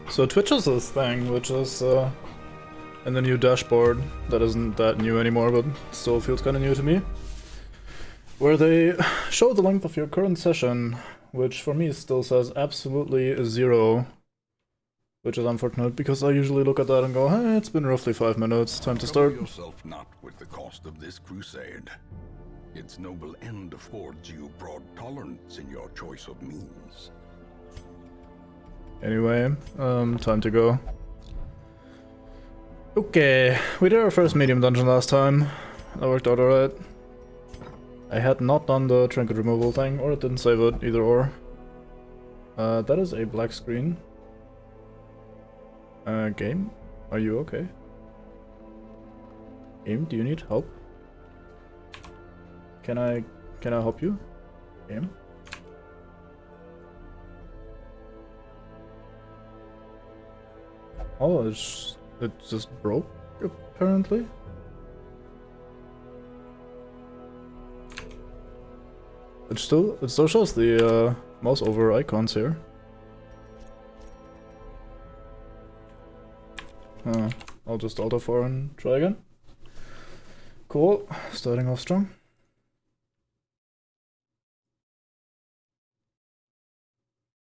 So Twitch has this thing, which is in the new dashboard that isn't that new anymore, but still feels kind of new to me, where they show the length of your current session, which for me still says absolutely 0, which is unfortunate because I usually look at that and go, hey, it's been roughly 5 minutes, time to start. Trouble yourself not with the cost of this crusade. Its noble end affords you broad tolerance in your choice of means. Anyway, time to go. Okay, we did our first medium dungeon last time. That worked out alright. I had not done the trinket removal thing, or it didn't save it, either or. That is a black screen. Game? Are you okay? Game, do you need help? Can I help you? Game? Oh, it just broke, apparently? It still shows the mouse over icons here. I'll just Alt F4 and try again. Cool, starting off strong.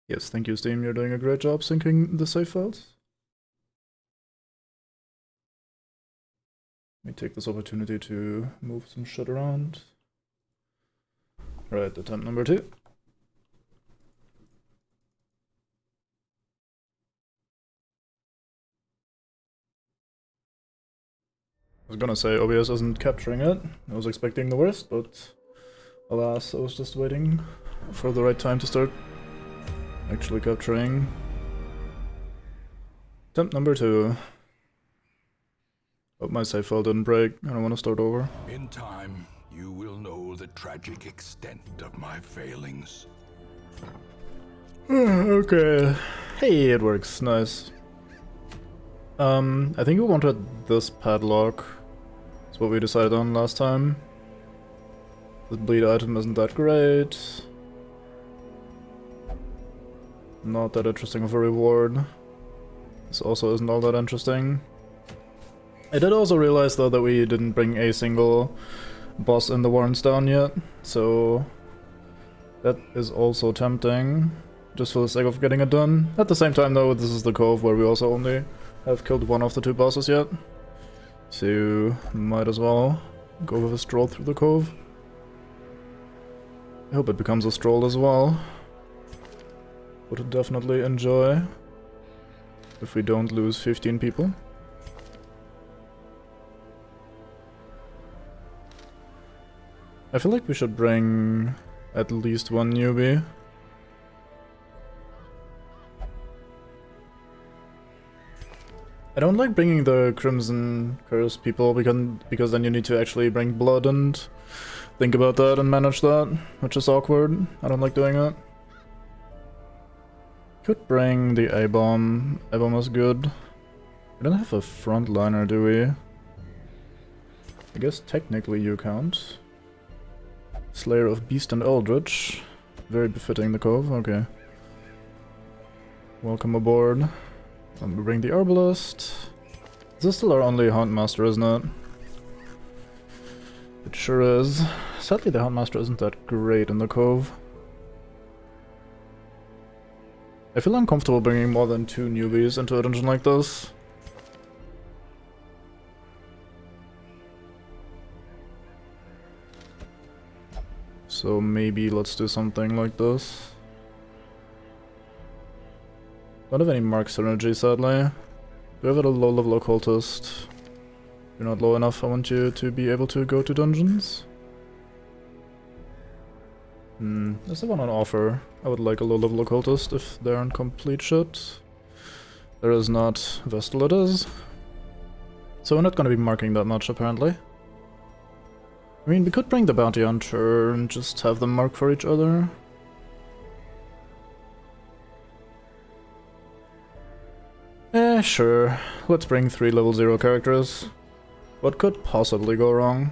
Yes, thank you Steam, you're doing a great job syncing the save files. Let me take this opportunity to move some shit around. Right, attempt number 2. I was gonna say OBS isn't capturing it. I was expecting the worst, but alas, I was just waiting for the right time to start actually capturing. Attempt number 2. Hope my save file didn't break. I don't want to start over. In time, you will know the tragic extent of my failings. Okay. Hey, it works. Nice. I think we wanted this padlock. That's what we decided on last time. The bleed item isn't that great. Not that interesting of a reward. This also isn't all that interesting. I did also realize though that we didn't bring a single boss in the Warrens down yet, so that is also tempting, just for the sake of getting it done. At the same time though, this is the Cove where we also only have killed one of the 2 bosses yet, so might as well go with a stroll through the Cove. I hope it becomes a stroll as well. Would definitely enjoy if we don't lose 15 people. I feel like we should bring at least one newbie. I don't like bringing the Crimson Curse people because then you need to actually bring blood and think about that and manage that, which is awkward. I don't like doing it. Could bring the A-bomb. A-bomb is good. We don't have a frontliner, do we? I guess technically you count. Slayer of Beast and Eldritch. Very befitting the Cove, okay. Welcome aboard. Let me bring the Herbalist. This is still our only Huntmaster, isn't it? It sure is. Sadly the Huntmaster isn't that great in the Cove. I feel uncomfortable bringing more than 2 newbies into a dungeon like this. So maybe let's do something like this. Don't have any mark synergy, sadly. Do I have a low level occultist? If you're not low enough, I want you to be able to go to dungeons. Is there one on offer? I would like a low level occultist if they're on complete shit. There is not. Vestal it is. So we're not gonna be marking that much, apparently. I mean, we could bring the Bounty Hunter and just have them mark for each other. Sure. Let's bring 3 level 0 characters. What could possibly go wrong?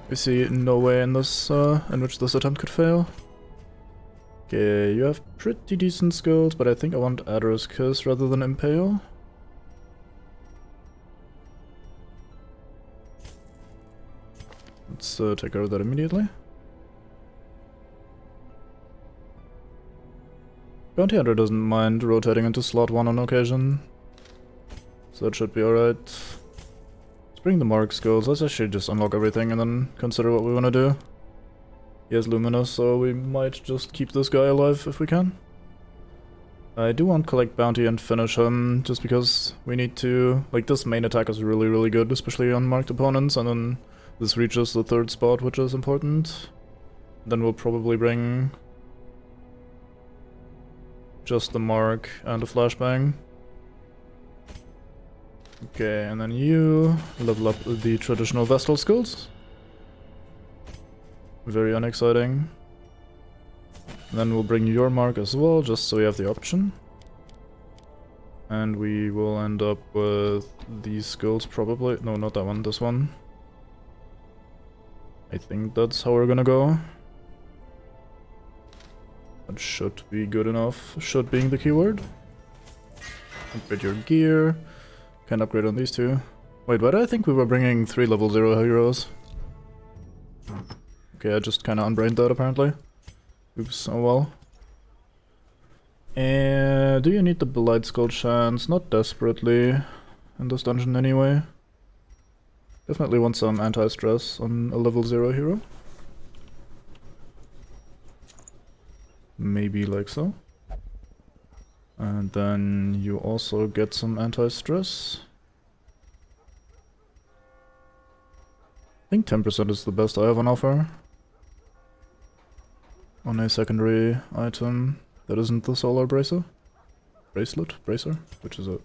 We see no way in this, in which this attempt could fail. Okay, you have pretty decent skills, but I think I want Adder's Kiss rather than Impale. Let's take care of that immediately. Bounty Hunter doesn't mind rotating into slot 1 on occasion, so that should be alright. Let's bring the Mark skills. Let's actually just unlock everything and then consider what we want to do. He has Luminous, so we might just keep this guy alive if we can. I do want Collect Bounty and finish him, just because we need to... Like, this main attack is really, really good, especially on marked opponents, and then this reaches the 3rd spot, which is important. Then we'll probably bring just the Mark and a Flashbang. Okay, and then you level up the traditional Vestal skills. Very unexciting. And then we'll bring your Mark as well, just so we have the option. And we will end up with these skills probably. No, not that one, this one. I think that's how we're gonna go. That should be good enough. Should being the keyword. Upgrade your gear. Can upgrade on these two. Wait, why did I think we were bringing 3 level 0 heroes? Okay, I just kinda unbrained that apparently. Oops, oh well. And do you need the Blight Skull chance? Not desperately in this dungeon anyway. Definitely want some anti-stress on a level 0 hero. Maybe like so. And then you also get some anti-stress. I think 10% is the best I have on offer. On a secondary item that isn't the Solar Bracer. Bracer? Which is it?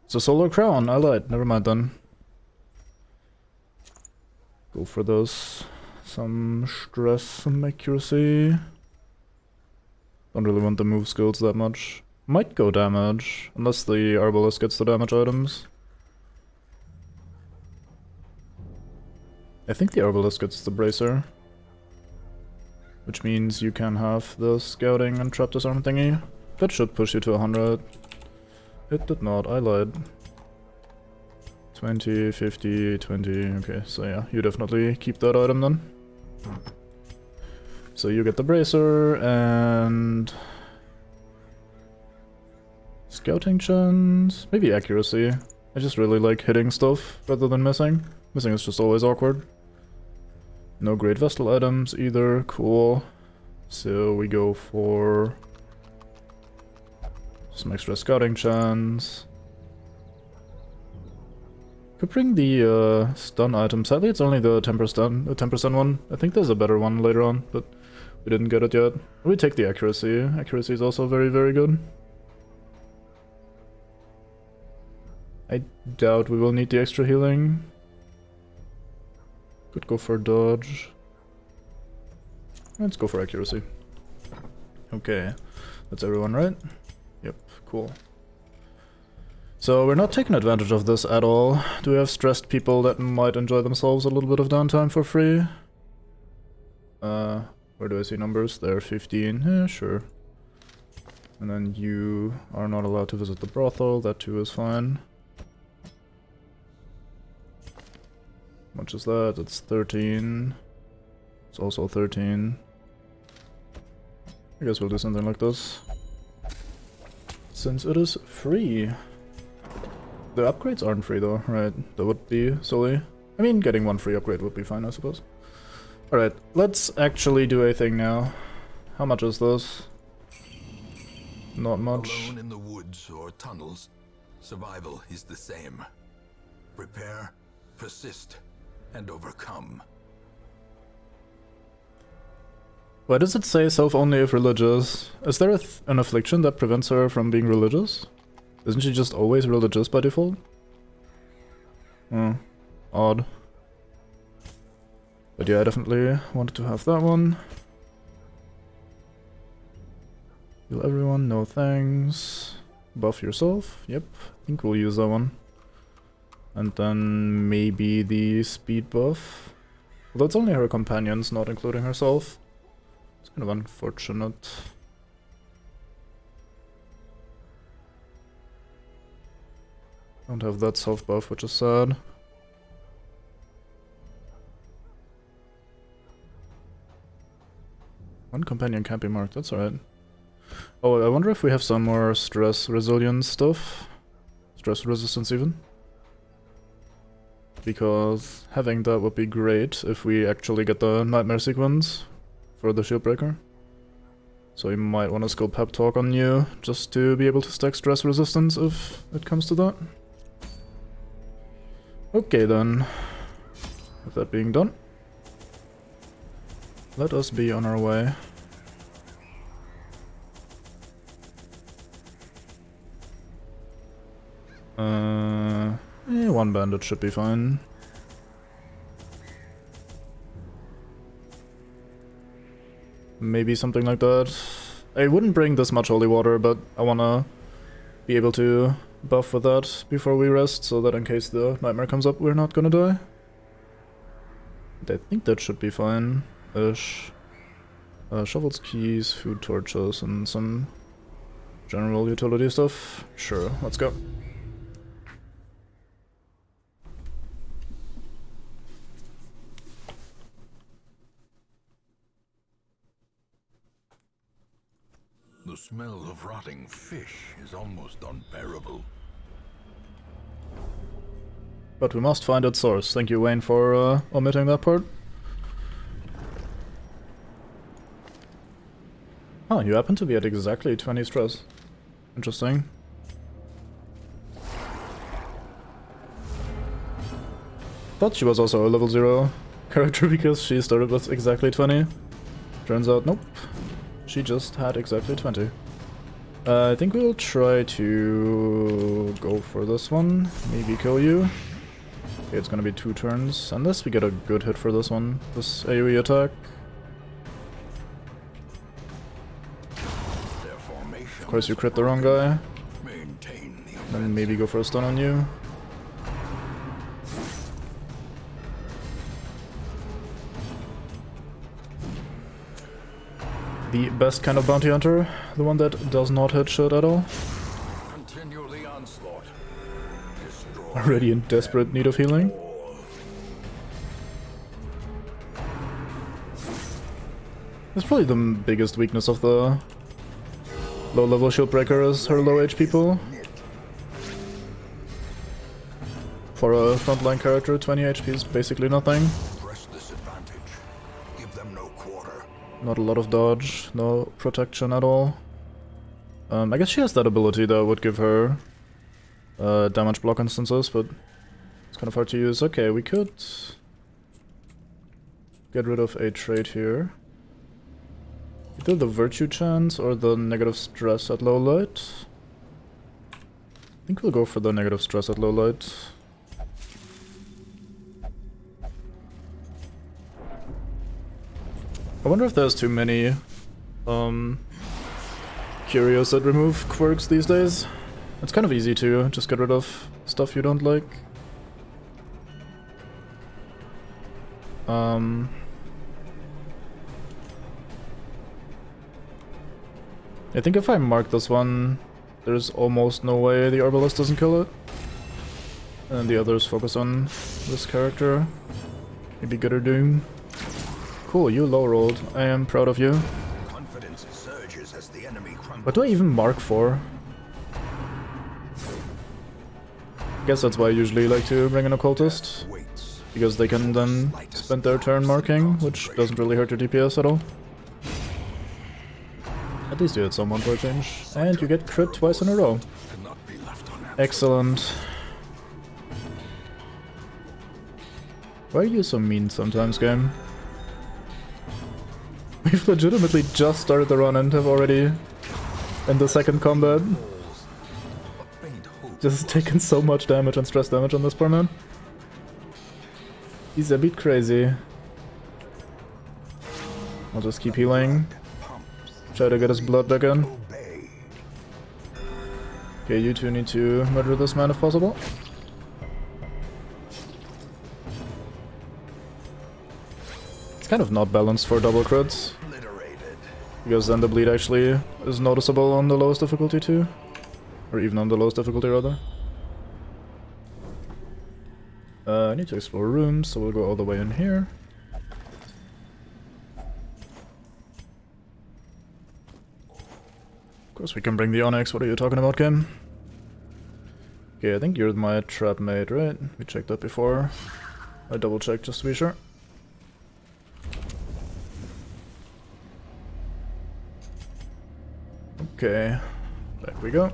It's a Solar Crown, I lied, never mind then. Go for those. Some stress, some accuracy. Don't really want the move skills that much. Might go damage, unless the Arbalest gets the damage items. I think the Arbalest gets the Bracer. Which means you can have the Scouting and Trap Disarm thingy. That should push you to 100. It did not, I lied. 20, 50, 20, okay, so yeah, you definitely keep that item then. So you get the Bracer and... Scouting chance? Maybe accuracy. I just really like hitting stuff rather than missing. Missing is just always awkward. No great Vestal items either, cool. So we go for some extra scouting chance. Could bring the stun item. Sadly it's only the 10% one. I think there's a better one later on, but we didn't get it yet. We take the accuracy. Accuracy is also very, very good. I doubt we will need the extra healing. Could go for dodge. Let's go for accuracy. Okay, that's everyone, right? Yep, cool. So we're not taking advantage of this at all. Do we have stressed people that might enjoy themselves a little bit of downtime for free? Where do I see numbers? There, 15. Yeah, sure. And then you are not allowed to visit the brothel. That too is fine. How much is that? It's 13. It's also 13. I guess we'll do something like this. Since it is free. The upgrades aren't free though, right? That would be silly. I mean, getting one free upgrade would be fine, I suppose. Alright, let's actually do a thing now. How much is this? Not much. Alone in the woods or tunnels, survival is the same. Prepare, persist, and overcome. Why does it say self only if religious? Is there an affliction that prevents her from being religious? Isn't she just always religious by default? Oh, odd. But yeah, I definitely wanted to have that one. Heal everyone, no thanks. Buff yourself, yep, I think we'll use that one. And then maybe the speed buff. Although it's only her companions, not including herself. It's kind of unfortunate. Don't have that soft buff, which is sad. One companion can't be marked, that's alright. Oh, I wonder if we have some more stress resilience stuff. Stress resistance even. Because having that would be great if we actually get the nightmare sequence for the shield breaker. So you might want to skill pep talk on you just to be able to stack stress resistance if it comes to that. Okay then, with that being done, let us be on our way. One bandit should be fine. Maybe something like that. I wouldn't bring this much holy water, but I wanna be able to buff with that before we rest, so that in case the nightmare comes up, we're not gonna die. I think that should be fine-ish. Shovels, keys, food torches, and some general utility stuff. Sure, let's go. The smell of rotting fish is almost unbearable. But we must find its source. Thank you, Wayne, for omitting that part. Oh, you happen to be at exactly 20 stress. Interesting. Thought she was also a level 0 character because she started with exactly 20. Turns out, nope. She just had exactly 20. I think we'll try to go for this one. Maybe kill you. Okay, it's gonna be 2 turns, unless we get a good hit for this one. This AoE attack. Of course you crit the wrong guy. Then maybe go for a stun on you. The best kind of bounty hunter, the one that does not hit shit at all. Continue the onslaught. Already in desperate need of healing. That's probably the biggest weakness of the low-level shield breaker is her low HP pool. For a frontline character, 20 HP is basically nothing. Press this advantage. Give them no quarter. Not a lot of dodge, no protection at all. I guess she has that ability that would give her damage block instances, but it's kind of hard to use. Okay, we could get rid of a trait here. Either the virtue chance or the negative stress at low light. I think we'll go for the negative stress at low light. I wonder if there's too many curios that remove quirks these days. It's kind of easy to just get rid of stuff you don't like. I think if I mark this one, there's almost no way the Arbalest doesn't kill it. And the others focus on this character. Maybe Gooder Doom. Cool, you low rolled. I am proud of you. Confidence surges as the enemy crumbles. What do I even mark for? I guess that's why I usually like to bring in a cultist. Because they can then spend their turn marking, which doesn't really hurt your DPS at all. At least you hit someone for a change. And you get crit twice in a row. Excellent. Why are you so mean sometimes, game? We've legitimately just started the run and have already, in the second combat, just taken so much damage and stress damage on this poor man. He's a bit crazy. I'll just keep healing. Try to get his blood back in. Okay, you two need to murder this man if possible. It's kind of not balanced for double crits. Because then the bleed actually is noticeable on the lowest difficulty too. Or even on the lowest difficulty rather. I need to explore rooms, so we'll go all the way in here. Of course we can bring the Onyx, what are you talking about, Kim? Okay, I think you're my trap mate, right? We checked that before. I double checked just to be sure. Okay, back we go.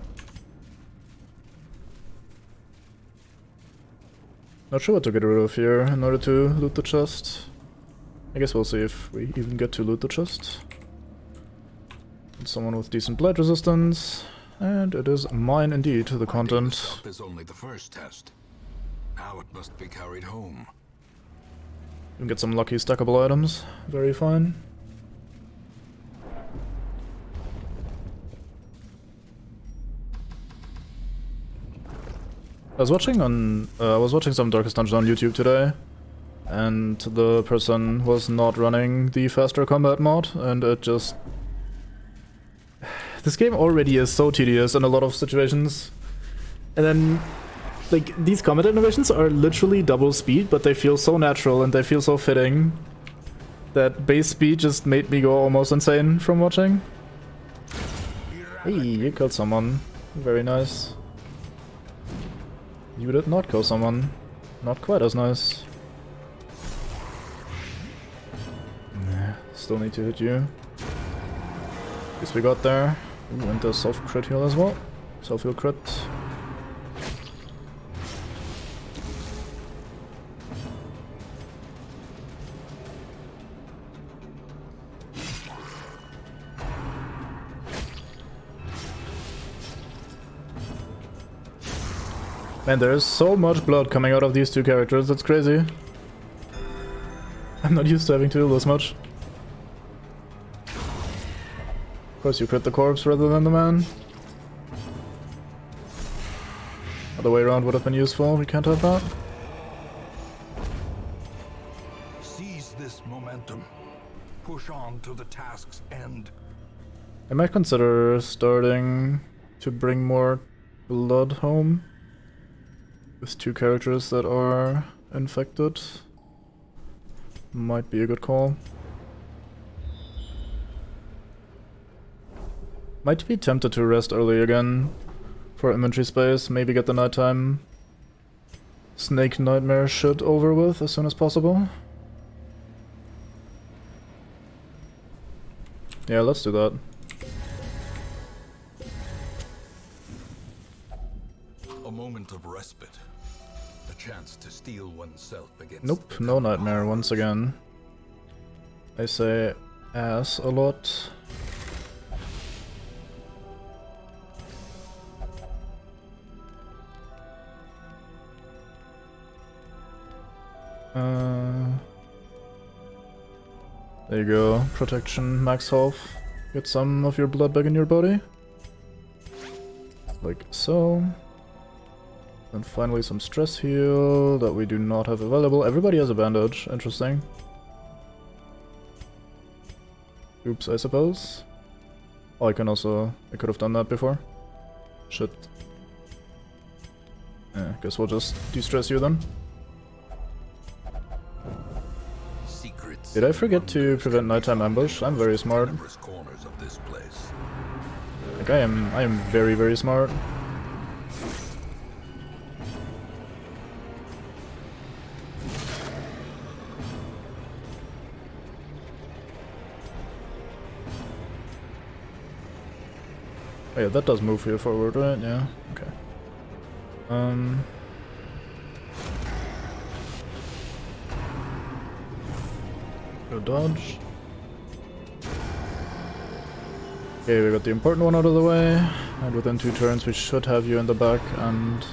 Not sure what to get rid of here in order to loot the chest. I guess we'll see if we even get to loot the chest. And someone with decent blight resistance. And it is mine indeed, the content. Finding is only the first test. Now it must be carried home. You can get some lucky stackable items. Very fine. I was watching some Darkest Dungeon on YouTube today, and the person was not running the faster combat mod, and it just... This game already is so tedious in a lot of situations, and then, like, these combat animations are literally double speed, but they feel so natural and they feel so fitting that base speed just made me go almost insane from watching. Hey, you killed someone. Very nice. You did not kill someone. Not quite as nice. Nah, still need to hit you. Guess we got there. Ooh, and the self-crit heal as well. Self-heal crit. Man, there is so much blood coming out of these two characters, that's crazy. I'm not used to having to heal this much. Of course you crit the corpse rather than the man. Other way around would have been useful, we can't have that. Seize this momentum. Push on to the task's end. I might consider starting to bring more blood home. With two characters that are infected. Might be a good call. Might be tempted to rest early again for inventory space, maybe get the nighttime snake nightmare shit over with as soon as possible. Yeah, let's do that. A moment of respite. A chance to steel oneself against. Nope, no nightmare once again. I say ass a lot. There you go, protection, max health. Get some of your blood back in your body. Like so. And finally some stress heal that we do not have available. Everybody has a bandage, interesting. Oops, I suppose. Oh, I could have done that before. Shit. Yeah, guess we'll just de-stress you then. Did I forget to prevent nighttime ambush? I'm very smart. Like I am very, very smart. Oh yeah, that does move here forward, right? Yeah, okay. Go dodge. Okay, we got the important one out of the way, and within 2 turns we should have you in the back and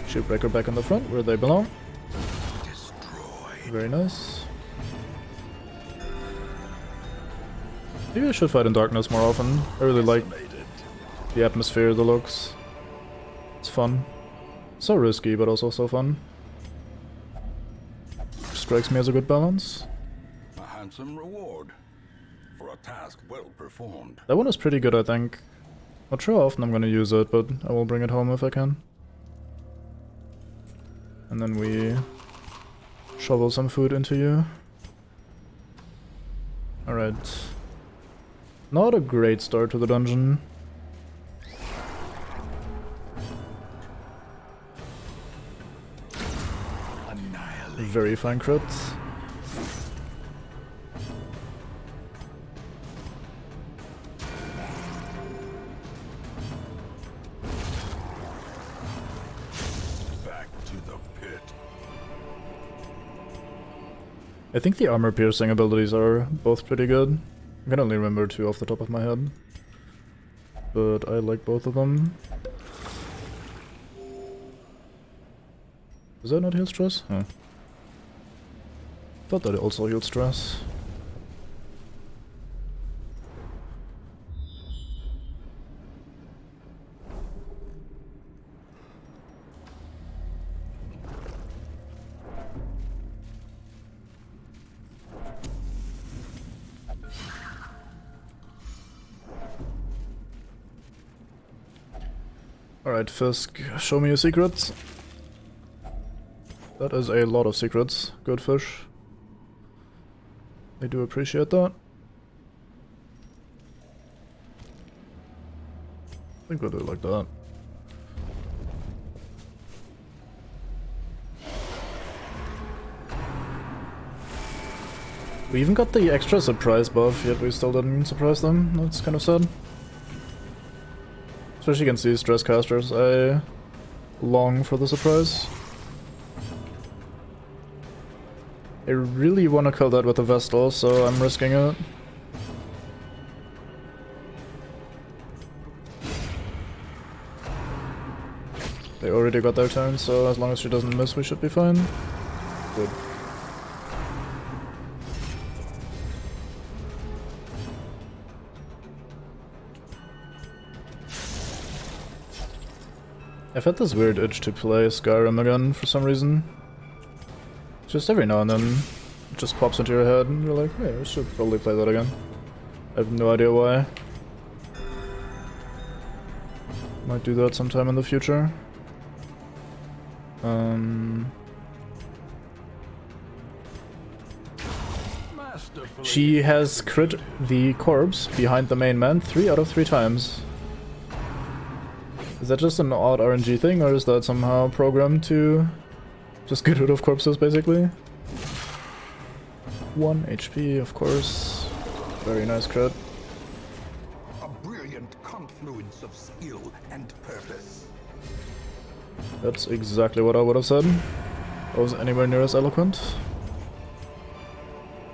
Shipbreaker back in the front where they belong. Very nice. Maybe I should fight in darkness more often. I really like the atmosphere, the looks. It's fun. So risky, but also so fun. Strikes me as a good balance. A handsome reward for a task well performed. That one is pretty good, I think. Not sure how often I'm gonna use it, but I will bring it home if I can. And then we shovel some food into you. Alright. Not a great start to the dungeon. Very fine crit. Back to the pit. I think the armor piercing abilities are both pretty good. I can only remember 2 off the top of my head. But I like both of them. Does that not heal stress? Huh. Thought that it also healed stress. Alright, Fisk, show me your secrets. That is a lot of secrets. Good fish. I do appreciate that. I think we'll do it like that. We even got the extra surprise buff, yet we still didn't surprise them. That's kind of sad. Especially against these stress casters, I long for the surprise. I really want to kill that with a Vestal, so I'm risking it. They already got their turn, so as long as she doesn't miss, we should be fine. Good. I've had this weird itch to play Skyrim again for some reason. Just every now and then, it just pops into your head and you're like, hey, I should probably play that again. I have no idea why. Might do that sometime in the future. She has crit the corpse behind the main man 3 out of 3 times. Is that just an odd RNG thing, or is that somehow programmed to just get rid of corpses, basically? 1 HP, of course. Very nice crit. A brilliant confluence of skill and purpose. That's exactly what I would have said. I was anywhere near as eloquent.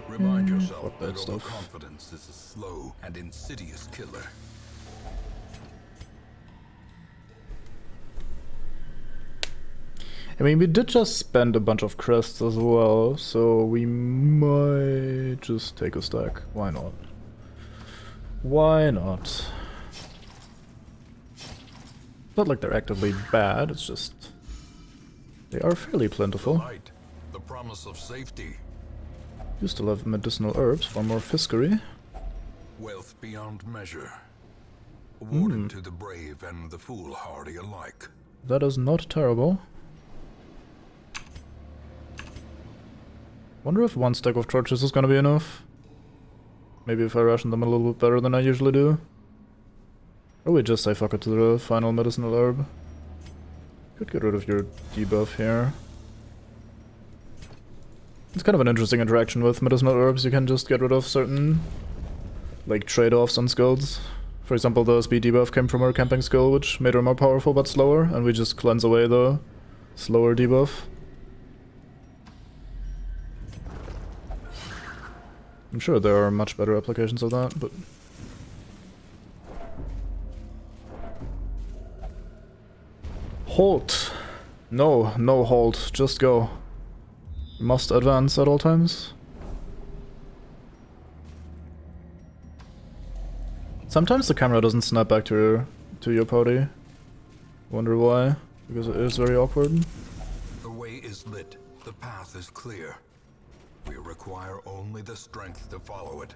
Remind yourself fuck that that stuff. overconfidence is a slow and insidious killer. I mean, we did just spend a bunch of crests as well, so we might just take a stack. Why not? Why not? Not like they're actively bad, it's just... they are fairly plentiful. Light, the promise of safety, You still have medicinal herbs for more fiskery. wealth beyond measure, awarded to the brave and the foolhardy alike. That is not terrible. Wonder if 1 stack of torches is gonna be enough. Maybe if I ration them a little bit better than I usually do. Or we just say fuck it to the final medicinal herb. Could get rid of your debuff here. It's kind of an interesting interaction with medicinal herbs. You can just get rid of certain, like, trade-offs on skills. For example, the speed debuff came from her camping skill, which made her more powerful but slower, and we just cleanse away the slower debuff. I'm sure there are much better applications of that, but... Halt! No, no halt, just go. Must advance at all times. Sometimes the camera doesn't snap back to your party. Wonder why? Because it is very awkward. The way is lit, the path is clear. We require only the strength to follow it.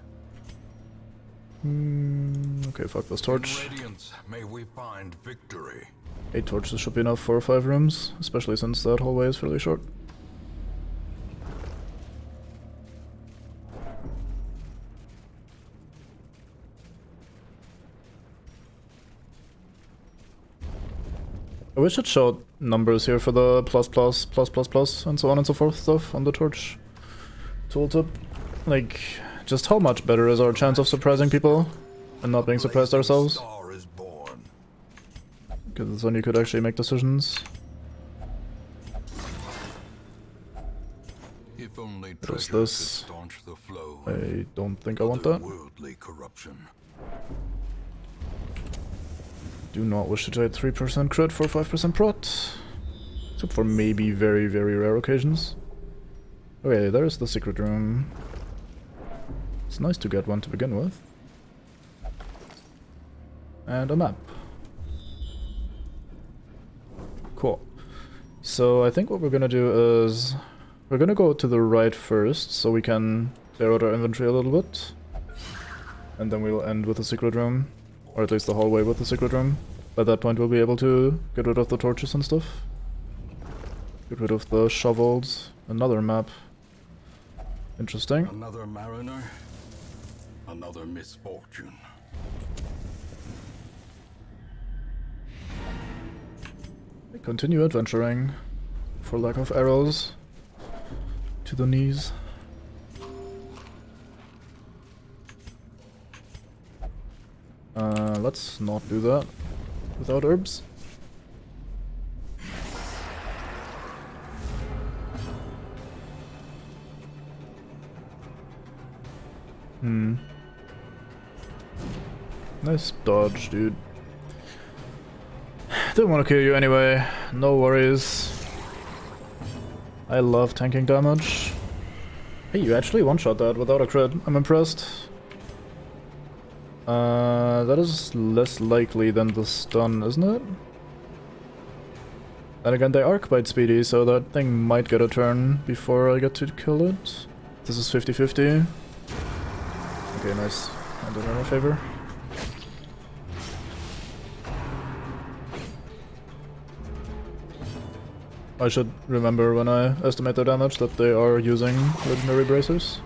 Okay, fuck this torch. In Radiance, may we find victory. 8 torches should be enough for 5 rooms, especially since that hallway is fairly short. I wish it showed numbers here for the plus, and so on and so forth stuff on the torch tooltip. Like, just how much better is our chance of surprising people and not being surprised ourselves? Because then you could actually make decisions. If only What is treasure could this? staunch the flow I don't think I of want the that. worldly corruption. Do not wish to trade 3% crit for 5% prot. Except for maybe very, very rare occasions. Okay, there's the secret room. It's nice to get one to begin with. And a map. Cool. So I think what we're gonna do is we're gonna go to the right first so we can clear out our inventory a little bit. And then we'll end with the secret room. Or at least the hallway with the secret room. By that point we'll be able to get rid of the torches and stuff. Get rid of the shovels. Another map. Interesting. Another mariner, another misfortune. Continue adventuring. For lack of arrows. To the knees. Let's not do that without herbs. Nice dodge, dude. Didn't want to kill you anyway. No worries. I love tanking damage. Hey, you actually one-shot that without a crit. I'm impressed. That is less likely than the stun, isn't it? And again, they are quite speedy, so that thing might get a turn before I get to kill it. This is 50-50. Okay, nice. I did her a favor. I should remember when I estimate their damage that they are using legendary bracers.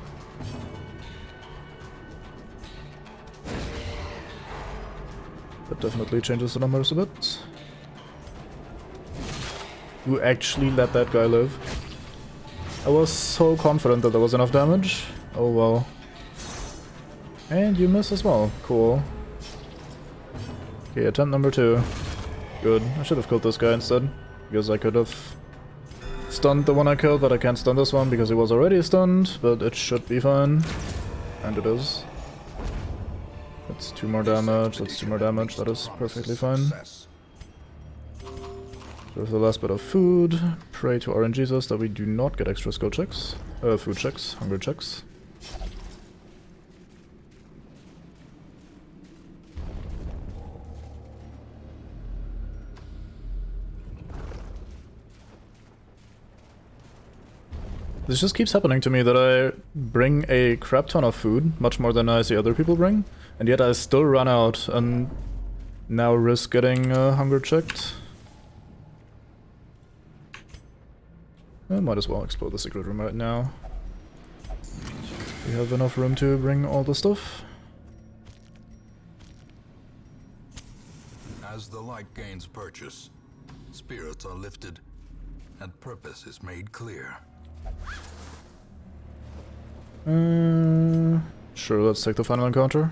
That definitely changes the numbers a bit. You actually let that guy live. I was so confident that there was enough damage. Oh well. And you miss as well. Cool. Okay, attempt number 2. Good. I should have killed this guy instead. Because I could have stunned the one I killed, but I can't stun this one because he was already stunned. But it should be fine. And it is. That's 2 more damage, that's 2 more damage, that is perfectly fine. With the last bit of food, pray to RNGesus that we do not get extra skill checks. Food checks, hunger checks. This just keeps happening to me that I bring a crap ton of food, much more than I see other people bring, and yet I still run out and now risk getting hunger checked. I might as well explore the secret room right now. We have enough room to bring all the stuff. As the light gains purchase, spirits are lifted, and purpose is made clear. Sure, let's take the final encounter.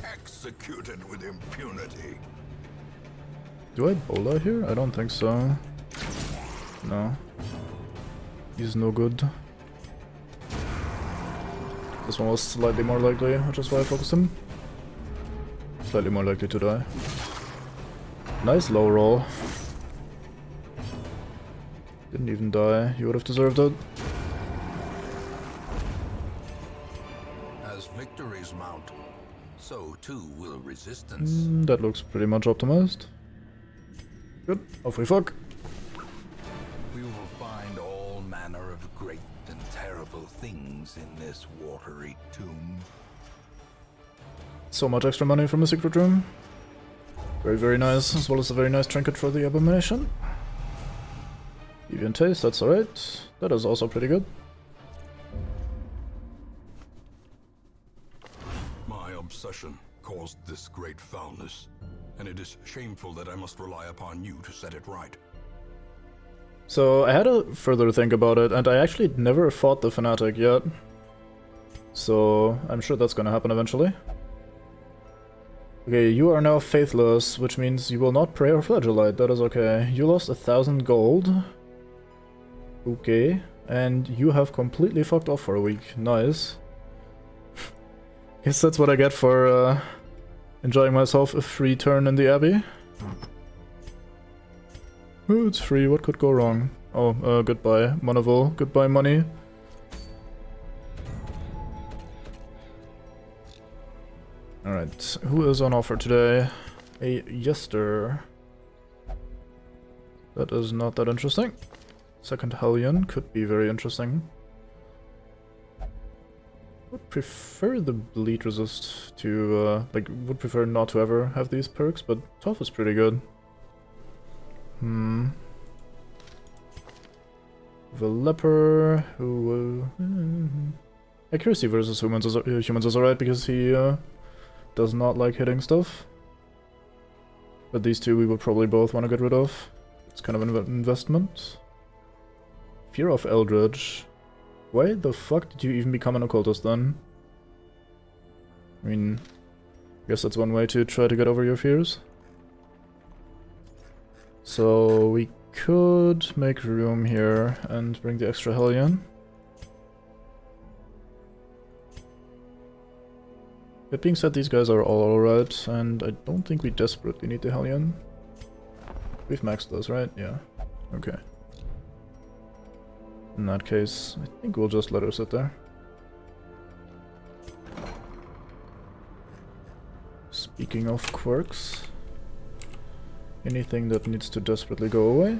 Executed with impunity. Do I Bola here? I don't think so. No. He's no good. This one was slightly more likely, which is why I focused him. Slightly more likely to die. Nice low roll. Didn't even die. You would have deserved it. As victories mount, so too will resistance. That looks pretty much optimized. Good. Off we fuck. We will find all manner of great and terrible things in this watery tomb. So much extra money from the secret room. Very, very nice, as well as a very nice trinket for the abomination. Deviant taste, that's alright. That is also pretty good. My obsession caused this great foulness, and it is shameful that I must rely upon you to set it right. So I had a further think about it, and I actually never fought the Fanatic yet. So I'm sure that's gonna happen eventually. Okay, you are now faithless, which means you will not pray or flagellate. That is okay. You lost 1,000 gold. Okay. And you have completely fucked off for a week. Nice. Guess that's what I get for enjoying myself a free turn in the Abbey. Oh, it's free. What could go wrong? Oh, goodbye, Monaville. Goodbye, money. Alright, who is on offer today? A Yester. That is not that interesting. Second Hellion could be very interesting. Would prefer the bleed resist to, would prefer not to ever have these perks, but Toph is pretty good. The Leper, who... accuracy versus humans is alright because he does not like hitting stuff. But these two we would probably both want to get rid of. It's kind of an investment. Fear of Eldritch. Why the fuck did you even become an occultist then? I mean, I guess that's one way to try to get over your fears. So we could make room here and bring the extra Hellion. That being said, these guys are all alright, and I don't think we desperately need the Hellion. We've maxed those, right? Yeah. Okay. In that case, I think we'll just let her sit there. Speaking of quirks, anything that needs to desperately go away?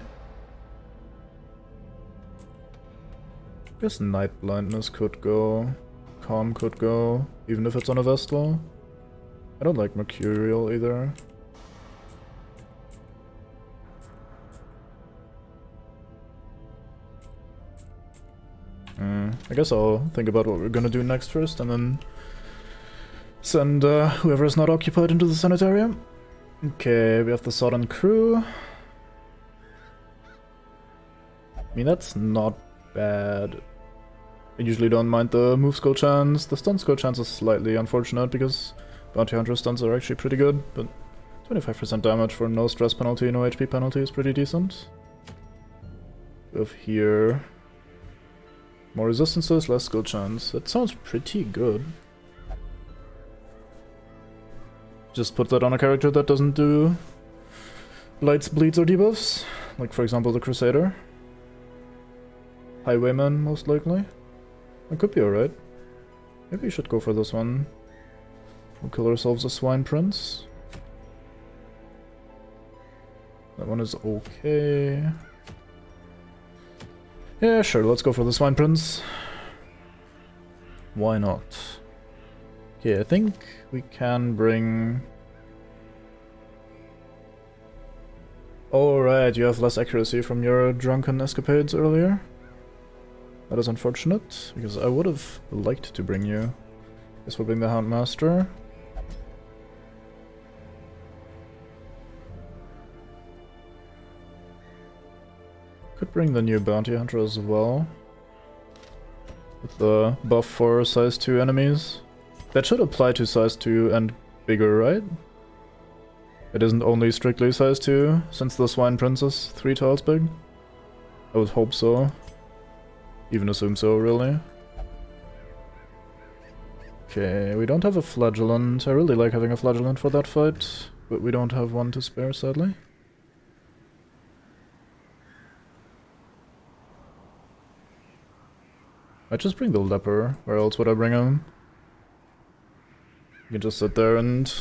I guess Night Blindness could go. Calm could go, even if it's on a Vestal. I don't like Mercurial either. I guess I'll think about what we're gonna do next first, and then send whoever is not occupied into the sanitarium. Okay, we have the Sodden Crew. I mean, that's not bad. I usually don't mind the move skill chance. The stun skill chance is slightly unfortunate because Bounty Hunter stuns are actually pretty good, but 25% damage for no stress penalty, no HP penalty is pretty decent. We have here more resistances, less skill chance. That sounds pretty good. Just put that on a character that doesn't do lights, bleeds, or debuffs. Like, for example, the Crusader. Highwayman, most likely. It could be alright. Maybe we should go for this one. We'll kill ourselves a Swine Prince. That one is okay. Yeah, sure, let's go for the Swine Prince. Why not? Okay, I think we can bring... Oh, right, you have less accuracy from your drunken escapades earlier. That is unfortunate, because I would have liked to bring you. Guess we'll bring the Houndmaster. Could bring the new Bounty Hunter as well. With the buff for size 2 enemies. That should apply to size 2 and bigger, right? It isn't only strictly size 2, since the Swine Prince is 3 tiles big? I would hope so. Even assume so, really. Okay, we don't have a Flagellant. I really like having a Flagellant for that fight, but we don't have one to spare, sadly. I'd just bring the Leper. Where else would I bring him? You can just sit there and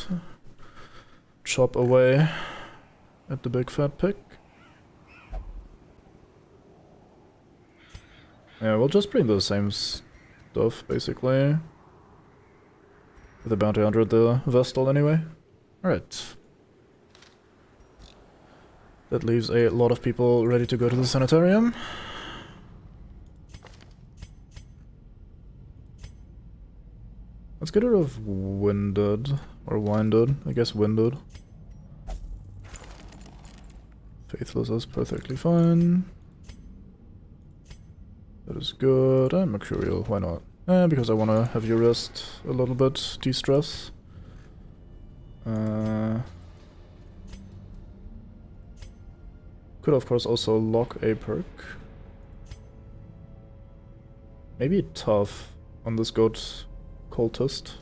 chop away at the big fat pig. Yeah, we'll just bring the same stuff, basically. With the bounty hunter at the Vestal, anyway. Alright. That leaves a lot of people ready to go to the sanitarium. Let's get rid of Winded. Or Winded. I guess Winded. Faithless is perfectly fine. That is good. And Mercurial, why not? Because I want to have you rest a little bit, de-stress. Could of course also lock a perk. Maybe Tough on this good cultist.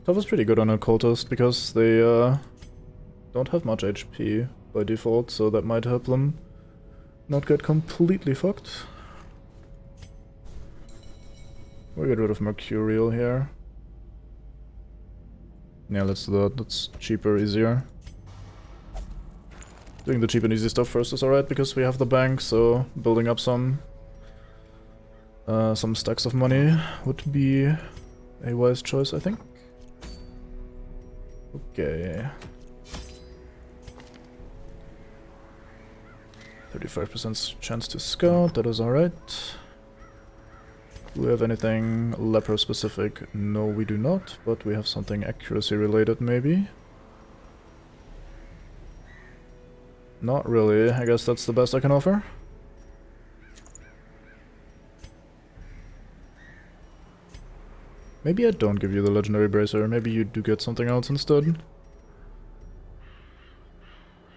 Tough is pretty good on a cultist because they don't have much HP by default, so that might help them not get completely fucked. We'll get rid of Mercurial here. Yeah, let's do that. That's cheaper, easier. Doing the cheap and easy stuff first is alright because we have the bank, so building up some stacks of money would be a wise choice, I think. Okay. 35% chance to scout, that is alright. Do we have anything leper specific? No, we do not, but we have something accuracy related maybe. Not really, I guess that's the best I can offer. Maybe I don't give you the legendary bracer, maybe you do get something else instead.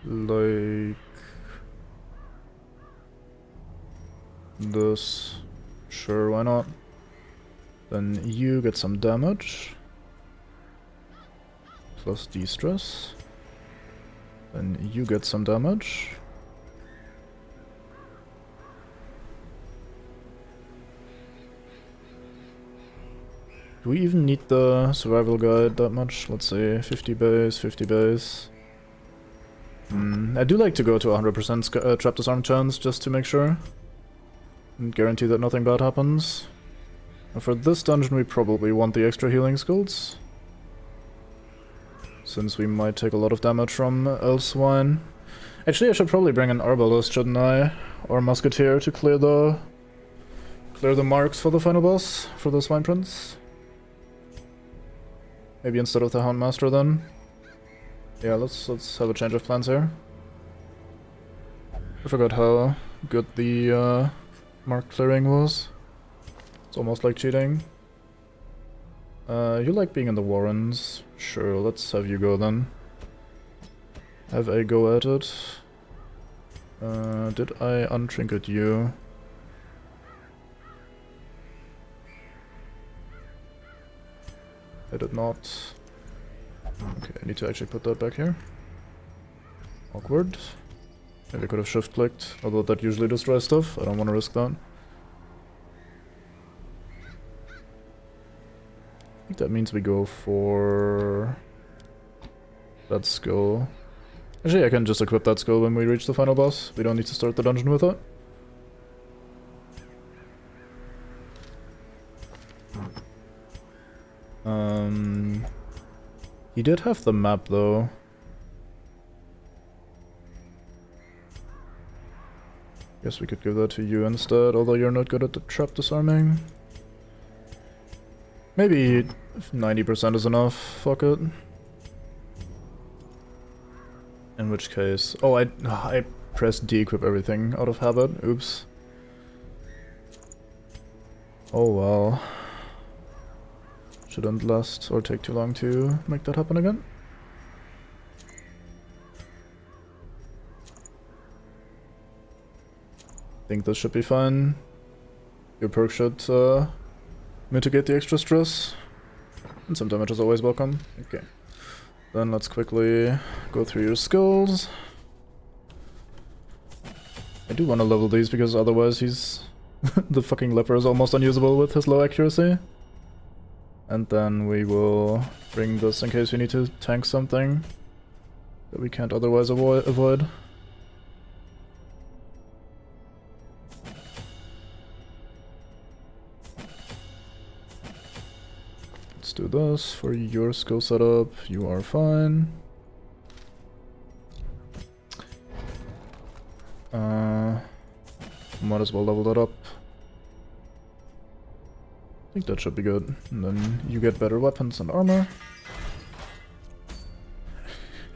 Like this. Sure, why not? Then you get some damage. Plus de-stress. Then you get some damage. Do we even need the survival guide that much? Let's say 50 base, 50 base. I do like to go to 100% trap disarm chance just to make sure. And guarantee that nothing bad happens. And for this dungeon we probably want the extra healing skills. Since we might take a lot of damage from Elswine. Actually I should probably bring an Arbalist, shouldn't I? Or Musketeer to clear the marks for the final boss, for the Swine Prince. Maybe instead of the Houndmaster then. Yeah, let's have a change of plans here. I forgot how good the mark clearing was. It's almost like cheating. You like being in the Warrens? Sure, let's have you go then. Have a go at it. Did I untrinket you? I did not. Okay, I need to actually put that back here. Awkward. Maybe I could have shift clicked, although that usually destroys stuff. I don't want to risk that. I think that means we go for that skull. Actually, I can just equip that skull when we reach the final boss. We don't need to start the dungeon with it. He did have the map though. Guess we could give that to you instead, although you're not good at the trap disarming. Maybe 90% is enough, fuck it. In which case... Oh, I pressed de-equip everything out of habit, oops. Oh well. Shouldn't last or take too long to make that happen again. Think this should be fine. Your perk should mitigate the extra stress. And some damage is always welcome. Okay. Then let's quickly go through your skills. I do want to level these because otherwise he's... the fucking leper is almost unusable with his low accuracy. And then we will bring this in case we need to tank something that we can't otherwise avoid. Let's do this for your skill setup. You are fine. Might as well level that up. I think that should be good. And then you get better weapons and armor.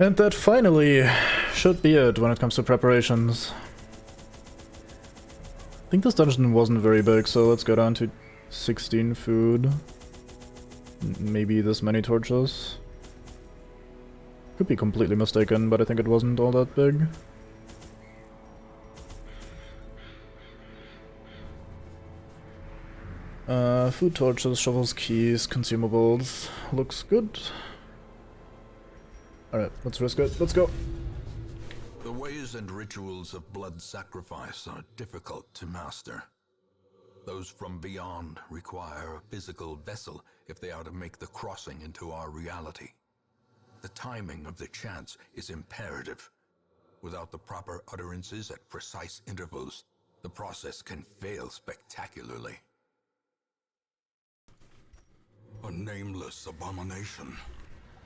And that finally should be it when it comes to preparations. I think this dungeon wasn't very big, so let's go down to 16 food. Maybe this many torches. Could be completely mistaken, but I think it wasn't all that big. Food torches, shovels, keys, consumables. Looks good. Alright, let's risk it. Let's go. The ways and rituals of blood sacrifice are difficult to master. Those from beyond require a physical vessel if they are to make the crossing into our reality. The timing of the chants is imperative. Without the proper utterances at precise intervals, the process can fail spectacularly. A nameless abomination.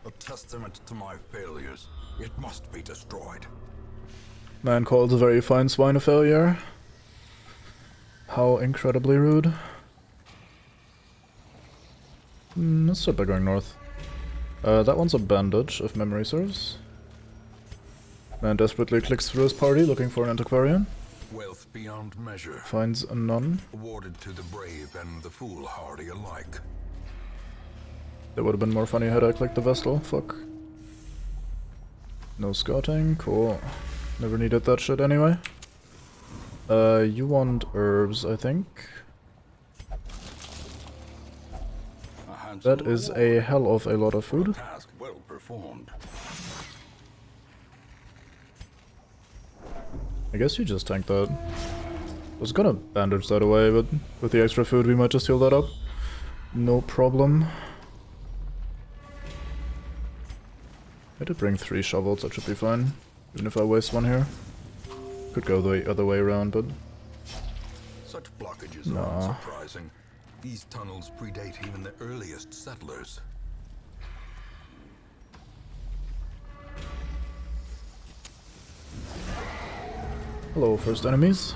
A testament to my failures. It must be destroyed. Man calls a very fine swine a failure. How incredibly rude. Let's start by going north. That one's a bandage, if memory serves. Man desperately clicks through his party looking for an antiquarian. Wealth beyond measure. Finds a nun. Awarded to the brave and the foolhardy alike. That would have been more funny had I clicked the Vestal. Fuck. No scouting. Cool. Never needed that shit anyway. You want herbs, I think. That is a hell of a lot of food. Task well performed. I guess you just tanked that. I was gonna bandage that away, but with the extra food we might just heal that up. No problem. I did bring 3 shovels, that should be fine. Even if I waste one here. Could go the other way around, but... Such blockages are unsurprising. These tunnels predate even the earliest settlers. Hello, first enemies.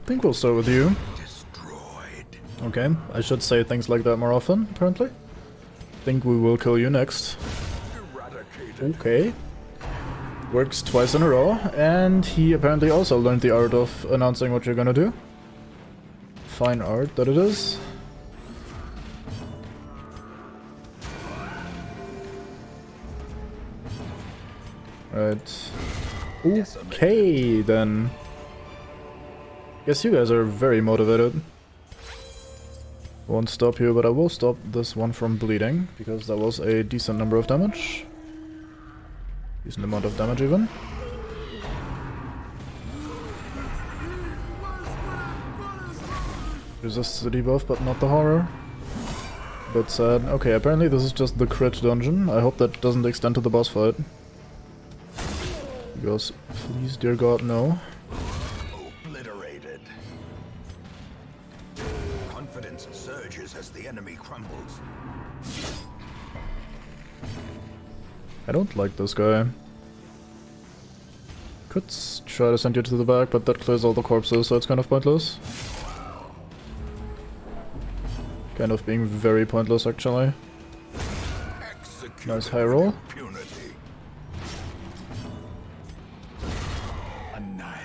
I think we'll start with you. Okay, I should say things like that more often, apparently. Think we will kill you next. Okay. Works twice in a row, and he apparently also learned the art of announcing what you're gonna do. Fine art that it is. Right. Okay, then. Guess you guys are very motivated. Won't stop you, but I will stop this one from bleeding, because that was a decent number of damage. Decent amount of damage even. Resists the debuff, but not the horror. But sad. Okay, apparently this is just the crit dungeon. I hope that doesn't extend to the boss fight. Because, please, dear god, no. Obliterated. Confidence surges as the enemy crumbles. I don't like this guy. Could try to send you to the back, but that clears all the corpses, so it's kind of pointless. Kind of being very pointless, actually. Nice high roll.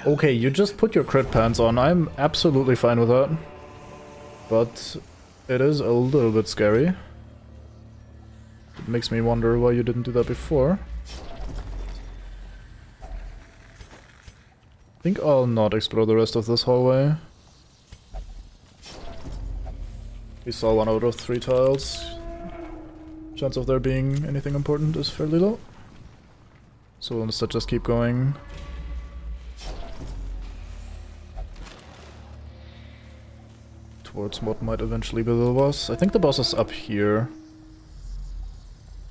Okay, you just put your crit pants on. I'm absolutely fine with that. But it is a little bit scary. It makes me wonder why you didn't do that before. I think I'll not explore the rest of this hallway. We saw 1 out of 3 tiles. Chance of there being anything important is fairly low. So we'll instead just keep going. Towards what might eventually be the boss. I think the boss is up here.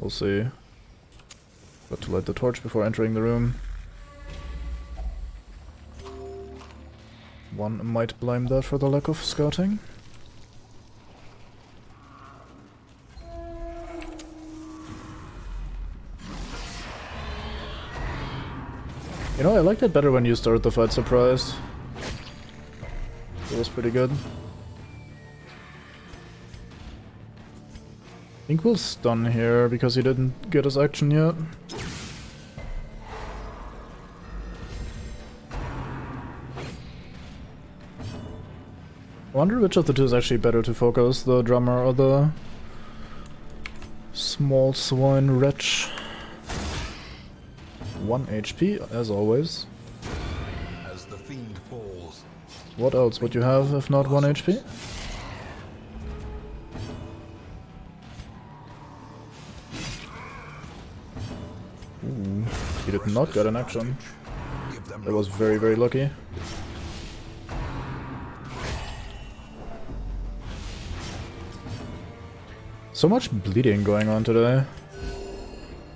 We'll see. Got to light the torch before entering the room. One might blame that for the lack of scouting. You know, I liked it better when you started the fight surprised. It was pretty good. I think we'll stun here because he didn't get his action yet. I wonder which of the two is actually better to focus, the drummer or the small swine wretch. 1 HP, as always. As the fiend falls, What else would you have if not 1 HP? Ooh, he did not get an action. give them That was very, very lucky. So much bleeding going on today.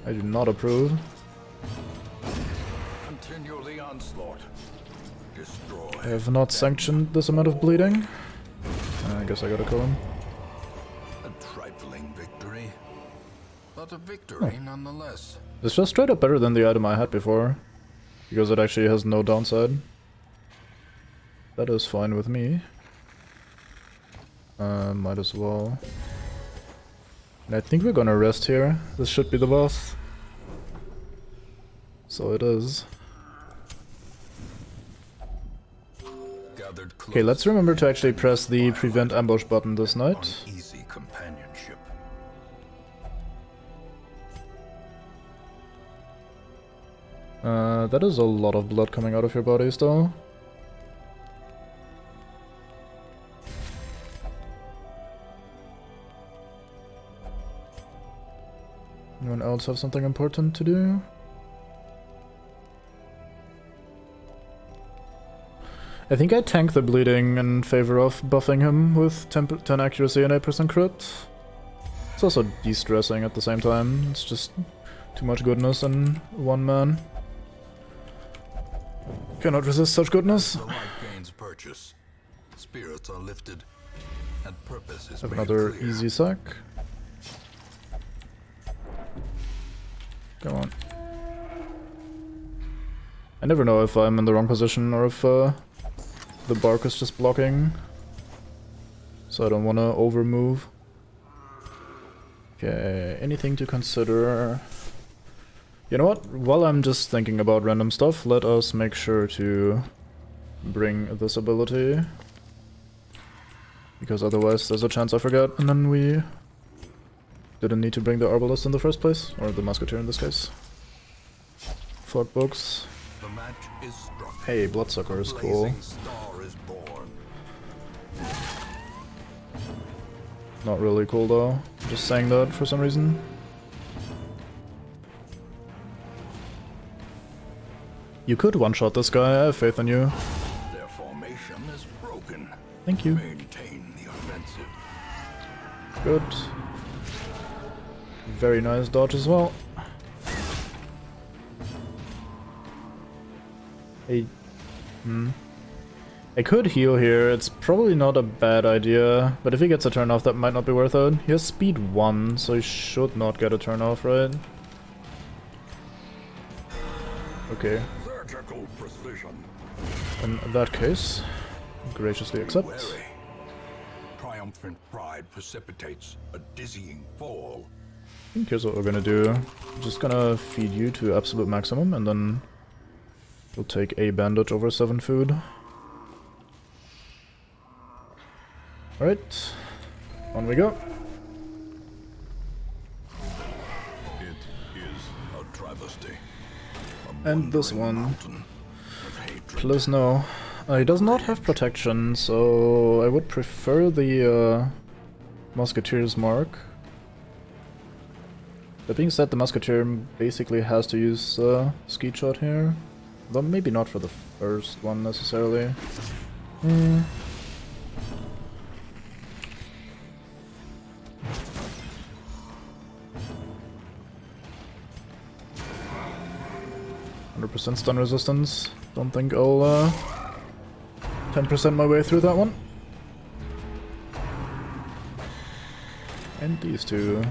I do not approve. continue the onslaught. Destroy. I have not sanctioned this amount of bleeding. I guess I gotta kill him. A trifling victory, but a victory nonetheless. It's just straight up better than the item I had before. Because it actually has no downside. That is fine with me. Might as well. And I think we're gonna rest here. This should be the boss. So it is. Gathered Okay, let's close, remember to actually press the prevent ambush button this night. uneasy companionship. That is a lot of blood coming out of your body still. Anyone else have something important to do? I think I tank the bleeding in favor of buffing him with 10 accuracy and 8% crit. It's also de-stressing at the same time. It's just too much goodness in one man. Cannot resist such goodness. The light gains purchase. Spirits are lifted, and purpose is Have made another clear. easy sack. Come on. I never know if I'm in the wrong position or if the bark is just blocking. So I don't want to over-move. Okay, anything to consider? You know what? While I'm just thinking about random stuff, let us make sure to bring this ability. Because otherwise there's a chance I forget, and then we didn't need to bring the Arbalest in the first place. Or the Musketeer in this case. Fog books. The match is struck. Hey, Bloodsucker is cool. Blazing star is born. Not really cool though. Just saying that for some reason. You could one-shot this guy, I have faith in you. Their formation is broken. Thank you. Maintain the offensive. Good. Very nice dodge as well. I could heal here, it's probably not a bad idea, but if he gets a turn off that might not be worth it. He has speed 1, so he should not get a turn off, right? Okay, Surgical precision. in that case, graciously accept. Wary. Triumphant pride precipitates a dizzying fall. I think here's what we're gonna do. I'm just gonna feed you to absolute maximum, and then we'll take a bandage over 7 food. Alright, on we go. It is a travesty. And this one, Mountain of hatred. plus no. He does not have protection, so I would prefer the Musketeer's mark. That being said, the Musketeer basically has to use Skeet Shot here. Though maybe not for the first one necessarily. 100% stun resistance. Don't think I'll 10% my way through that one. And these two.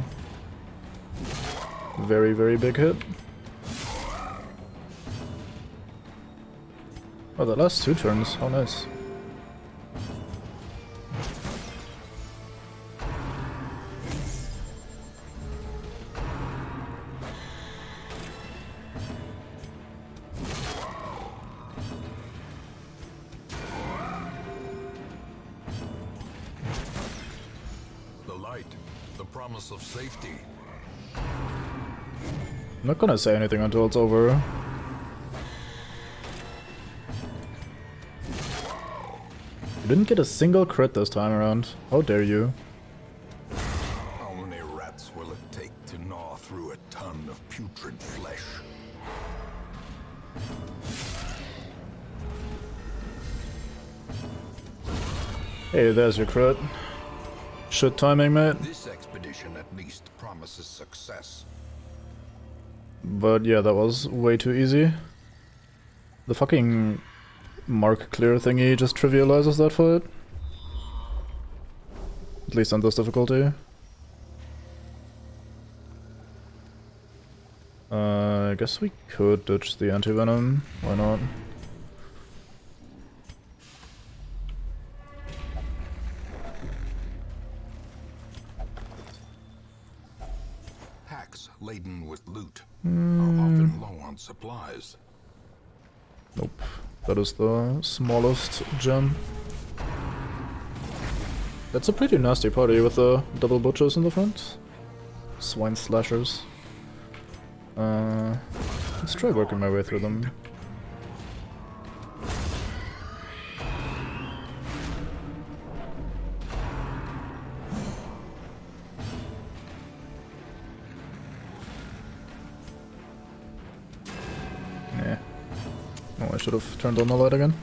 Very, very big hit. Oh, that lasts 2 turns. How nice. The light, the promise of safety. I'm not gonna say anything until it's over. You didn't get a single crit this time around. How dare you? How many rats will it take to gnaw through a ton of putrid flesh? Hey, there's your crit. Shit timing, mate. This expedition at least promises success. But yeah, that was way too easy. The fucking mark clear thingy just trivializes that fight. At least on this difficulty. I guess we could ditch the anti-venom. Why not? Hacks laden with loot are often low on supplies. Nope. That is the smallest gem. That's a pretty nasty party with the double butchers in the front. Swine slashers. Let's try working my way through them. Yeah. Oh, I should have turned on the light again.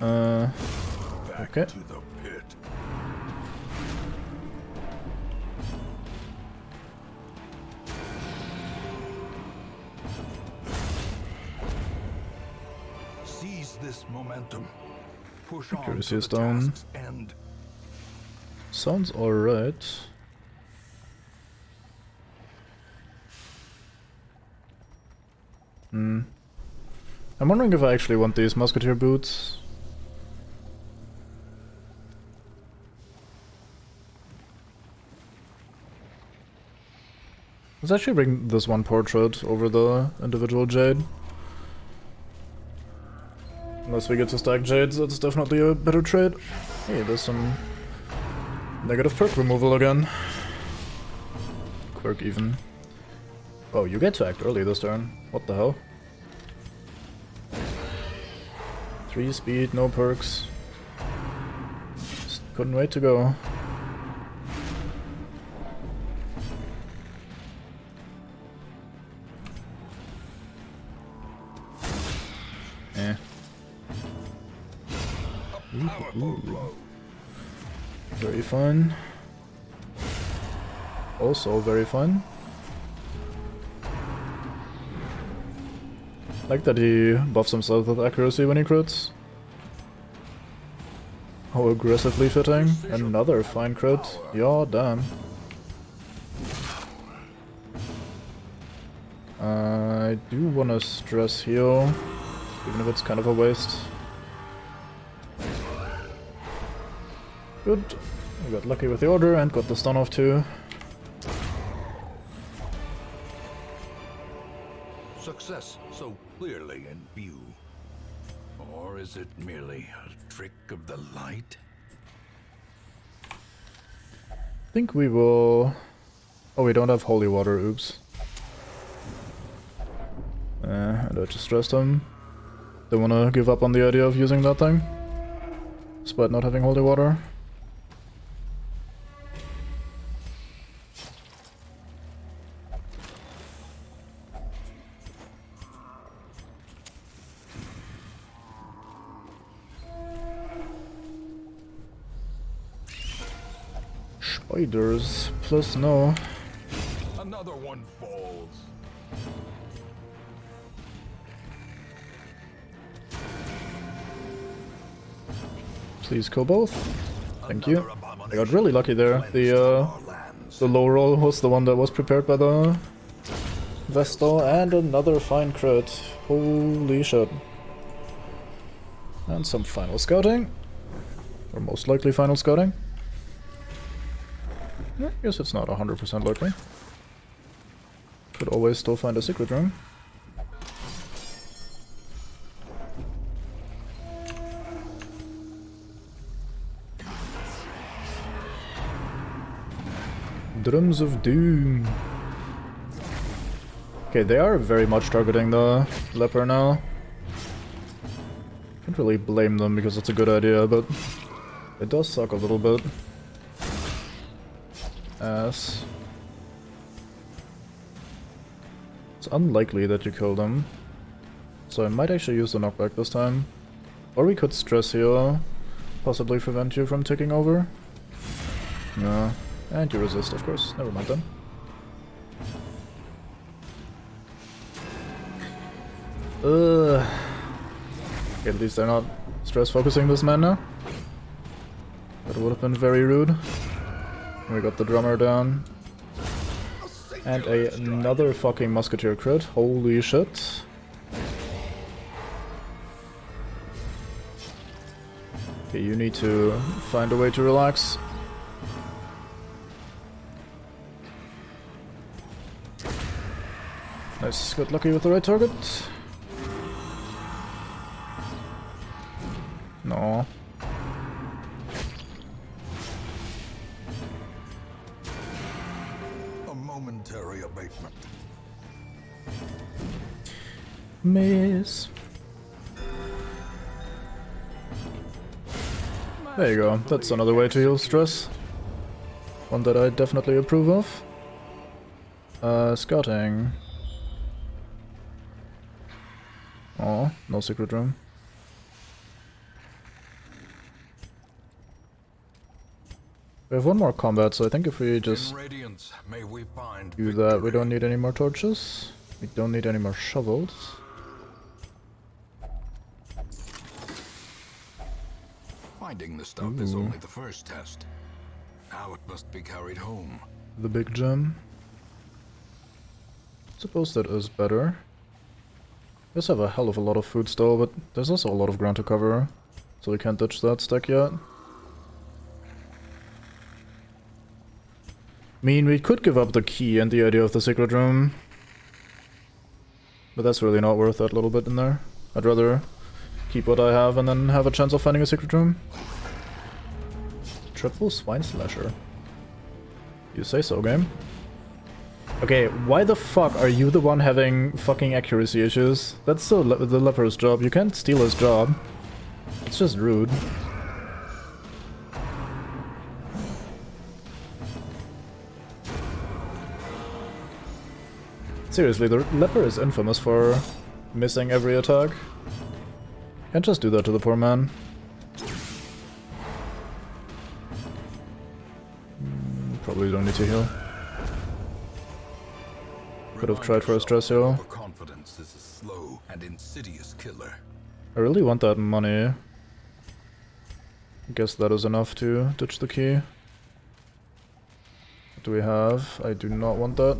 Okay. To the pit. Seize this momentum. Push on Accuracy to is the down. task's end. Sounds alright. I'm wondering if I actually want these musketeer boots. Let's actually bring this one portrait over the individual jade. Unless we get to stack jades, that's definitely a better trade. Hey, there's some negative perk removal again. Quirk even. Oh, you get to act early this turn. What the hell? 3 speed, no perks. Just couldn't wait to go. Eh. Ooh. Very fun. Also very fun. Like that he buffs himself with accuracy when he crits. How aggressively fitting. Another fine crit. Yeah, damn. I do wanna stress heal, even if it's kind of a waste. Good. We got lucky with the order and got the stun off too. Success so clearly in view. Or is it merely a trick of the light? I think we will... Oh, we don't have holy water, oops. And I just stressed him. Don't wanna give up on the idea of using that thing. Despite not having holy water. Spiders plus no. Another one falls. Please kill both. Thank you. I got really lucky there. The low roll was the one that was prepared by the Vestal, and another fine crit. Holy shit. And some final scouting. Or most likely final scouting. I guess it's not 100% likely. Could always still find a secret room. Drums of Doom. Okay, they are very much targeting the leper now. Can't really blame them because it's a good idea, but it does suck a little bit. As it's unlikely that you kill them, so I might actually use the knockback this time. Or we could stress heal, possibly prevent you from taking over. No. And you resist, of course. Never mind then. Okay, at least they're not stress focusing this man now. That would have been very rude. We got the drummer down. And another fucking musketeer crit. Holy shit. Okay, you need to find a way to relax. Nice, got lucky with the right target. No. A momentary abatement. Miss. There you go, that's another way to heal stress. One that I definitely approve of. Scouting. Oh, no secret room. We have one more combat, so I think if we just do that, we don't need any more torches. We don't need any more shovels. Finding the stuff is only the first test. Now it must be carried home. The big gem. Suppose that is better. We also have a hell of a lot of food still, but there's also a lot of ground to cover, so we can't ditch that stack yet. I mean, we could give up the key and the idea of the secret room, but that's really not worth that little bit in there. I'd rather keep what I have and then have a chance of finding a secret room. Triple Swine Slasher. You say so, game. Okay, why the fuck are you the one having fucking accuracy issues? That's the leper's job. You can't steal his job. It's just rude. Seriously, the leper is infamous for missing every attack. Can't just do that to the poor man. Probably don't need to heal. Could have tried for a stress heal. Confidence is a slow and insidious killer. I really want that money. Guess that is enough to ditch the key. What do we have? I do not want that.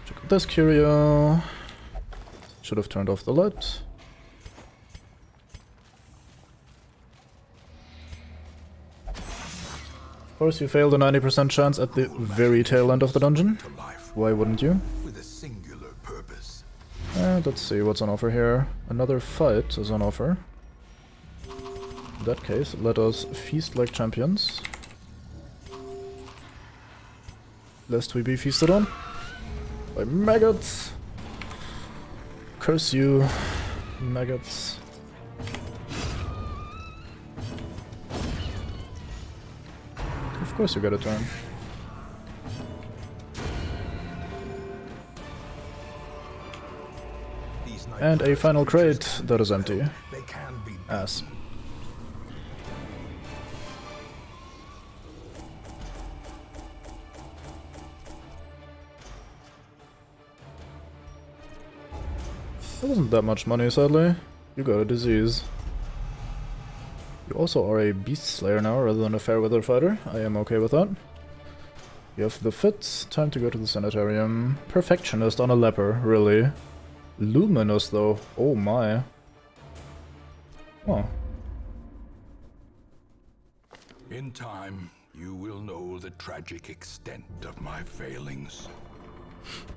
Check out this curio. Should have turned off the light. Of course, you failed a 90% chance at the very tail end of the dungeon. Why wouldn't you? With a singular purpose. Let's see what's on offer here. Another fight is on offer. In that case, let us feast like champions. Lest we be feasted on by maggots. Curse you, maggots. Of course you get a turn. And a final crate that is empty. Ass. That wasn't that much money, sadly. You got a disease. You also are a beast slayer now, rather than a fair-weather fighter. I am okay with that. You have the fits. Time to go to the sanitarium. Perfectionist on a leper, really. Luminous, though. Oh my. Oh. In time, you will know the tragic extent of my failings.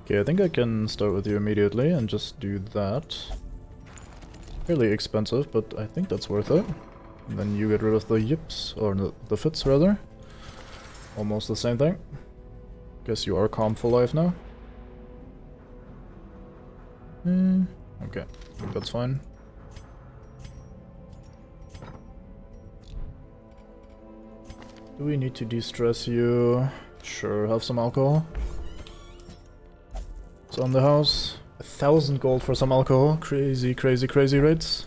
Okay, I think I can start with you immediately and just do that. Fairly expensive, but I think that's worth it. And then you get rid of the yips, or the fits rather. Almost the same thing. Guess you are calm for life now. Okay, I think that's fine. Do we need to de-stress you? Sure, have some alcohol. It's on the house. 1,000 gold for some alcohol. Crazy, crazy, crazy rates.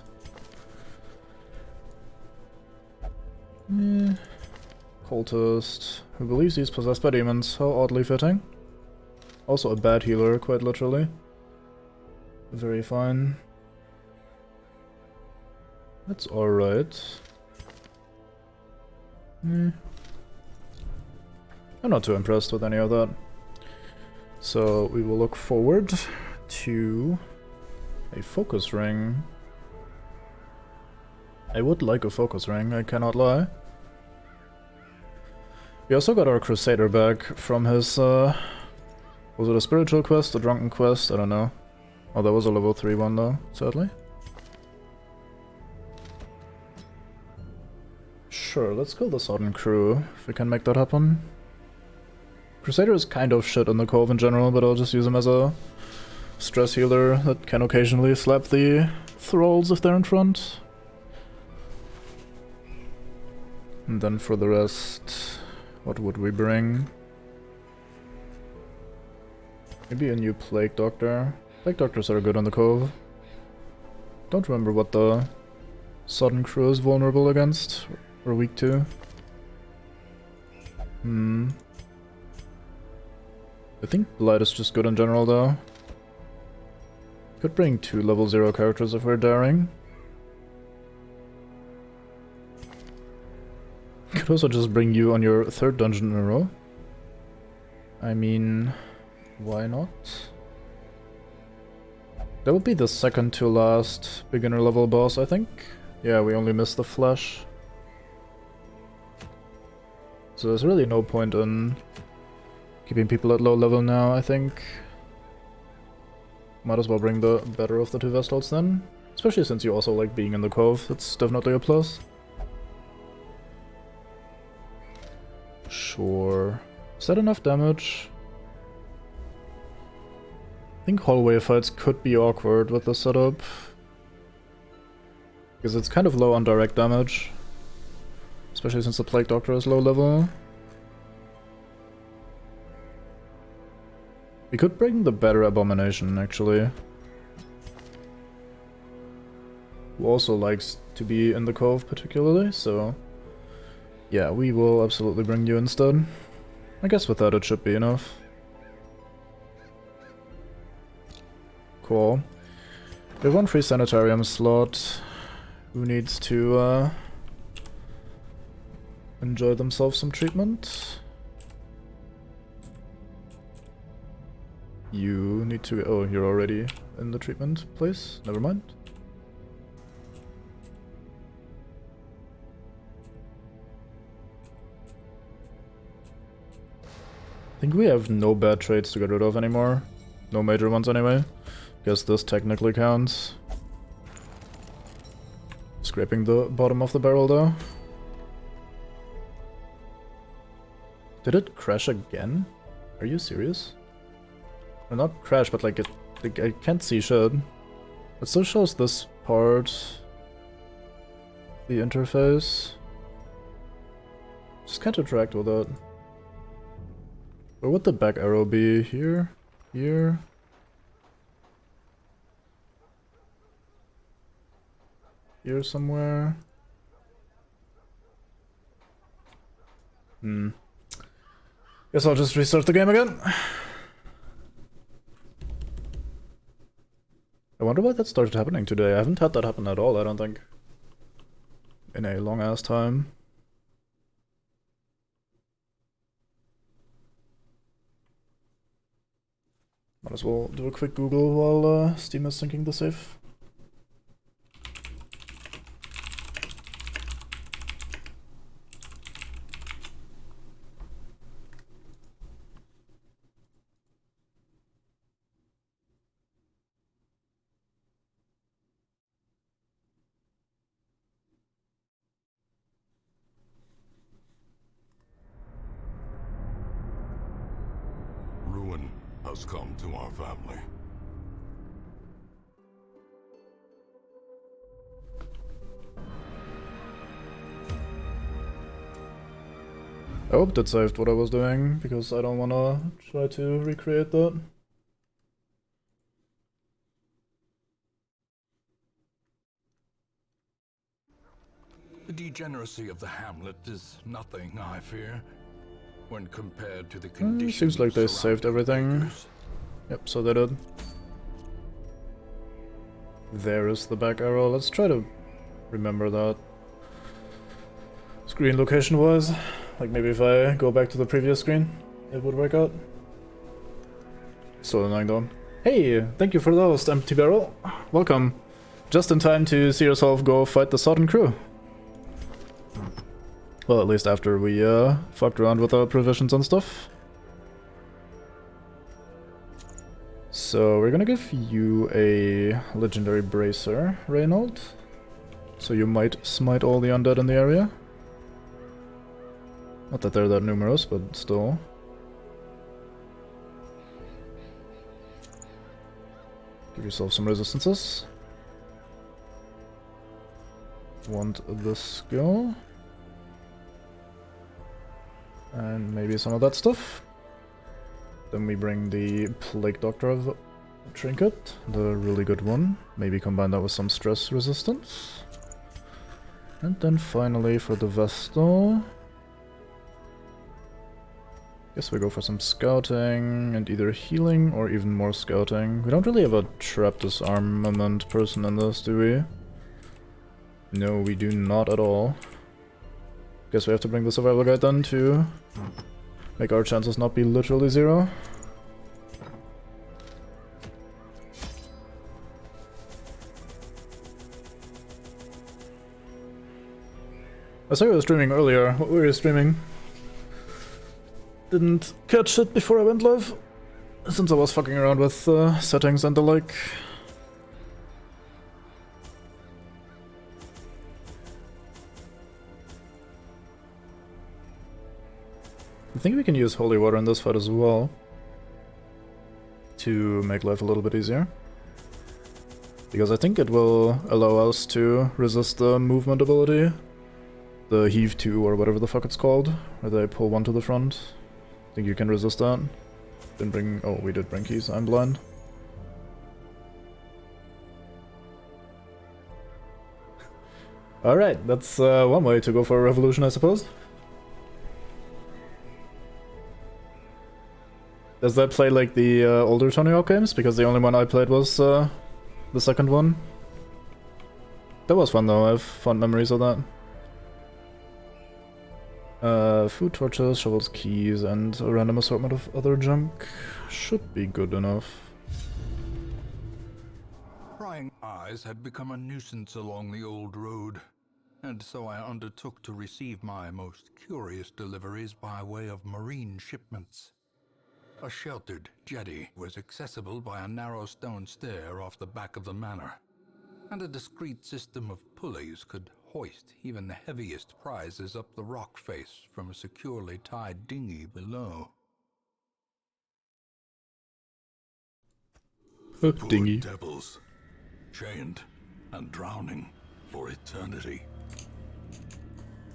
Cultist, who believes he's possessed by demons. How oddly fitting. Also a bad healer, quite literally. Very fine. That's alright. I'm not too impressed with any of that. So we will look forward to a focus ring. I would like a focus ring, I cannot lie. We also got our Crusader back from his, was it a spiritual quest, a drunken quest? I don't know. Oh, that was a level 3 one though, sadly. Sure, let's kill the Sodden crew, if we can make that happen. Crusader is kind of shit in the Cove in general, but I'll just use him as a stress healer that can occasionally slap the thralls if they're in front. And then for the rest, what would we bring? Maybe a new Plague Doctor. Plague Doctors are good on the Cove. Don't remember what the Sodden crew is vulnerable against, or weak to. I think Blight is just good in general though. Could bring 2 level 0 characters if we're daring. Could also just bring you on your 3rd dungeon in a row. I mean, why not? That would be the second to last beginner level boss, I think. Yeah, we only missed the flesh. So there's really no point in keeping people at low level now, I think. Might as well bring the better of the 2 Vestals then. Especially since you also like being in the Cove, that's definitely a plus. Sure. Is that enough damage? I think hallway fights could be awkward with the setup. Because it's kind of low on direct damage. Especially since the Plague Doctor is low level. We could bring the better Abomination, actually. Who also likes to be in the Cove, particularly, so... yeah, we will absolutely bring you instead. I guess with that it should be enough. Cool. We have 1 free sanitarium slot. Who needs to, enjoy themselves some treatment? You need to... oh, you're already in the treatment place? Never mind. I think we have no bad traits to get rid of anymore. No major ones anyway. Guess this technically counts. Scraping the bottom of the barrel though. Did it crash again? Are you serious? Well, not crash, but like I can't see shit. It still shows this part. The interface. Just can't interact with it. Where would the back arrow be? Here? Here? Here somewhere? Guess I'll just restart the game again. I wonder why that started happening today. I haven't had that happen at all, I don't think. In a long ass time. Might as well do a quick Google while Steam is syncing the save. Ruin has come to our family. I hope that saved what I was doing, because I don't wanna try to recreate that. The degeneracy of the hamlet is nothing, I fear, when compared to the conditions. Seems like they saved everything. Bakers. Yep, so they did. There is the back arrow. Let's try to remember that. Screen location was. Like maybe if I go back to the previous screen, it would work out. Still annoying though. Hey, thank you for the host, Empty Barrel. Welcome. Just in time to see yourself go fight the Sodden crew. Well, at least after we fucked around with our provisions and stuff. So we're gonna give you a legendary bracer, Reynold. So you might smite all the undead in the area. Not that they're that numerous, but still. Give yourself some resistances. Want the skill. And maybe some of that stuff. Then we bring the Plague Doctor of Trinket, the really good one. Maybe combine that with some stress resistance. And then finally for the Vestal, guess we go for some scouting and either healing or even more scouting. We don't really have a trap disarmament person in this, do we? No, we do not at all. Guess we have to bring the survival guide then to make our chances not be literally zero. I saw you were streaming earlier. What were you streaming? Didn't catch it before I went live, since I was fucking around with settings and the like. I think we can use holy water in this fight as well, to make life a little bit easier. Because I think it will allow us to resist the movement ability. The heave 2 or whatever the fuck it's called, where they pull one to the front. I think you can resist that. Didn't bring... oh, we did bring keys, I'm blind. Alright, that's one way to go for a revolution, I suppose. Does that play like the older Tony Hawk games? Because the only one I played was the second one. That was fun though, I have fond memories of that. Food torches, shovels, keys, and a random assortment of other junk should be good enough. Prying eyes had become a nuisance along the old road, and so I undertook to receive my most curious deliveries by way of marine shipments. A sheltered jetty was accessible by a narrow stone stair off the back of the manor, and a discreet system of pulleys could hoist even the heaviest prizes up the rock face from a securely tied dinghy below. A Poor dinghy. devils, chained and drowning for eternity.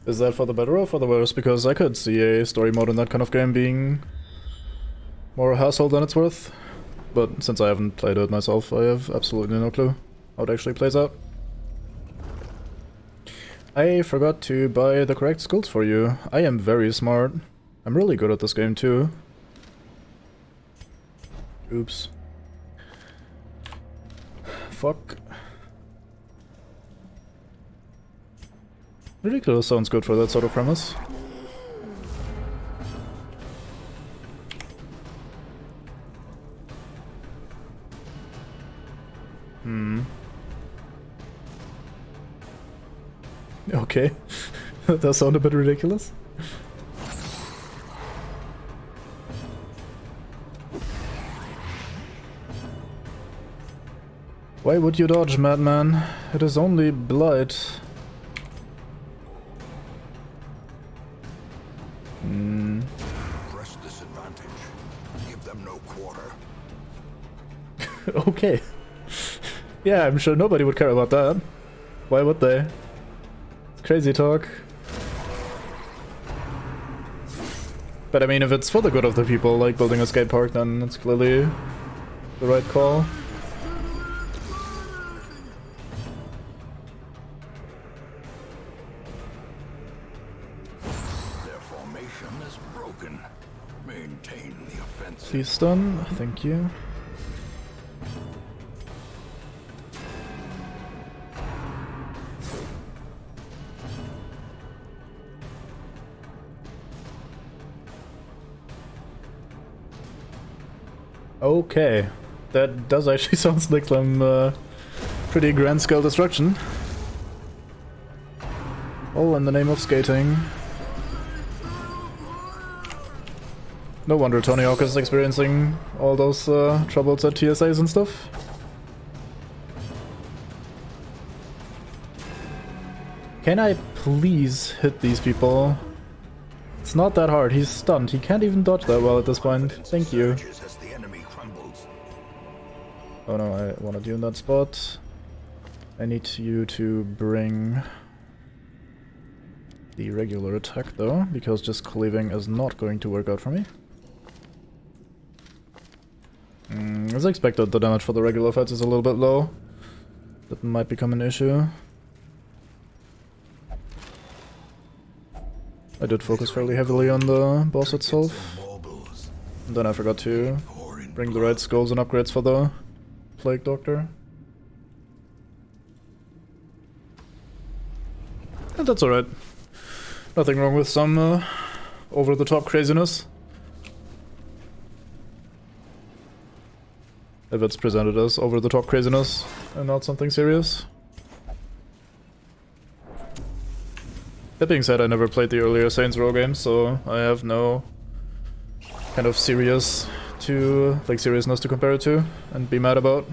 Is that for the better or for the worse? Because I could see a story mode in that kind of game being more hassle than it's worth. But since I haven't played it myself, I have absolutely no clue how it actually plays out. I forgot to buy the correct skills for you. I am very smart. I'm really good at this game too. Oops. fuck? Ridiculous sounds good for that sort of premise. Okay. That does sound a bit ridiculous. Why would you dodge, madman? It is only blight. Press disadvantage. Give them no quarter. Okay. Yeah, I'm sure nobody would care about that. Why would they? It's crazy talk. But I mean, if it's for the good of the people, like building a skate park, then it's clearly the right call. Their formation is broken. Maintain the offensive. Please stun, thank you. Okay, that does actually sound like some pretty grand scale destruction. All in the name of skating. No wonder Tony Hawk is experiencing all those troubles at TSAs and stuff. Can I please hit these people? It's not that hard, he's stunned, he can't even dodge that well at this point. Thank you. Oh no, I wanted you in that spot. I need you to bring the regular attack though, because just cleaving is not going to work out for me. As expected, the damage for the regular fights is a little bit low. That might become an issue. I did focus fairly heavily on the boss itself. And then I forgot to bring the right skulls and upgrades for the Plague Doctor. And that's alright. Nothing wrong with some over-the-top craziness. If it's presented as over-the-top craziness and not something serious. That being said, I never played the earlier Saints Row games, so I have no kind of seriousness to compare it to and be mad about.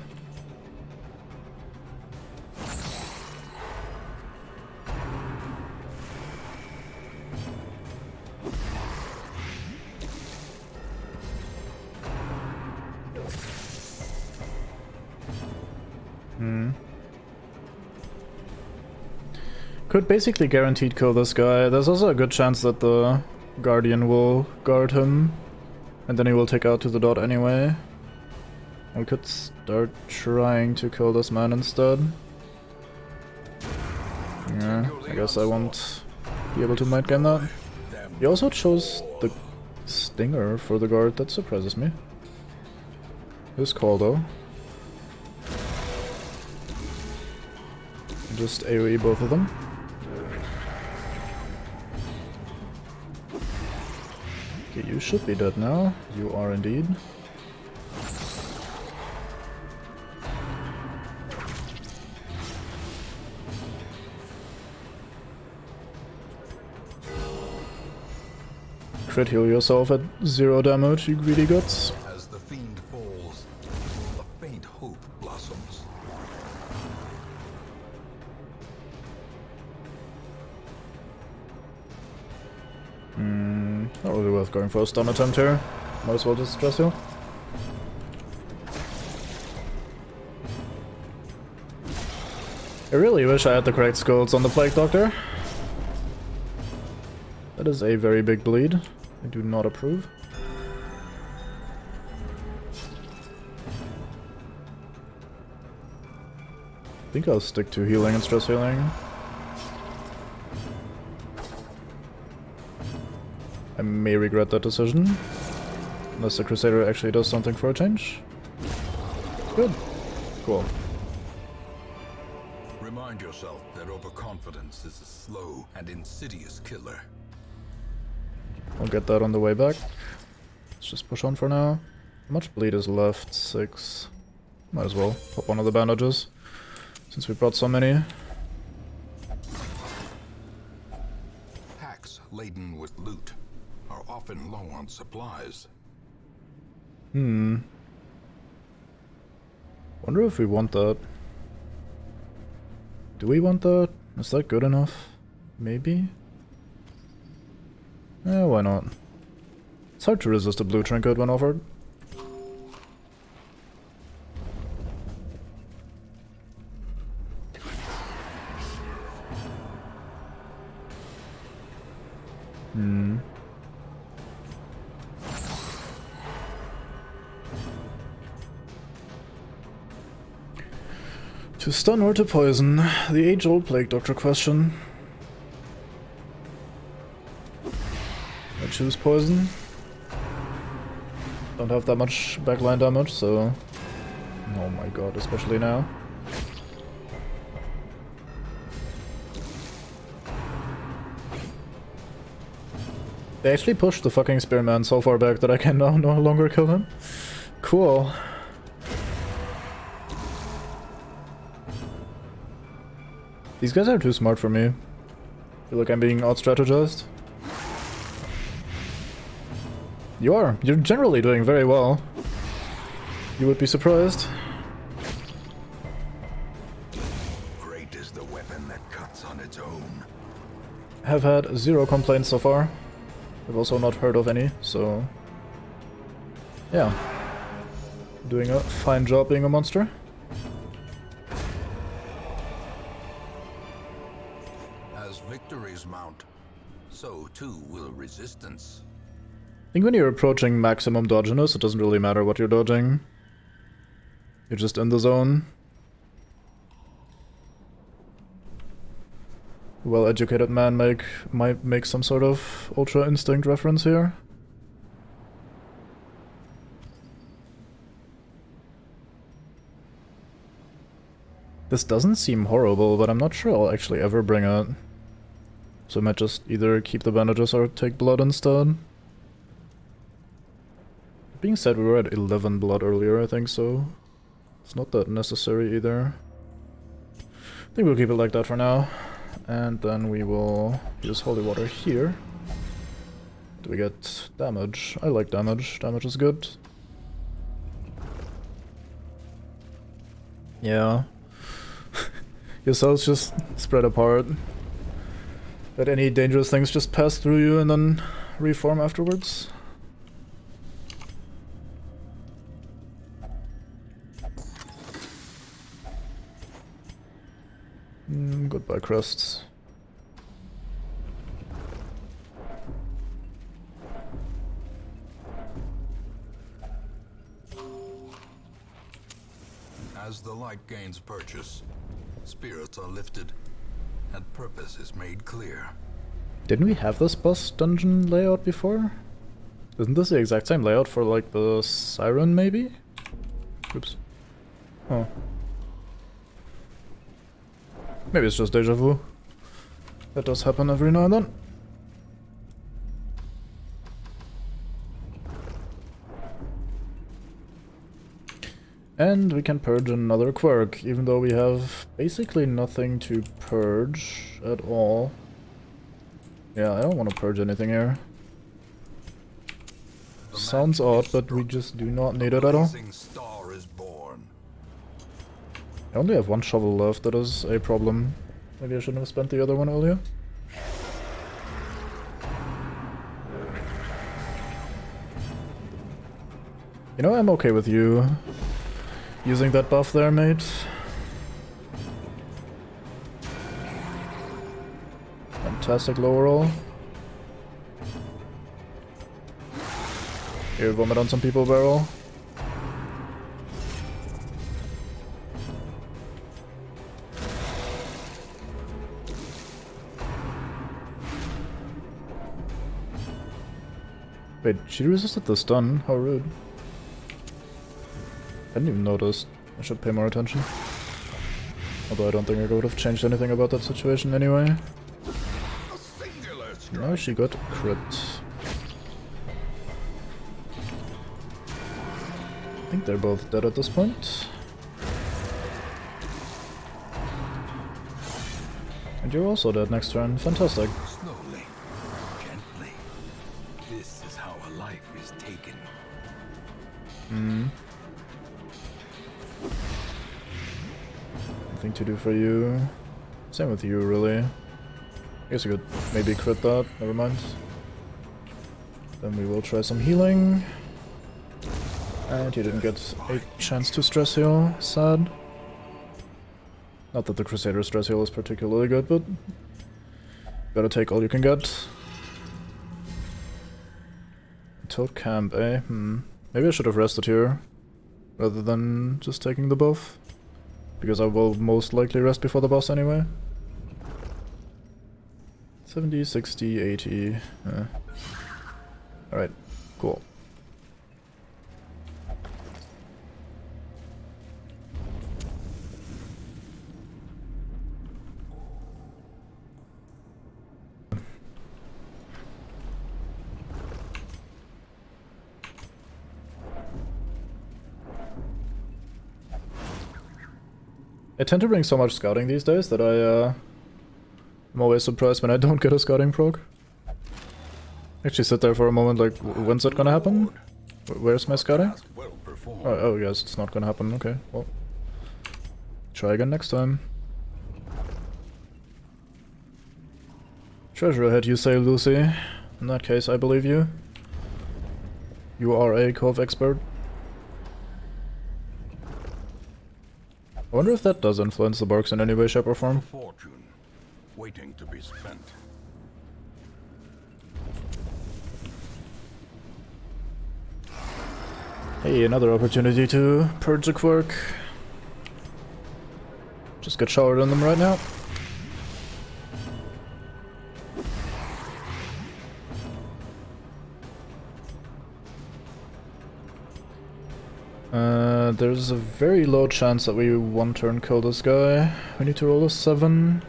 Could basically guaranteed kill this guy. There's also a good chance that the Guardian will guard him, and then he will take out to the dot anyway. We could start trying to kill this man instead. Yeah, I guess I won't be able to might game that. He also chose the Stinger for the guard, that surprises me. His call though. Just AoE both of them. Okay, you should be dead now. You are indeed. Crit heal yourself at 0 damage, you greedy guts. As the fiend falls, a faint hope blossoms. Not really worth going for a stun attempt here. Might as well just stress heal. I really wish I had the correct skulls on the Plague Doctor. That is a very big bleed. I do not approve. I think I'll stick to healing and stress healing. I may regret that decision. Unless the Crusader actually does something for a change. Good. Cool. Remind yourself that overconfidence is a slow and insidious killer. I'll get that on the way back. Let's just push on for now. How much bleed is left? 6. Might as well pop one of the bandages, since we brought so many. Packs laden with loot are often low on supplies. Wonder if we want that. Do we want that? Is that good enough? Maybe? Yeah, why not? It's hard to resist a blue trinket when offered. To stun or to poison? The age-old Plague Doctor question. I choose poison. Don't have that much backline damage, so... Oh my god, especially now. They actually pushed the fucking Spearman so far back that I can now no longer kill him. Cool. These guys are too smart for me. I feel like I'm being out-strategized. You are. You're generally doing very well. You would be surprised. Great is the weapon that cuts on its own. Have had 0 complaints so far. I've also not heard of any, so... yeah. Doing a fine job being a monster. As victories mount, so too will resistance. I think when you're approaching maximum dodginess, it doesn't really matter what you're dodging. You're just in the zone. Well-educated man might make some sort of Ultra Instinct reference here. This doesn't seem horrible, but I'm not sure I'll actually ever bring it. So I might just either keep the bandages or take blood instead. Being said, we were at 11 blood earlier, I think, so it's not that necessary either. I think we'll keep it like that for now. And then we will use holy water here. Do we get damage? I like damage. Damage is good. Yeah. Your cells just spread apart. But any dangerous things just pass through you and then reform afterwards. Goodbye, crests. As the light gains purchase, spirits are lifted, and purpose is made clear. Didn't we have this boss dungeon layout before? Isn't this the exact same layout for, like, the Siren, maybe? Oops. Oh. Maybe it's just deja vu. That does happen every now and then. And we can purge another quirk, even though we have basically nothing to purge at all. Yeah, I don't want to purge anything here. Sounds odd, but we just do not need it at all. Star is born. I only have one shovel left, that is a problem. Maybe I shouldn't have spent the other one earlier. You know, I'm okay with you using that buff there, mate. Fantastic lower roll. Here, vomit on some people, barrel. Wait, she resisted the stun? How rude. I didn't even notice. I should pay more attention. Although I don't think I would have changed anything about that situation anyway. No, she got crit. I think they're both dead at this point. And you're also dead next turn. Fantastic. Slowly, gently. This is how a life is taken. Nothing to do for you. Same with you, really. I guess you could maybe crit that. Never mind. Then we will try some healing. And you didn't get a chance to stress heal. Sad. Not that the Crusader stress heal is particularly good, but gotta take all you can get. Toad camp, eh? Maybe I should have rested here rather than just taking the buff. Because I will most likely rest before the boss anyway. 70, 60, 80. Alright, cool. I tend to bring so much scouting these days that I'm always surprised when I don't get a scouting proc. Actually sit there for a moment like, when's it gonna happen? Where's my scouting? Oh yes, it's not gonna happen, okay, well. Try again next time. Treasure ahead, you say, Lucy. In that case, I believe you. You are a Cove expert. I wonder if that does influence the Barks in any way, shape, or form. Fortune, waiting to be spent. Hey, another opportunity to purge a quirk. Just get showered on them right now. There's a very low chance that we one turn kill this guy. We need to roll a 7.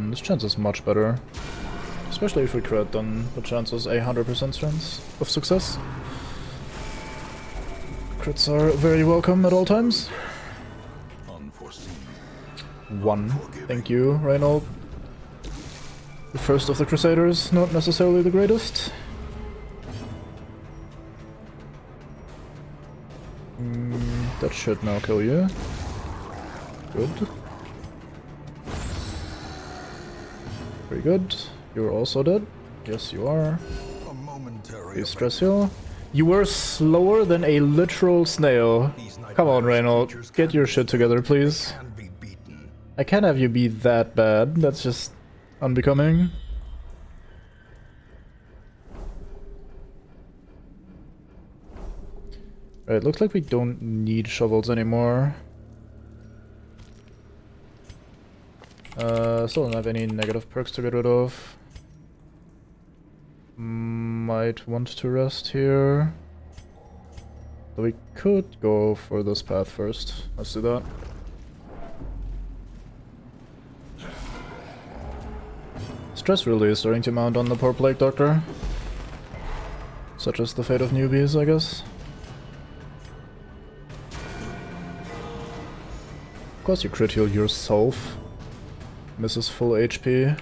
This chance is much better. Especially if we crit, then the chance is 100% chance of success. Crits are very welcome at all times. Unforeseen. 1. Thank you, Reynold. The first of the Crusaders, not necessarily the greatest. That should now kill you. Good. Very good. You're also dead. Yes, you are. A momentary Please stress heal. You were slower than a literal snail. Come on, Reynold. Get your shit together, please. can be beaten. I can't have you be that bad. That's just unbecoming. Right, looks like we don't need shovels anymore. Still don't have any negative perks to get rid of. Might want to rest here. But we could go for this path first. Let's do that. Stress really is starting to mount on the poor Plague Doctor. Such as the fate of newbies, I guess. Of course you crit heal yourself. Misses full HP.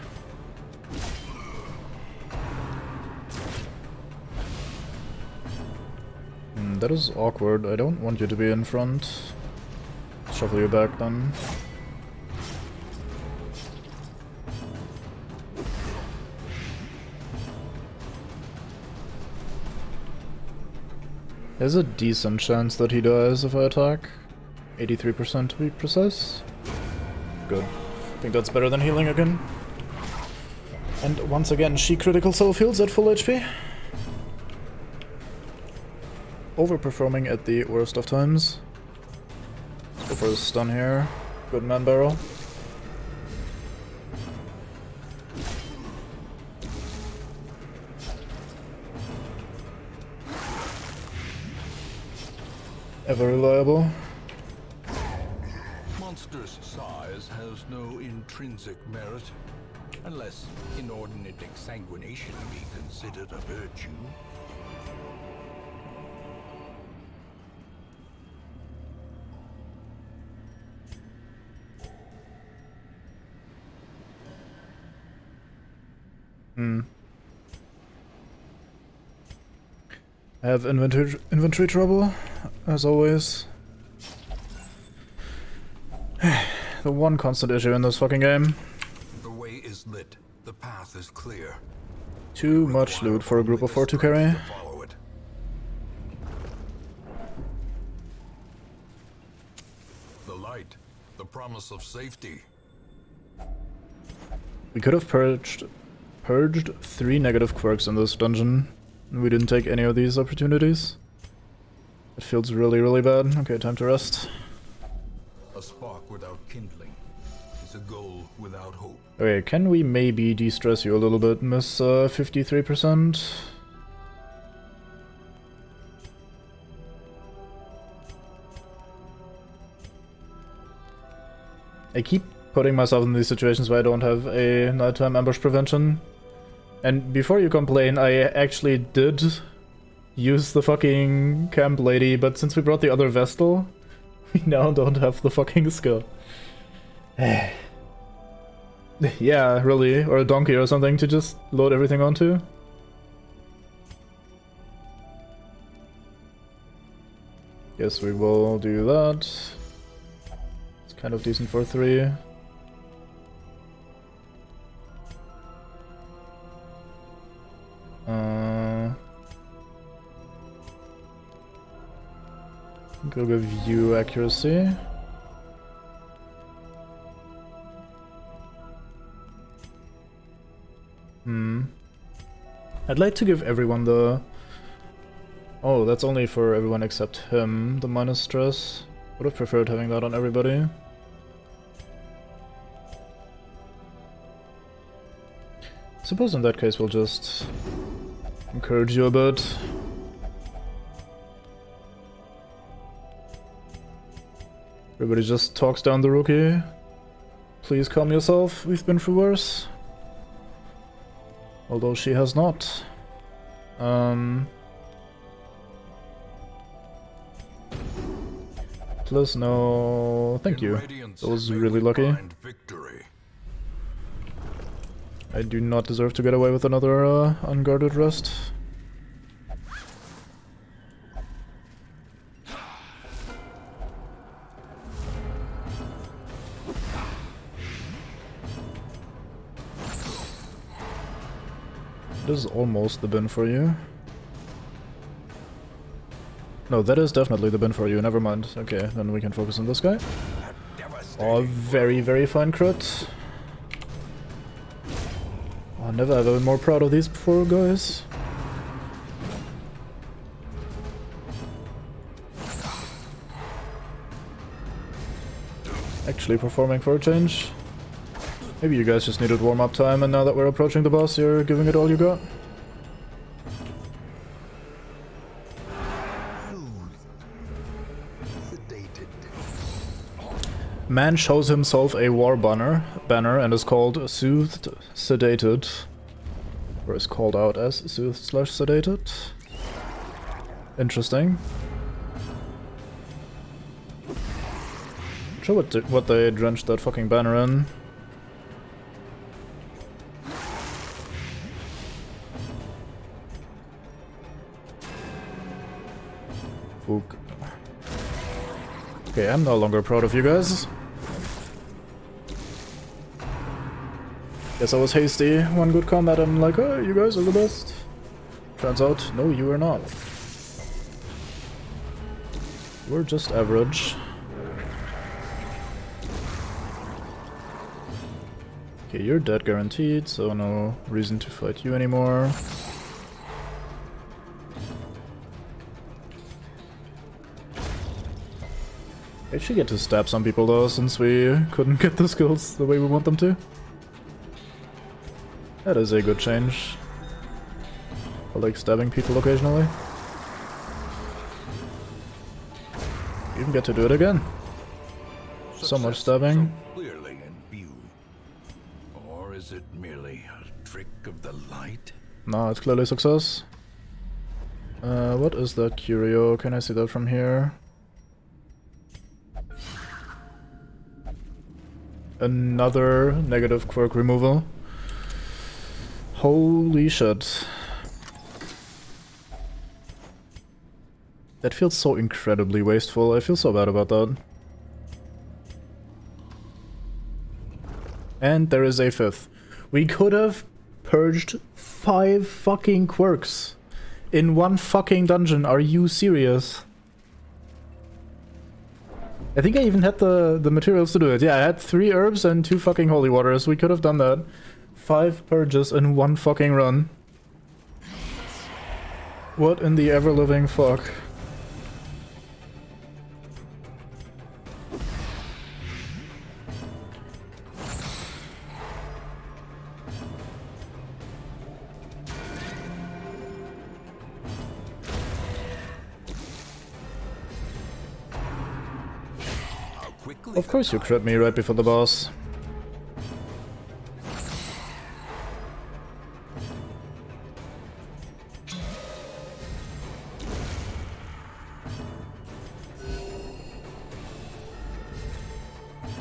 That is awkward. I don't want you to be in front. Shuffle you back then. There's a decent chance that he dies if I attack. 83% to be precise. Good. I think that's better than healing again. And once again, she critical self heals at full HP. Overperforming at the worst of times. Let's go for the stun here. Good man barrel. Ever reliable. Monstrous size has no intrinsic merit, unless inordinate exsanguination be considered a virtue. I have inventory trouble, as always. The one constant issue in this fucking game. The way is lit. The path is clear. Too much loot for a group of 4 to carry. Follow it. The light, the promise of safety. We could have purged 3 negative quirks in this dungeon. We didn't take any of these opportunities. It feels really, really bad. Okay, time to rest. A spark without kindling is a goal without hope. Okay, can we maybe de-stress you a little bit, Miss 53%? I keep putting myself in these situations where I don't have a nighttime ambush prevention. And before you complain, I actually did use the fucking camp lady, but since we brought the other Vestal, we now don't have the fucking skill. Yeah, really, or a donkey or something to just load everything onto. Yes, we will do that. It's kind of decent for 3. Go give you accuracy. I'd like to give everyone the... Oh, that's only for everyone except him, the minus stress. Would have preferred having that on everybody. Suppose in that case we'll just encourage you a bit. Everybody just talks down the rookie. Please calm yourself, we've been through worse. Although she has not. Plus no... Thank you. That was really lucky. I do not deserve to get away with another unguarded rest. This is almost the bin for you. No, that is definitely the bin for you, never mind. Okay, then we can focus on this guy. Oh, very, very fine crit. Oh, never ever been more proud of these before, guys. Actually performing for a change. Maybe you guys just needed warm-up time, and now that we're approaching the boss, you're giving it all you got. Man shows himself a war banner and is called Soothed Sedated. Or is called out as Soothed/Sedated. Interesting. Not sure what they drenched that fucking banner in. Fook. Okay, I'm no longer proud of you guys. Guess I was hasty. One good combat and I'm like, oh, you guys are the best. Turns out, no, you are not. We're just average. Okay, you're dead guaranteed, so no reason to fight you anymore. I should get to stab some people though, since we couldn't get the skills the way we want them to. That is a good change. I like stabbing people occasionally. even get to do it again. So much stabbing. So clearly in view. Or is it merely a trick of the light? No, it's clearly success. What is that curio? Can I see that from here? Another negative quirk removal. Holy shit. That feels so incredibly wasteful. I feel so bad about that. And there is a fifth. We could have purged 5 fucking quirks in one fucking dungeon. Are you serious? I think I even had the materials to do it. Yeah, I had 3 herbs and 2 fucking holy waters. We could have done that. 5 purges in one fucking run. What in the ever-living fuck? Of course you crit me right before the boss.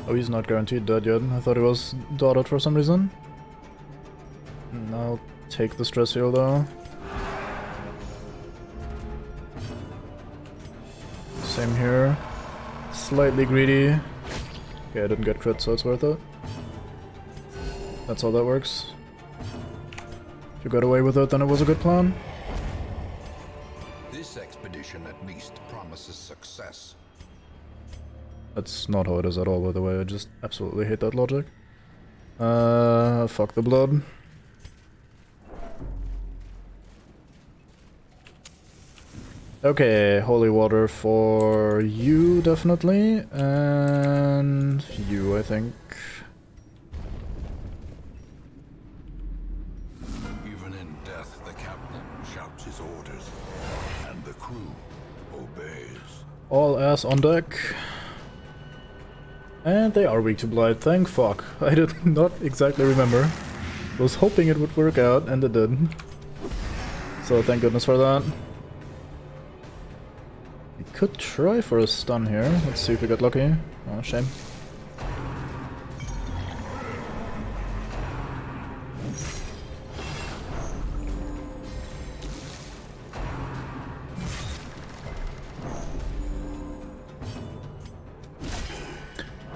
Oh, he's not guaranteed dead yet. I thought he was dotted for some reason. I'll take the stress heal though. Same here. Slightly greedy. Okay, I didn't get crit, so it's worth it. That's how that works. If you got away with it, then it was a good plan. This expedition at least promises success. That's not how it is at all, by the way. I just absolutely hate that logic. Fuck the blood. Okay, holy water for you, definitely. And you, I think. Even in death, the captain shouts his orders, and the crew obeys. All ass on deck. And they are weak to blight, thank fuck. I did not exactly remember. Was hoping it would work out, and it did. So thank goodness for that. We could try for a stun here. Let's see if we get lucky. Oh, shame.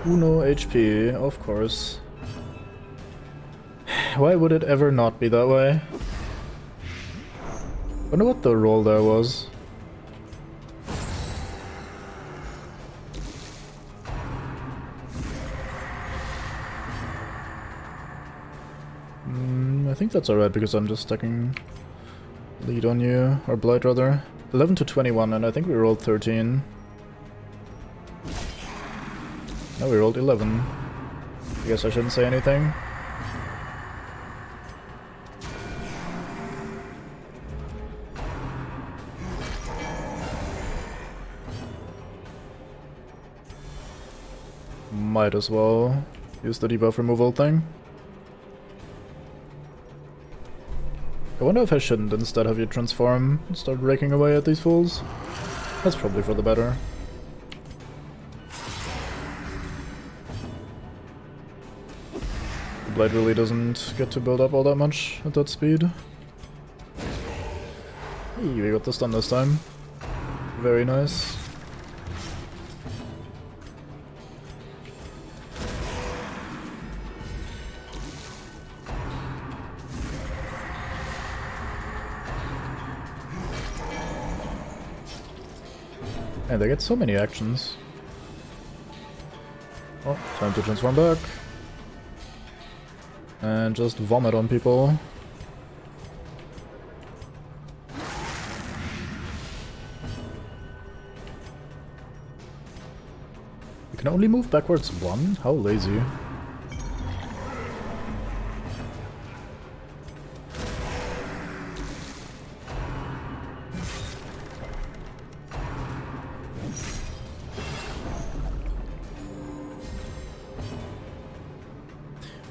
Uno HP, of course. Why would it ever not be that way? Wonder what the roll there was. I think that's alright because I'm just stacking lead on you, or blight rather. 11 to 21, and I think we rolled 13. No, we rolled 11. I guess I shouldn't say anything. Might as well use the debuff removal thing. I wonder if I shouldn't instead have you transform and start raking away at these fools. That's probably for the better. The blade really doesn't get to build up all that much at that speed. Hey, we got the stun this time. Very nice. And they get so many actions. Oh, time to transform back. And just vomit on people. You can only move backwards one? How lazy.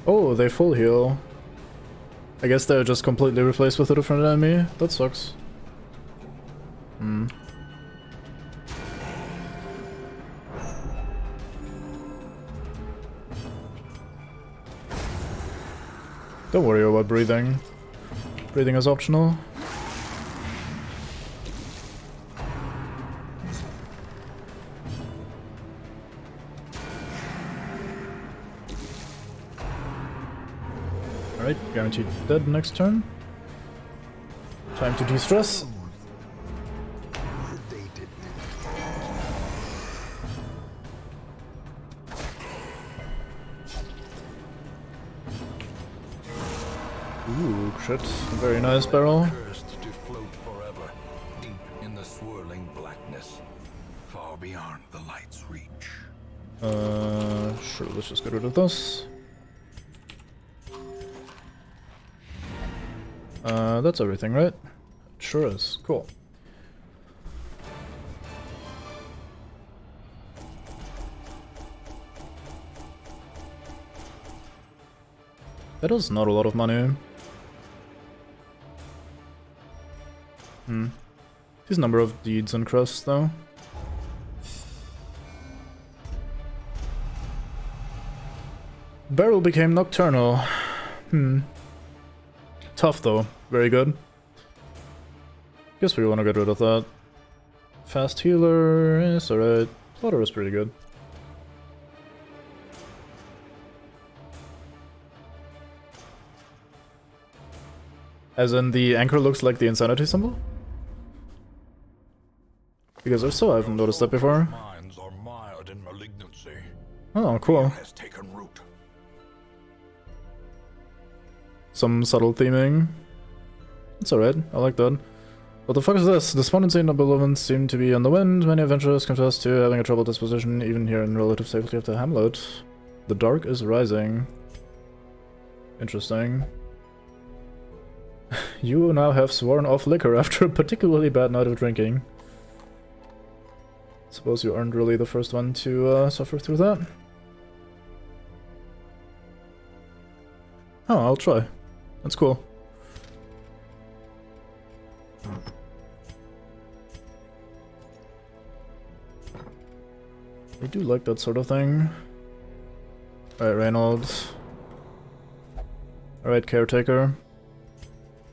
Oh, they full heal. I guess they're just completely replaced with a different enemy. That sucks. Hmm. Don't worry about breathing. Breathing is optional. Alright, guaranteed dead next turn. Time to de-stress. Ooh, shit. Very nice barrel. Cursed to float forever, deep in the swirling blackness, far beyond the light's reach. Sure, let's just get rid of this. That's everything, right? Sure is. Cool. That is not a lot of money. His number of deeds and crusts, though. Barrel became nocturnal. Tough, though. Very good. Guess we want to get rid of that. Fast healer is alright. Plotter is pretty good. As in, the anchor looks like the insanity symbol? Because if so, I haven't noticed that before. Minds are mired in malignancy. Oh, cool. Has taken root. Some subtle theming. It's alright, I like that. What the fuck is this? Despondency and malevolence seem to be on the wind. Many adventurers confess to having a troubled disposition, even here in relative safety of the hamlet. The dark is rising. Interesting. You now have sworn off liquor after a particularly bad night of drinking. Suppose you aren't really the first one to suffer through that. Oh, I'll try. That's cool. I do like that sort of thing. Alright, Reynolds. Alright, Caretaker.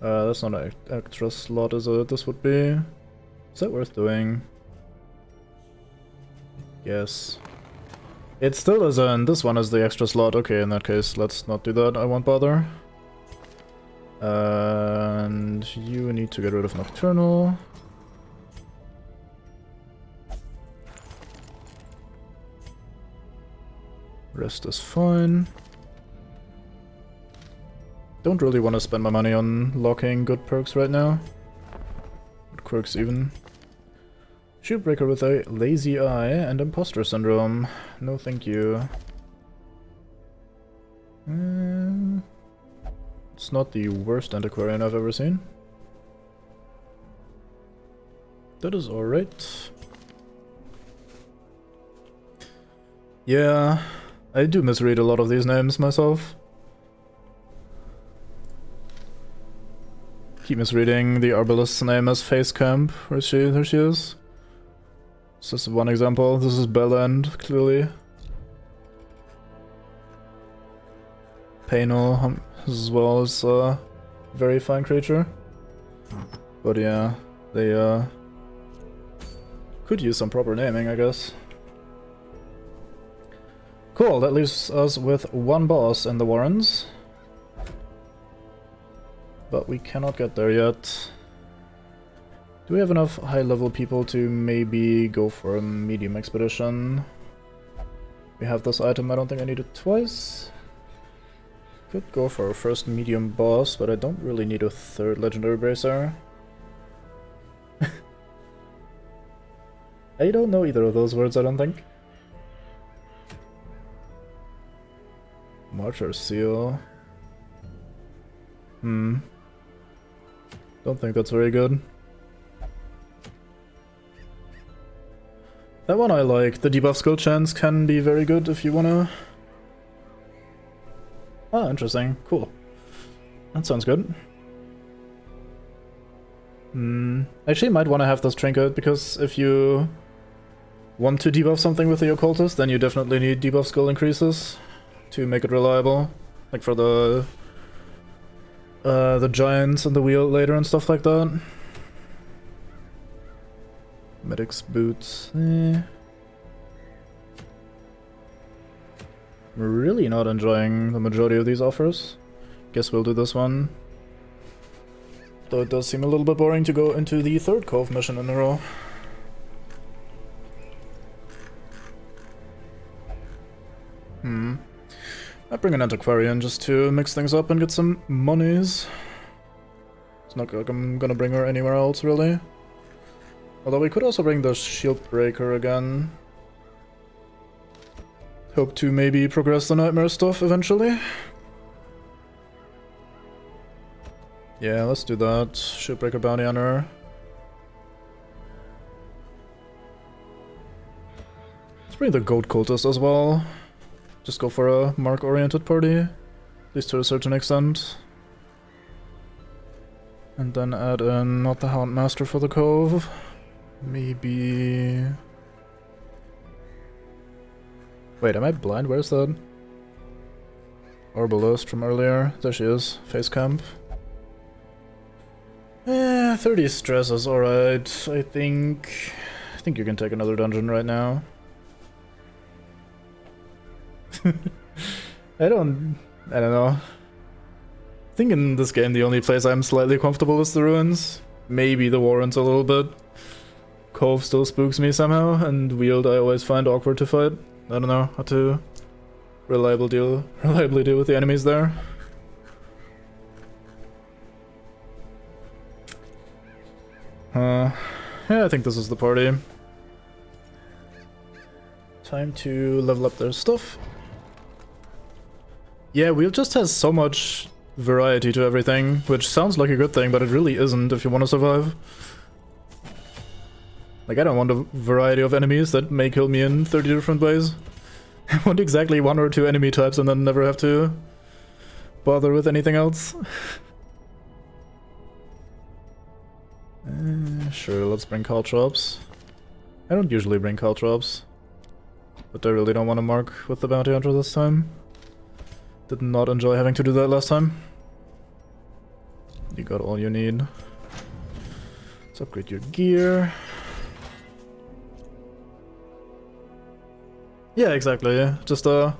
That's not an extra slot as this would be. Is that worth doing? Yes. It still isn't. This one is the extra slot. Okay, in that case, let's not do that. I won't bother. And you need to get rid of Nocturnal. Rest is fine. Don't really want to spend my money on locking good perks right now. Good quirks even. Shieldbreaker with a lazy eye and imposter syndrome. No thank you. It's not the worst antiquarian I've ever seen. That is alright. Yeah, I do misread a lot of these names myself. Keep misreading the Arbalest's name as Facecamp. There she is. This is one example. This is Bellend, clearly. Painel as well as a very fine creature. But yeah, they could use some proper naming, I guess. Cool, that leaves us with one boss in the Warrens. But we cannot get there yet. Do we have enough high-level people to maybe go for a medium expedition? We have this item, I don't think I need it twice. Could go for a first medium boss, but I don't really need a third legendary bracer. I don't know either of those words, I don't think. Marcher Seal. Don't think that's very good. That one I like. The debuff skill chance can be very good if you wanna... Oh, interesting. Cool. That sounds good. Actually, might want to have this trinket, because if you want to debuff something with the occultist, then you definitely need debuff skill increases to make it reliable. Like for the giants and the wheel later and stuff like that. Medic's boots. I'm really not enjoying the majority of these offers. Guess we'll do this one. Though it does seem a little bit boring to go into the third Cove mission in a row. I'd bring an antiquarian just to mix things up and get some monies. It's not like I'm gonna bring her anywhere else, really. Although we could also bring the shield breaker again. Hope to maybe progress the nightmare stuff eventually. Yeah, let's do that. Shield breaker bounty on her. Let's bring the goat cultist as well. Just go for a mark-oriented party, at least to a certain extent. And then add in not the Houndmaster for the Cove. Maybe... Wait, am I blind? Where's that? Arbalest from earlier. There she is. Face camp. 30 stress is alright. I think you can take another dungeon right now. I don't know. I think in this game the only place I'm slightly comfortable is the ruins. Maybe the warrens a little bit. Cove still spooks me somehow, and Weald I always find awkward to fight. I don't know how to reliably deal with the enemies there. Yeah, I think this is the party. Time to level up their stuff. Yeah, Weald just has so much variety to everything, which sounds like a good thing, but it really isn't if you want to survive. Like, I don't want a variety of enemies that may kill me in 30 different ways. I want exactly 1 or 2 enemy types and then never have to bother with anything else. Sure, let's bring caltrops. I don't usually bring caltrops, but I really don't want to mark with the bounty hunter this time. Did not enjoy having to do that last time. You got all you need. Let's upgrade your gear. Yeah, exactly. Yeah. Just a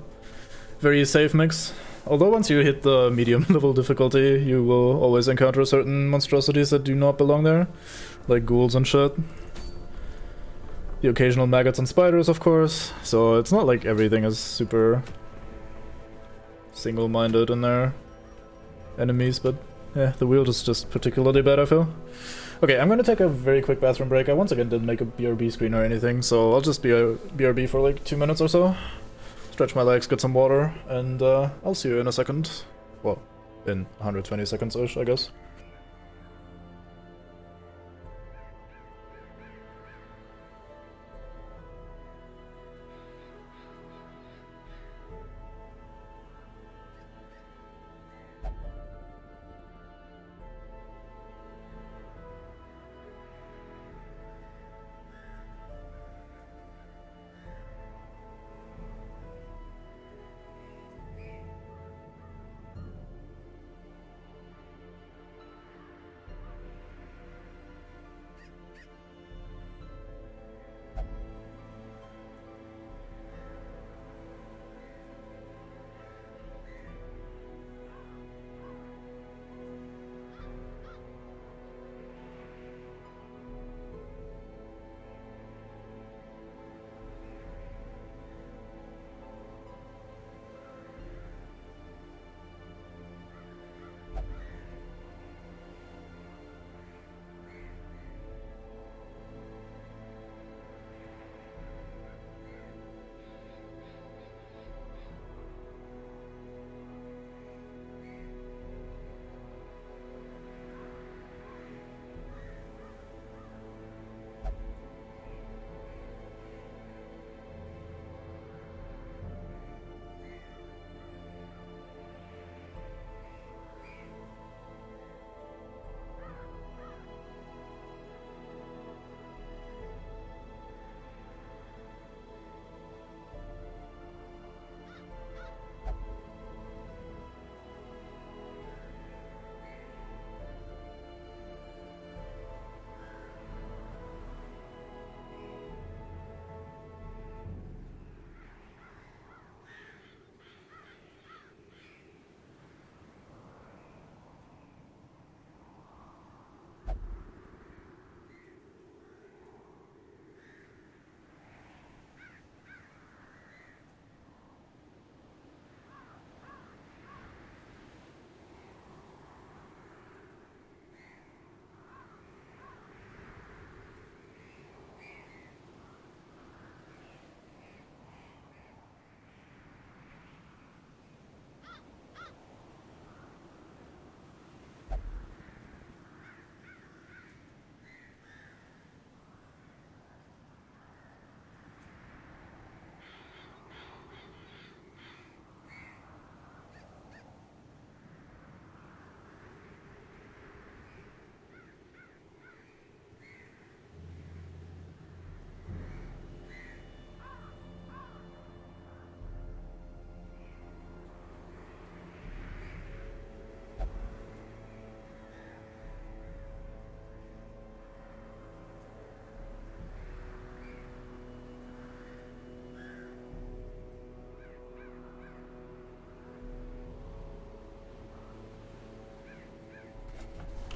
very safe mix. Although once you hit the medium level difficulty, you will always encounter certain monstrosities that do not belong there. Like ghouls and shit. The occasional maggots and spiders, of course. So it's not like everything is super single-minded in their enemies, but yeah, the Weald is just particularly bad, I feel. Okay, I'm gonna take a very quick bathroom break. I once again didn't make a BRB screen or anything, so I'll just be a BRB for like 2 minutes or so. Stretch my legs, get some water, and I'll see you in a second. Well, in 120 seconds-ish, I guess.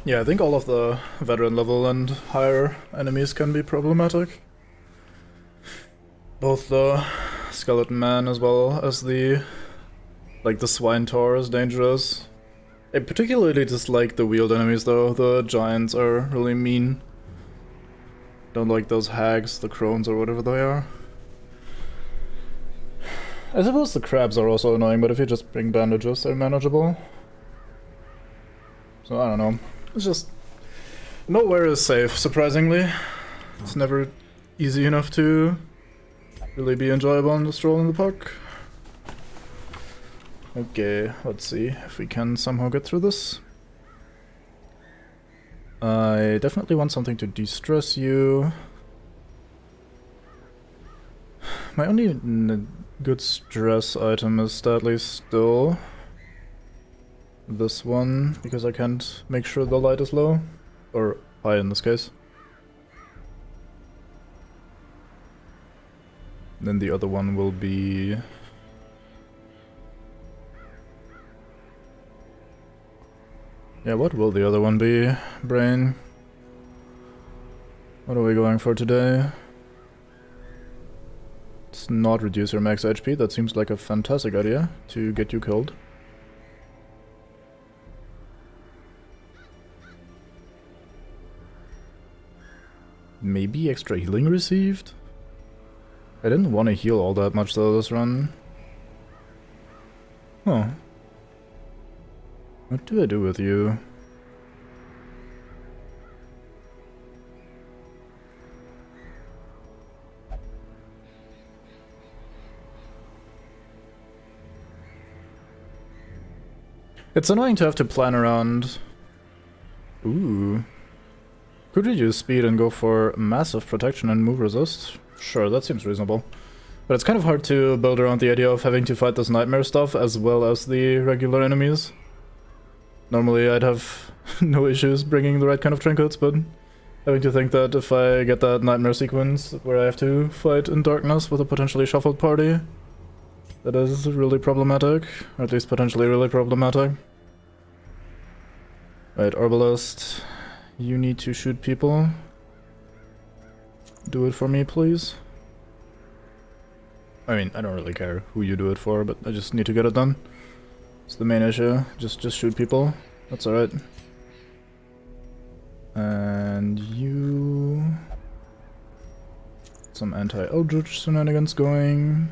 Yeah, I think all of the veteran level and higher enemies can be problematic. Both the skeleton man as well as the swine tor is dangerous. I particularly dislike the wheeled enemies though. The giants are really mean. Don't like those hags, the crones or whatever they are. I suppose the crabs are also annoying, but if you just bring bandages, they're manageable. So I don't know. It's just... nowhere is safe, surprisingly. It's never easy enough to really be enjoyable in the stroll in the park. Okay, let's see if we can somehow get through this. I definitely want something to de-stress you. My only good stress item is sadly still this one, because I can't make sure the light is low. Or high in this case. Then the other one will be... yeah, what will the other one be, Brain? What are we going for today? Let's not reduce your max HP, that seems like a fantastic idea to get you killed. Maybe extra healing received? I didn't want to heal all that much though this run. Oh. What do I do with you? It's annoying to have to plan around... ooh. Could reduce speed and go for massive protection and move resist? Sure, that seems reasonable. But it's kind of hard to build around the idea of having to fight this nightmare stuff as well as the regular enemies. Normally I'd have no issues bringing the right kind of trinkets, but having to think that if I get that nightmare sequence where I have to fight in darkness with a potentially shuffled party, that is really problematic, or at least potentially really problematic. Right, Arbalest, you need to shoot people. Do it for me, please. I mean, I don't really care who you do it for, but I just need to get it done. It's the main issue. Just shoot people. That's alright. And you... some anti-Eldritch shenanigans going.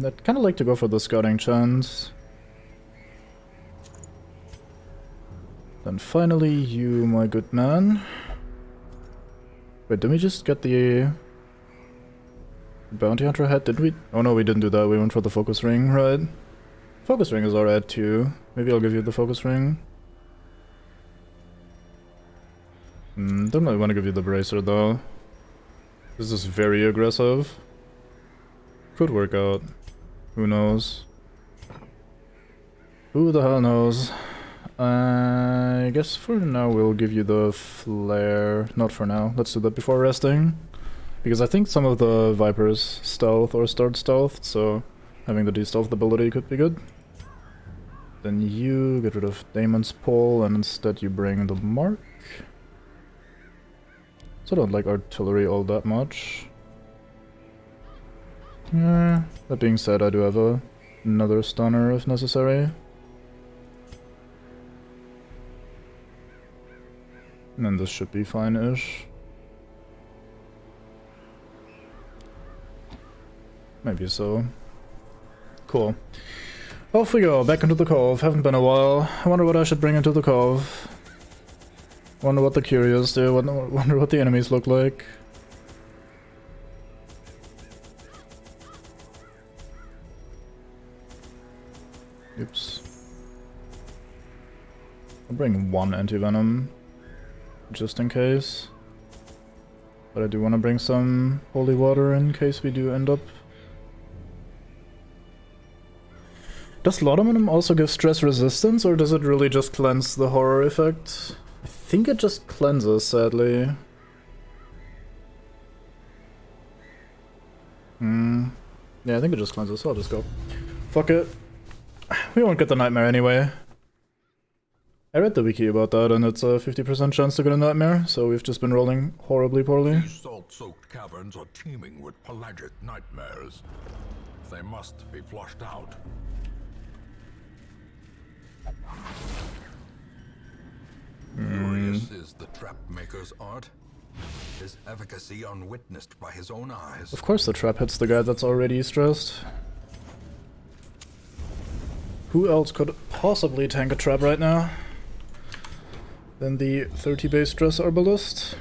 I'd kinda like to go for the scouting chance. Then finally, you, my good man. Wait, did we just get the bounty hunter head? Did we? Oh no, we didn't do that. We went for the focus ring, right? Focus ring is alright too. Maybe I'll give you the focus ring. Don't really want to give you the bracer though. This is very aggressive. Could work out. Who knows? Who the hell knows? I guess for now we'll give you the flare. Not for now. Let's do that before resting. Because I think some of the Vipers stealth or start stealth, so having the de-stealth ability could be good. Then you get rid of Daemon's Pull and instead you bring the Mark. So I don't like artillery all that much. Yeah, that being said, I do have another stunner if necessary. And then this should be fine-ish. Maybe so. Cool. Off we go, back into the cove. Haven't been a while. I wonder what I should bring into the cove. Wonder what the curious do. Wonder what the enemies look like. Oops. I'll bring one anti-venom, just in case. But I do want to bring some holy water in case we do end up. Does Laudanum also give stress resistance, or does it really just cleanse the horror effect? I think it just cleanses, sadly. Yeah, I think it just cleanses, so I'll just go. Fuck it. We won't get the nightmare anyway. I read the wiki about that, and it's a 50% chance to get a nightmare, so we've just been rolling horribly poorly. These salt-soaked caverns are teeming with pelagic nightmares. They must be flushed out. Curious is the trap maker's art. His efficacy unwitnessed by his own eyes. Of course the trap hits the guy that's already stressed. Who else could possibly tank a trap right now than the 30 base stress arbalist?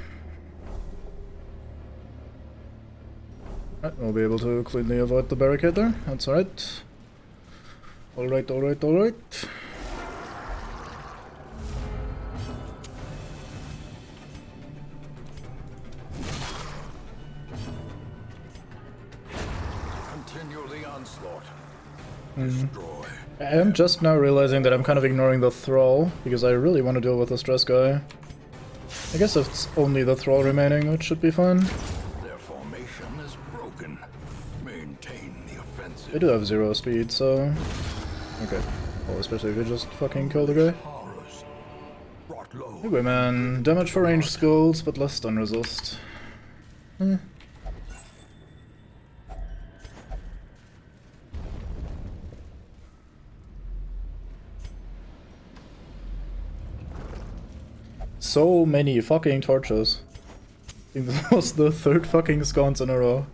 Right, we'll be able to cleanly avoid the barricade there. That's alright. Alright, alright, alright. Continue the onslaught. Destroy. I am just now realizing that I'm kind of ignoring the Thrall, because I really want to deal with the stress guy. I guess it's only the Thrall remaining, which should be fine. Their formation is broken. Maintain the offensive. They do have 0 speed, so... Okay. Well, especially if you just fucking kill the guy. Horrors. Brought low. Anyway, man. Damage for ranged skills, but less stun resist. So many fucking torches. I think this was the 3rd fucking sconce in a row.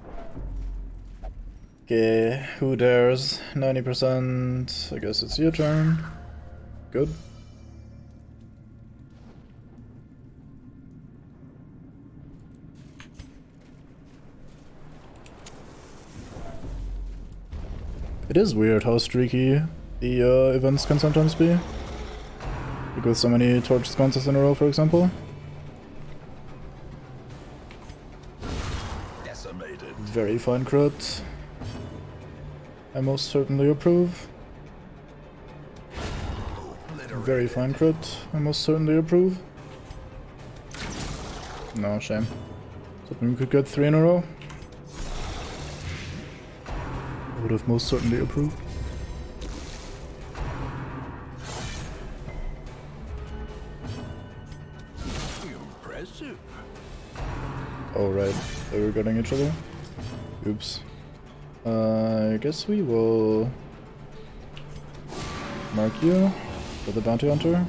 Okay, who dares? 90%. I guess it's your turn. Good. It is weird how streaky the events can sometimes be. Like with so many torch sconces in a row, for example. Decimated. Very fine crit. I most certainly approve. Very fine crit. I most certainly approve. No, shame. Hoping we could get 3 in a row. I would have most certainly approved. Impressive. Oh right, they were getting each other. Oops. I guess we will mark you for the bounty hunter.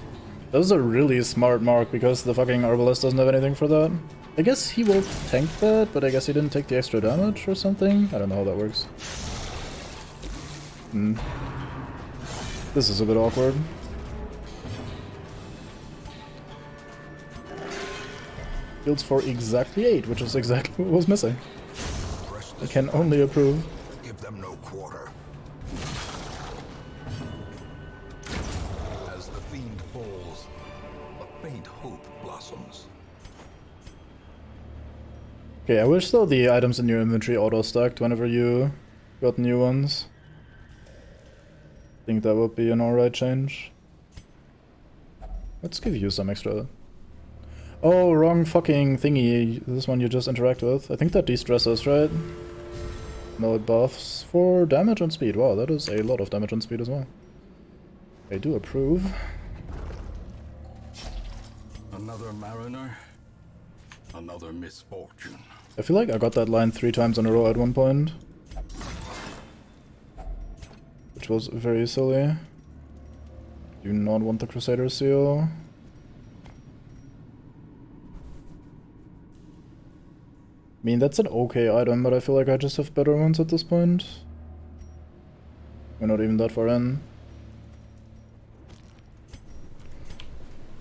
That was a really smart mark because the fucking arbalest doesn't have anything for that. I guess he will tank that, but I guess he didn't take the extra damage or something. I don't know how that works. This is a bit awkward. Builds for exactly 8, which is exactly what was missing. I can only approve. Give them no quarter. As the fiend falls, a faint hope blossoms. Okay, I wish though the items in your inventory auto-stacked whenever you got new ones. I think that would be an alright change. Let's give you some extra. Oh, wrong fucking thingy. This one you just interact with. I think that de-stresses, right? No, it buffs for damage and speed. Wow, that is a lot of damage and speed as well. I do approve. Another mariner, another misfortune. I feel like I got that line 3 times in a row at one point. Which was very silly. Do not want the Crusader seal. I mean, that's an okay item, but I feel like I just have better ones at this point. We're not even that far in.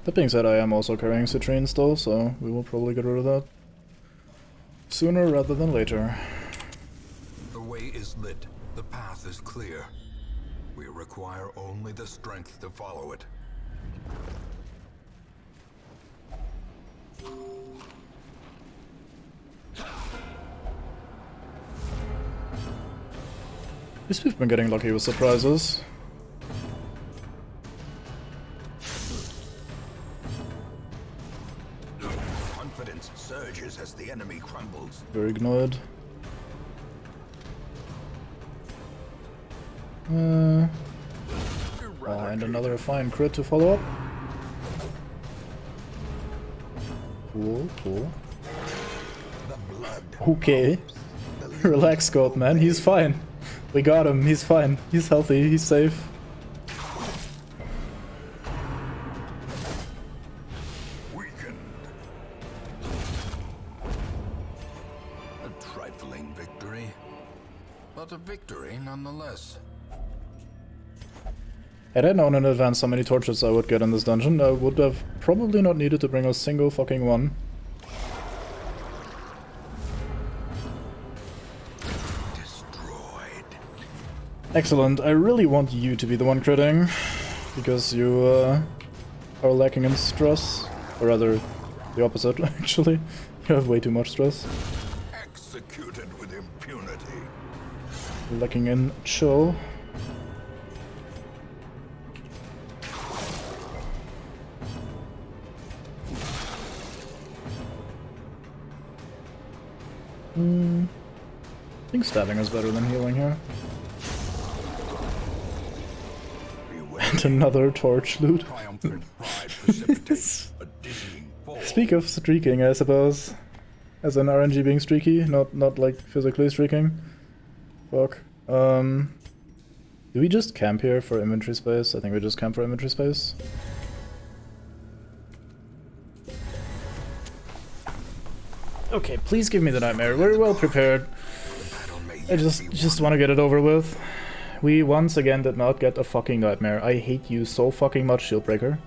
That being said, I am also carrying Citrine still, so we will probably get rid of that sooner rather than later. The way is lit, the path is clear. We require only the strength to follow it. At least we've been getting lucky with surprises. Confidence surges as the enemy crumbles. Very ignored. Oh, and another fine crit to follow up. Cool, cool. Okay. Relax, Scott, man. He's fine. We got him. He's fine. He's healthy. He's safe. Weakened. A trifling victory, but a victory nonetheless. Had I known in advance how many torches I would get in this dungeon, I would have probably not needed to bring a single fucking one. Destroyed. Excellent. I really want you to be the one critting, because you are lacking in stress. Or rather, the opposite, actually. You have way too much stress. Executed with impunity. Lacking in chill. I think stabbing is better than healing here. And another torch loot. Speak of streaking, I suppose. As an RNG being streaky, not like physically streaking. Fuck. Do we just camp here for inventory space? I think we just camp for inventory space. Okay, please give me the nightmare. We're well prepared. I just want to get it over with. We once again did not get a fucking nightmare. I hate you so fucking much, Shieldbreaker.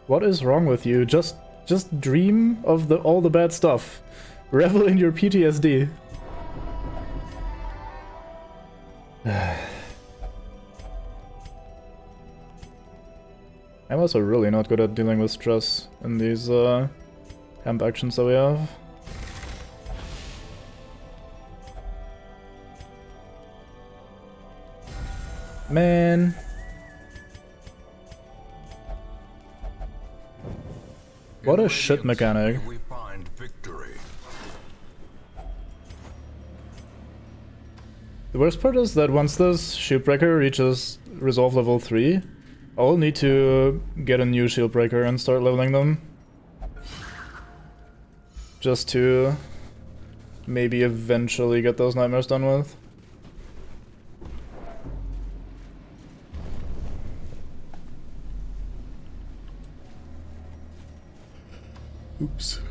What is wrong with you? Just dream of all the bad stuff. Revel in your PTSD. I'm also really not good at dealing with stress in these camp actions that we have. Man. What a shit mechanic. We find victory. The worst part is that once this Shieldbreaker reaches Resolve level 3, I'll need to get a new Shieldbreaker and start leveling them. Just to maybe eventually get those nightmares done with. Oops.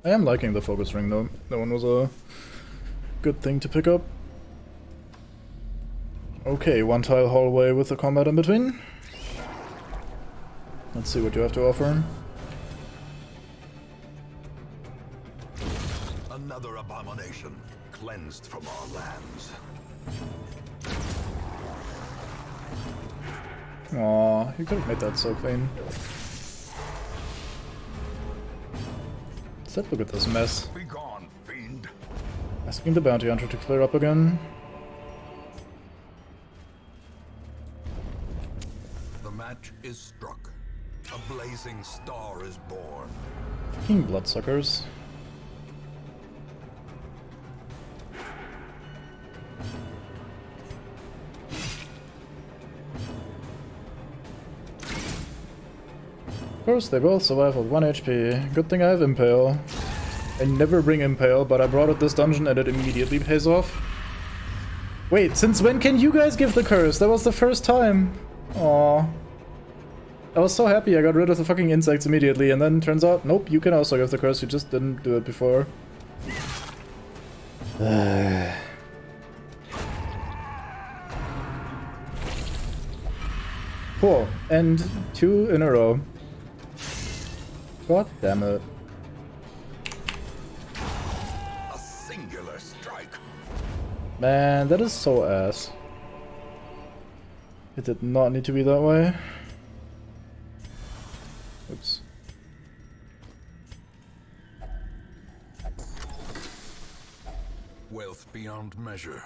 I am liking the focus ring though. That one was a good thing to pick up. Okay, one tile hallway with the combat in between. Let's see what you have to offer. Another abomination cleansed from our lands. Aw, you could have made that so clean. Let's look at this mess. Be gone, fiend. Asking the bounty hunter to clear up again. The match is struck. A blazing star is born. Fucking bloodsuckers. Of course, they both survive with 1 HP. Good thing I have Impale. I never bring Impale, but I brought it this dungeon and it immediately pays off. Wait, since when can you guys give the curse? That was the first time. Aww. I was so happy I got rid of the fucking insects immediately, and then turns out, nope, you can also give the curse, you just didn't do it before. Cool, and 2 in a row. God damn it. A singular strike. Man, that is so ass. It did not need to be that way. Oops. Wealth beyond measure.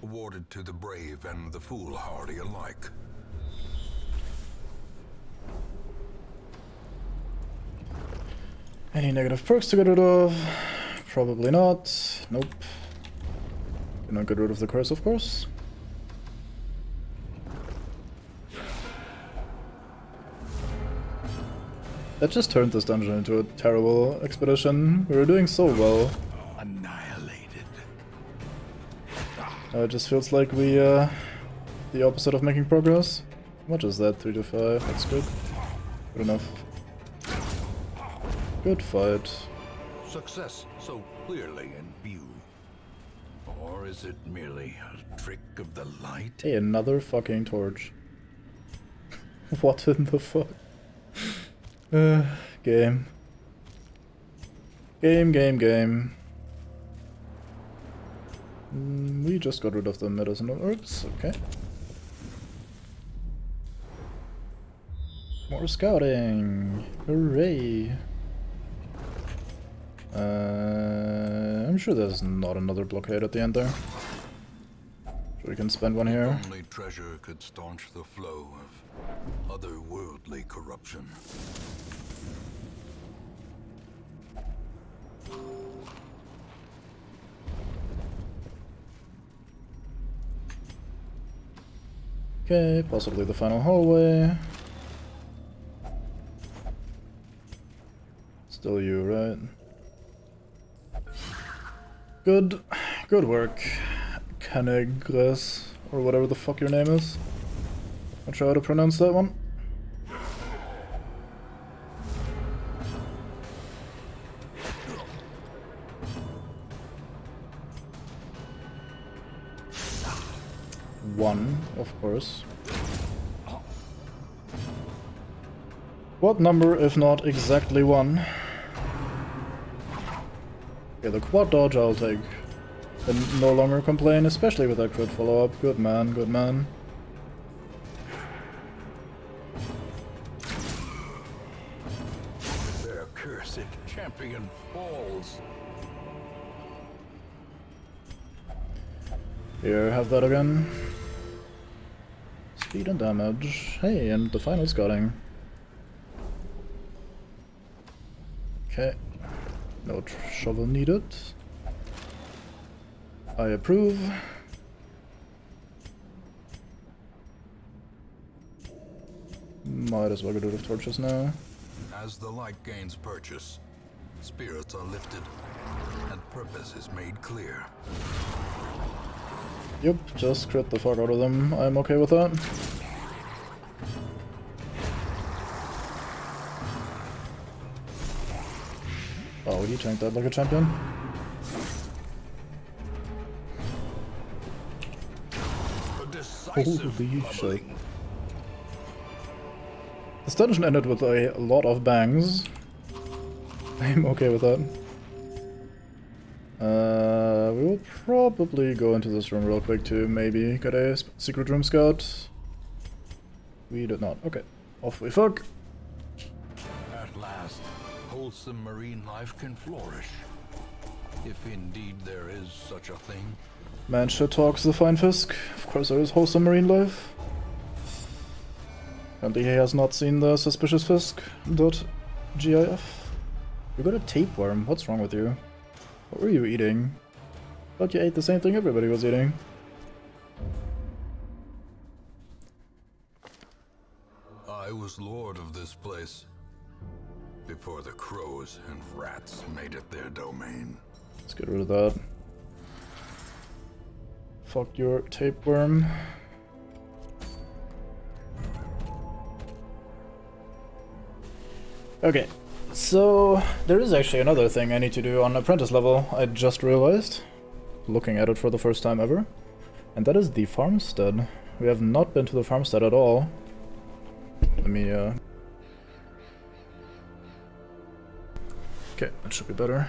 Awarded to the brave and the foolhardy alike. Any negative perks to get rid of? Probably not. Nope. Cannot get rid of the curse, of course. That just turned this dungeon into a terrible expedition. We were doing so well. Annihilated. It just feels like we, the opposite of making progress. How much is that? 3 to 5. That's good. Good enough. Good fight. Success so clearly in view. Or is it merely a trick of the light? Hey, another fucking torch. What in the fuck? Game. Game. We just got rid of the medicinal herbs, okay. More scouting! Hooray! I'm sure there's not another blockade at the end there. Sure we can spend one here. Only treasure could staunch the flow of otherworldly corruption. Okay, possibly the final hallway. Still you, right? Good work, Canegres, or whatever the fuck your name is. Not sure how to pronounce that one. One, of course. What number, if not exactly one? Okay, the quad dodge I'll take. And no longer complain, especially with that crit follow-up. Good man, good man. Their cursed champion falls. Here, have that again. Speed and damage. Hey, and the final scouting. Okay. No shovel needed. I approve. Might as well get rid of torches now. As the light gains purchase, spirits are lifted, and purpose is made clear. Yep, just crit the fuck out of them. I'm okay with that. Oh, he tanked that like a champion. Holy shit. This dungeon ended with a lot of bangs. I'm okay with that. We will probably go into this room real quick to maybe get a secret room scout. We did not. Okay. Off we fuck. At last, wholesome marine life can flourish. If indeed there is such a thing. Man shit talks the fine fisk. Of course there is wholesome marine life. Apparently he has not seen the suspicious fisk.gif. You got a tapeworm. What's wrong with you? What were you eating? Thought you ate the same thing everybody was eating. I was lord of this place before the crows and rats made it their domain. Let's get rid of that. Fuck your tapeworm. Okay, so there is actually another thing I need to do on apprentice level, I just realized, looking at it for the first time ever, and that is the farmstead. We have not been to the farmstead at all. Let me, okay, that should be better.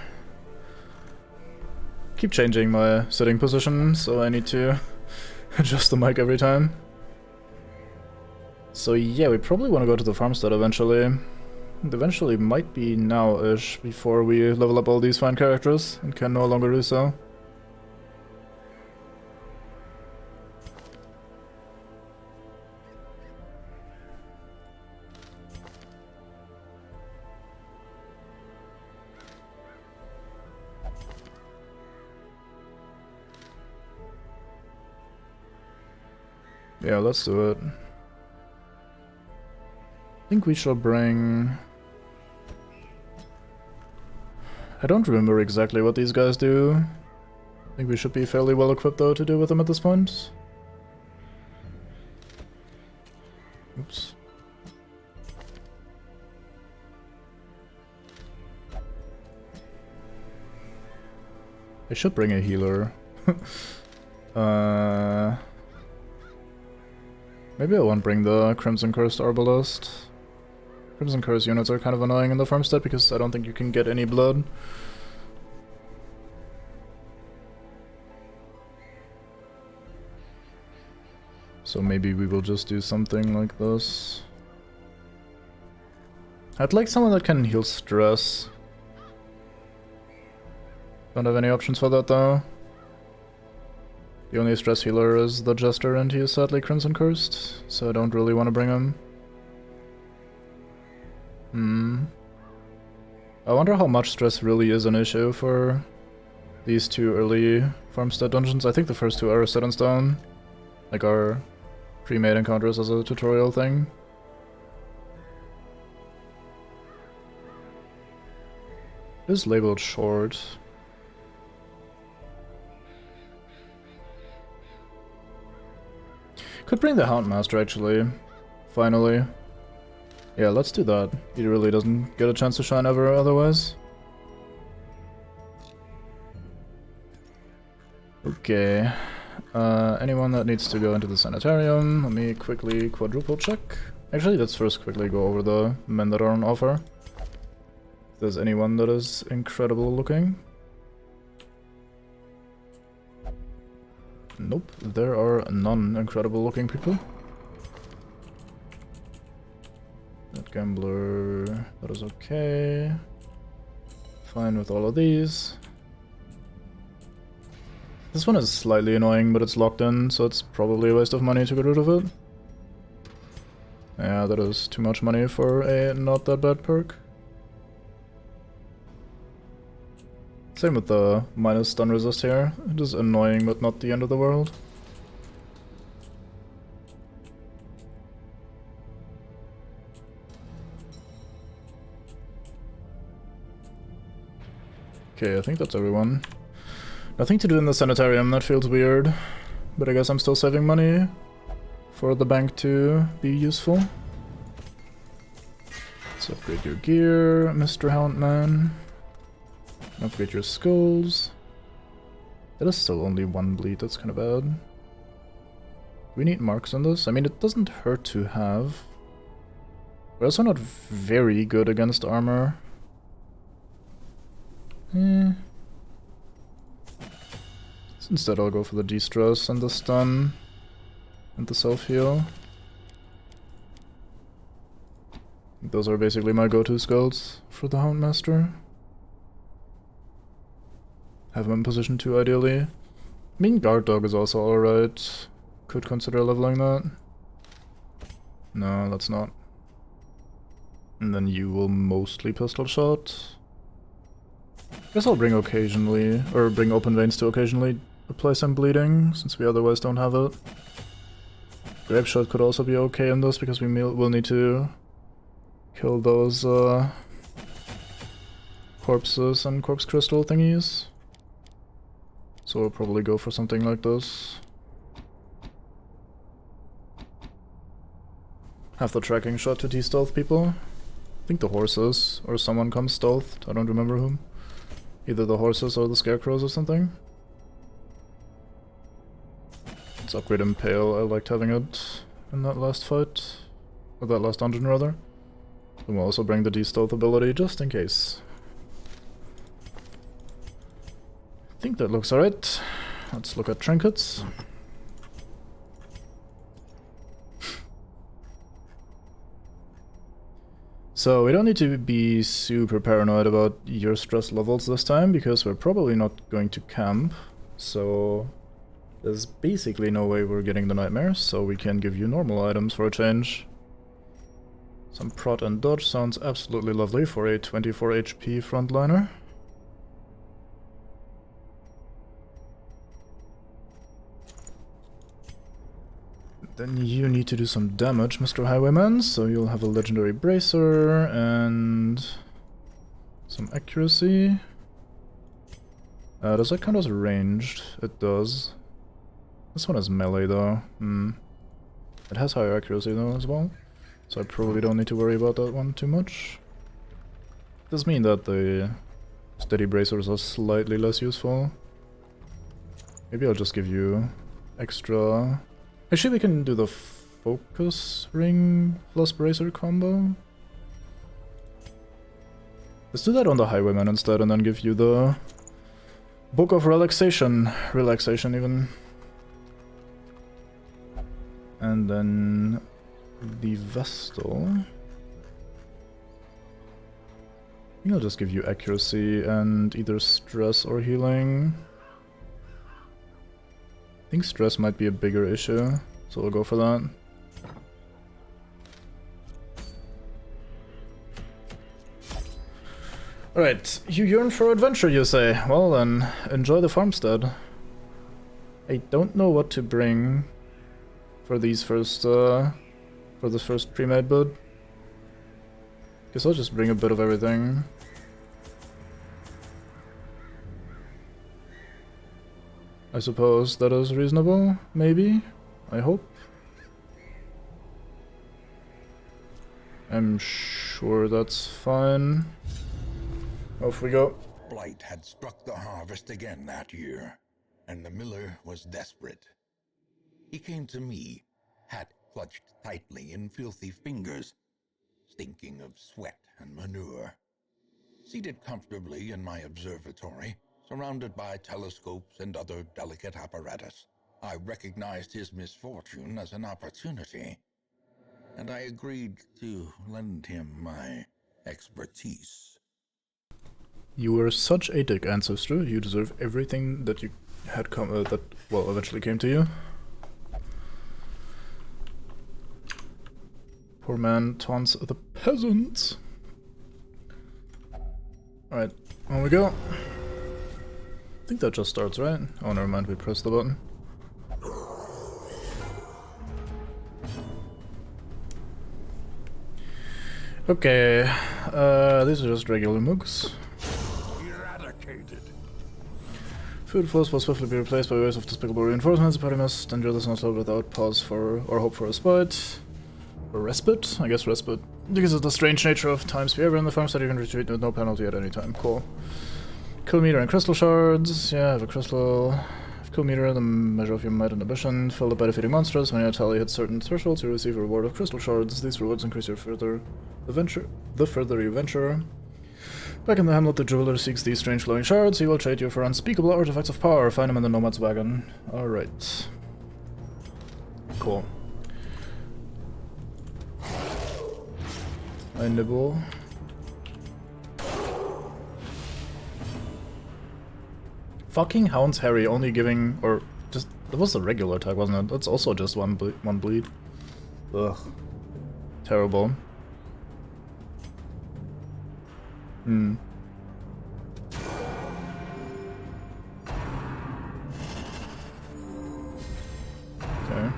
Keep changing my sitting position, so I need to adjust the mic every time. So yeah, we probably want to go to the farmstead eventually. Eventually might be now-ish, before we level up all these fine characters, and can no longer do so. Yeah, let's do it. I think we shall bring... I don't remember exactly what these guys do. I think we should be fairly well equipped though to deal with them at this point. Oops. I should bring a healer. Maybe I won't bring the Crimson Cursed Arbalest. Crimson Curse units are kind of annoying in the farmstead because I don't think you can get any blood. So maybe we will just do something like this. I'd like someone that can heal stress. Don't have any options for that though. The only stress healer is the Jester and he is sadly Crimson Cursed, so I don't really want to bring him. I wonder how much stress really is an issue for these two early farmstead dungeons. I think the first two are set in stone, like our pre-made encounters as a tutorial thing. It is labeled short. Could bring the Houndmaster actually, finally. Yeah, let's do that. He really doesn't get a chance to shine ever otherwise. Okay. Anyone that needs to go into the sanitarium, let me quickly quadruple check. Actually, let's first quickly go over the men that are on offer. If there's anyone that is incredible looking. Nope, there are none incredible looking people. That gambler, that is okay. Fine with all of these. This one is slightly annoying, but it's locked in, so it's probably a waste of money to get rid of it. Yeah, that is too much money for a not that bad perk. Same with the minus stun resist here. It is annoying, but not the end of the world. Okay, I think that's everyone. Nothing to do in the sanitarium, that feels weird. But I guess I'm still saving money for the bank to be useful. Let's upgrade your gear, Mr. Houndman. Upgrade your skulls. That is still only one bleed, that's kind of bad. We need marks on this? I mean, it doesn't hurt to have. We're also not very good against armor. Instead I'll go for the de-stress and the stun and the self-heal. Those are basically my go-to skulls for the Houndmaster. Have him in position 2 ideally. I mean, Guard Dog is also alright. Could consider leveling that. No, that's not. And then you will mostly pistol shot. Guess I'll bring occasionally, or bring Open Veins to occasionally apply some bleeding, since we otherwise don't have it. Grape Shot could also be okay in this, because we will need to kill those corpses and corpse crystal thingies. So we'll probably go for something like this. Have the tracking shot to de-stealth people. I think the horses, or someone comes stealthed, I don't remember whom. Either the horses or the scarecrows or something. Let's upgrade Impale, I liked having it in that last fight. Or that last dungeon rather. And we'll also bring the de-stealth ability just in case. I think that looks alright. Let's look at trinkets. So we don't need to be super paranoid about your stress levels this time, because we're probably not going to camp. So there's basically no way we're getting the nightmares, so we can give you normal items for a change. Some prot and dodge sounds absolutely lovely for a 24 HP frontliner. Then you need to do some damage, Mr. Highwayman, so you'll have a legendary bracer and some accuracy. Does that count as ranged? It does. This one is melee though. It has higher accuracy though as well, so I probably don't need to worry about that one too much. Does mean that the steady bracers are slightly less useful. Maybe I'll just give you extra... Actually, we can do the focus ring plus bracer combo. Let's do that on the Highwayman instead and then give you the Book of Relaxation. Relaxation even. And then the Vestal. I think I'll just give you accuracy and either stress or healing. I think stress might be a bigger issue, so we'll go for that. Alright, you yearn for adventure, you say? Well then, enjoy the farmstead. I don't know what to bring for these first, for the first pre-made build. Guess I'll just bring a bit of everything. I suppose that is reasonable, maybe? I hope. I'm sure that's fine. Off we go. Blight had struck the harvest again that year, and the miller was desperate. He came to me, hat clutched tightly in filthy fingers, stinking of sweat and manure. Seated comfortably in my observatory, surrounded by telescopes and other delicate apparatus, I recognized his misfortune as an opportunity, and I agreed to lend him my expertise. You were such a dick, ancestor. You deserve everything that you had eventually came to you. Poor man taunts the peasants. Alright, on we go. I think that just starts, right? Oh, never mind, we pressed the button. Okay, these are just regular mooks. Eradicated. Food flows will swiftly be replaced by waves of despicable reinforcements. The party must endure this onslaught without pause for or hope for respite. Or respite? I guess respite. Because of the strange nature of time's behavior in the farmstead, you can retreat with no penalty at any time. Cool. Kill meter and crystal shards. Yeah, I have a crystal. Kill meter, the measure of your might and ambition. Filled up by defeating monsters. When your tally hits certain thresholds, you receive a reward of crystal shards. These rewards increase your further the further you venture. Back in the hamlet, the jeweler seeks these strange glowing shards. He will trade you for unspeakable artifacts of power. Find them in the nomad's wagon. Alright. Cool. I nibble. Fucking Hound's Harry only giving, or just, that was a regular attack, wasn't it? That's also just one bleed. Ugh. Terrible. Okay.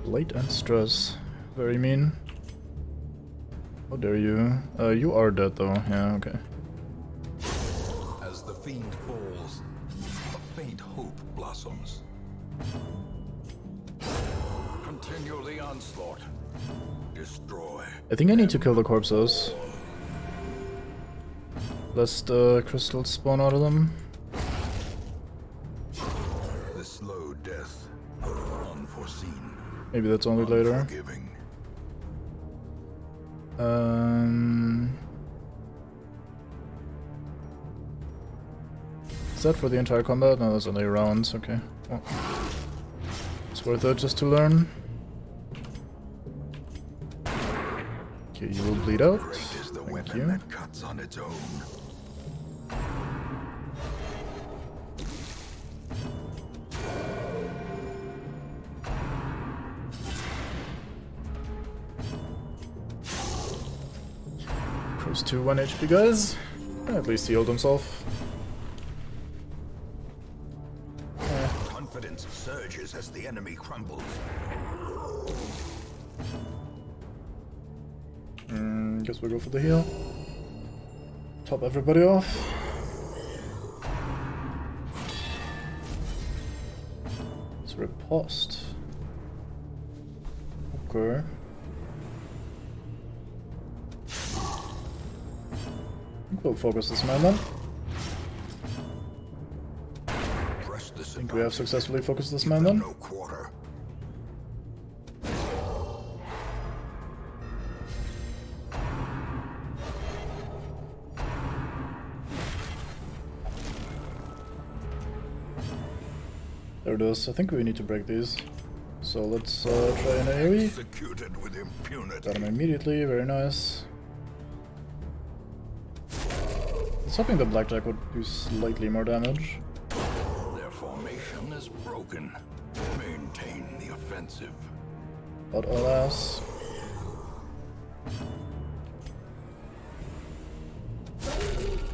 Late and stress. Very mean. How dare you? You are dead though, yeah, okay. As the fiend falls, a faint hope blossoms. Continue the onslaught. Destroy. I think I need to kill the corpses. Lest crystals spawn out of them. The slow death, unforeseen. Maybe that's only later. Unforgiving. Is that for the entire combat? No, that's only rounds, okay. Well, it's worth it just to learn. Okay, you will bleed out. Great is the Thank weapon you. that cuts on its own. Close to 1 HP, guys. At least he healed himself. enemy crumbles. Guess we'll go for the heal. Top everybody off. It's riposte. Okay. I think we'll focus this man then. I think we have successfully focused this man then. No quarter. There it is. I think we need to break these. So let's try an AoE. Executed with impunity. Got him immediately, very nice. I was hoping the Blackjack would do slightly more damage. Their formation is broken. Maintain the offensive. But alas.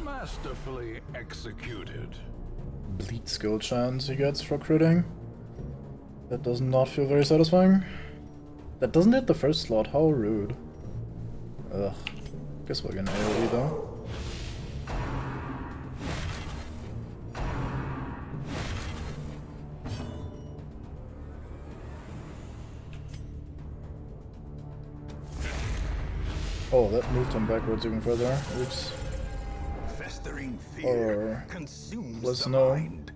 Masterfully executed. Bleed skill chance he gets for critting. That does not feel very satisfying. That doesn't hit the first slot, how rude. Ugh. Guess we're gonna AoE though. Oh, that moved him backwards even further. Oops. Festering fear Or consumes let's the know. mind.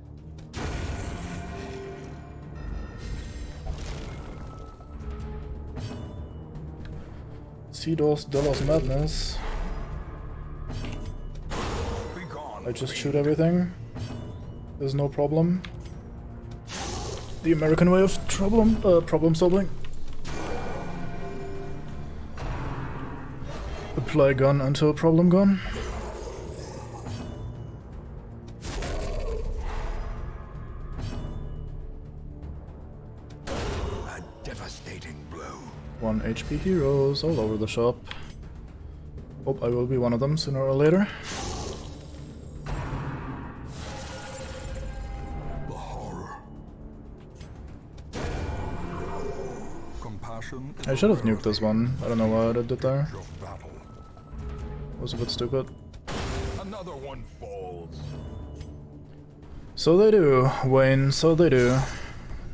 Cedos Delos Madness. Begone, I just fiend. shoot everything. There's no problem. The American way of problem solving. Apply gun until problem gone. A devastating blow. 1 HP heroes all over the shop. Hope I will be one of them sooner or later. The horror. Compassion. I should have nuked this one. I don't know why I did there. Of battle. Was a bit stupid. Another one falls. So they do, Wayne, so they do.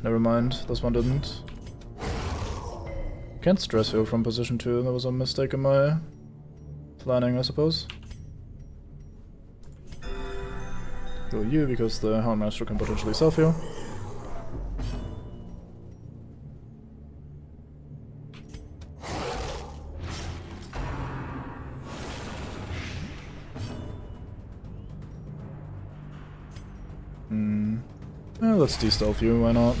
Never mind, this one didn't. Can't stress heal from position 2, that was a mistake in my planning, I suppose. Heal you because the Houndmaster can potentially self-heal. Let's de-stealth you, why not?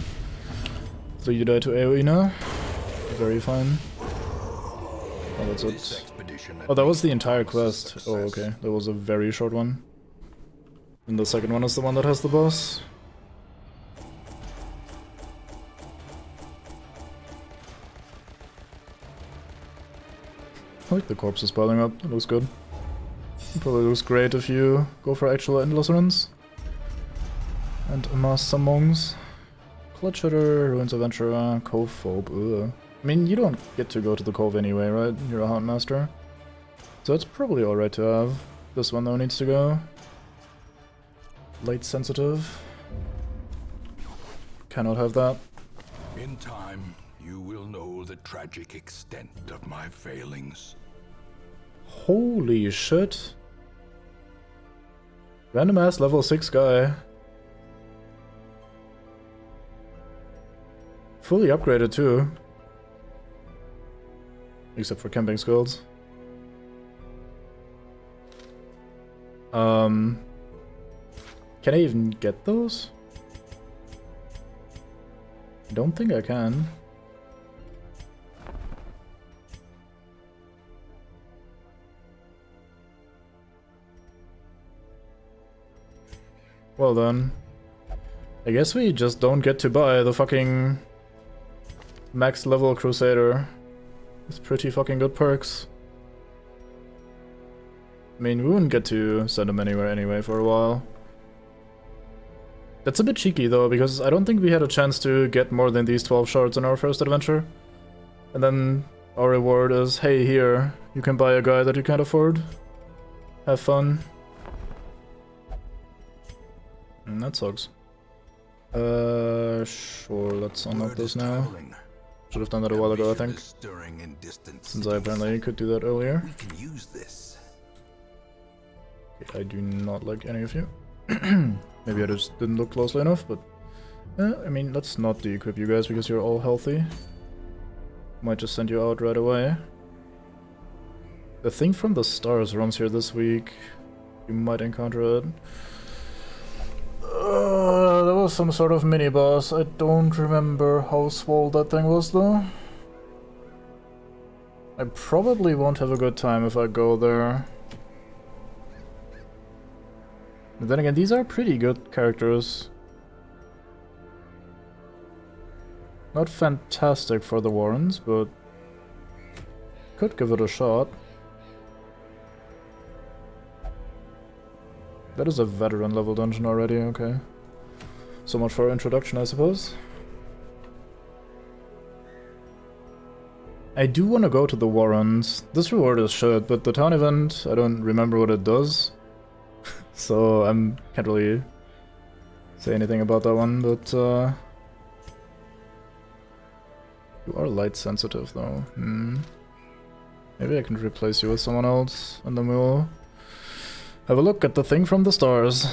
So you die to AoE now? Very fine. Oh, that's it. Oh, that was the entire quest. Oh, okay. That was a very short one. And the second one is the one that has the boss. I like the corpses piling up. It looks good. It probably looks great if you go for actual endless runs. And amass some monks. Clutch Hitter, Ruins Adventurer, Cove Phobe, ugh. I mean, you don't get to go to the Cove anyway, right? You're a Houndmaster. So it's probably alright to have. This one though needs to go. Light sensitive. Cannot have that. In time, you will know the tragic extent of my failings. Holy shit. Random ass level 6 guy. Fully upgraded too. Except for camping skills. Can I even get those? I don't think I can. Well then. I guess we just don't get to buy the fucking max level Crusader with pretty fucking good perks. I mean, we wouldn't get to send him anywhere anyway for a while. That's a bit cheeky though, because I don't think we had a chance to get more than these 12 shards in our first adventure. And then our reward is, hey, here, you can buy a guy that you can't afford. Have fun. And that sucks. Sure, let's unlock this now. Should have done that a while ago, I think. Since I apparently could do that earlier. We can use this. Okay, I do not like any of you. Maybe I just didn't look closely enough, but... I mean, let's not de-equip you guys because you're all healthy. Might just send you out right away. The thing from the stars roams here this week. You might encounter it. There was some sort of mini-boss. I don't remember how swole that thing was though. I probably won't have a good time if I go there. But then again, these are pretty good characters. Not fantastic for the Warrens, but could give it a shot. That is a veteran level dungeon already, okay. So much for introduction, I suppose. I do want to go to the Warrens. This reward is shit, but the town event, I don't remember what it does. So I can't really say anything about that one, but you are light sensitive though. Maybe I can replace you with someone else, and then we'll have a look at the thing from the stars.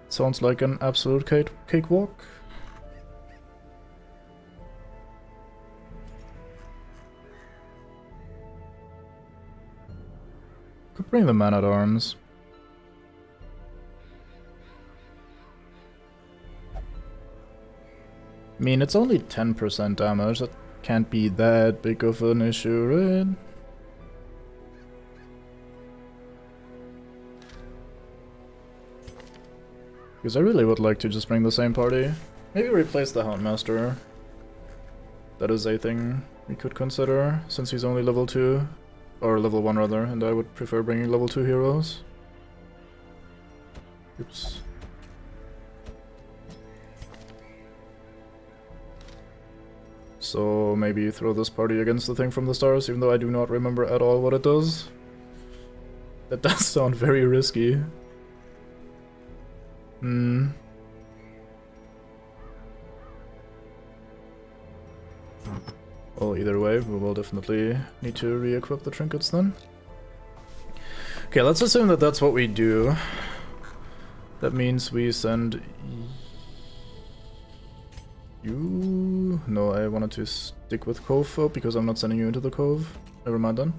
Sounds like an absolute cakewalk. Could bring the man-at-arms. I mean, it's only 10% damage. That can't be that big of an issue, right? Because I really would like to just bring the same party. Maybe replace the Houndmaster. That is a thing we could consider, since he's only level 2. Or level 1 rather, and I would prefer bringing level 2 heroes. Oops. So maybe throw this party against the thing from the stars, even though I do not remember at all what it does. That does sound very risky. Well, either way, we will definitely need to re-equip the trinkets then. Okay, let's assume that that's what we do. That means we send you... No, I wanted to stick with Cove because I'm not sending you into the Cove. Never mind then.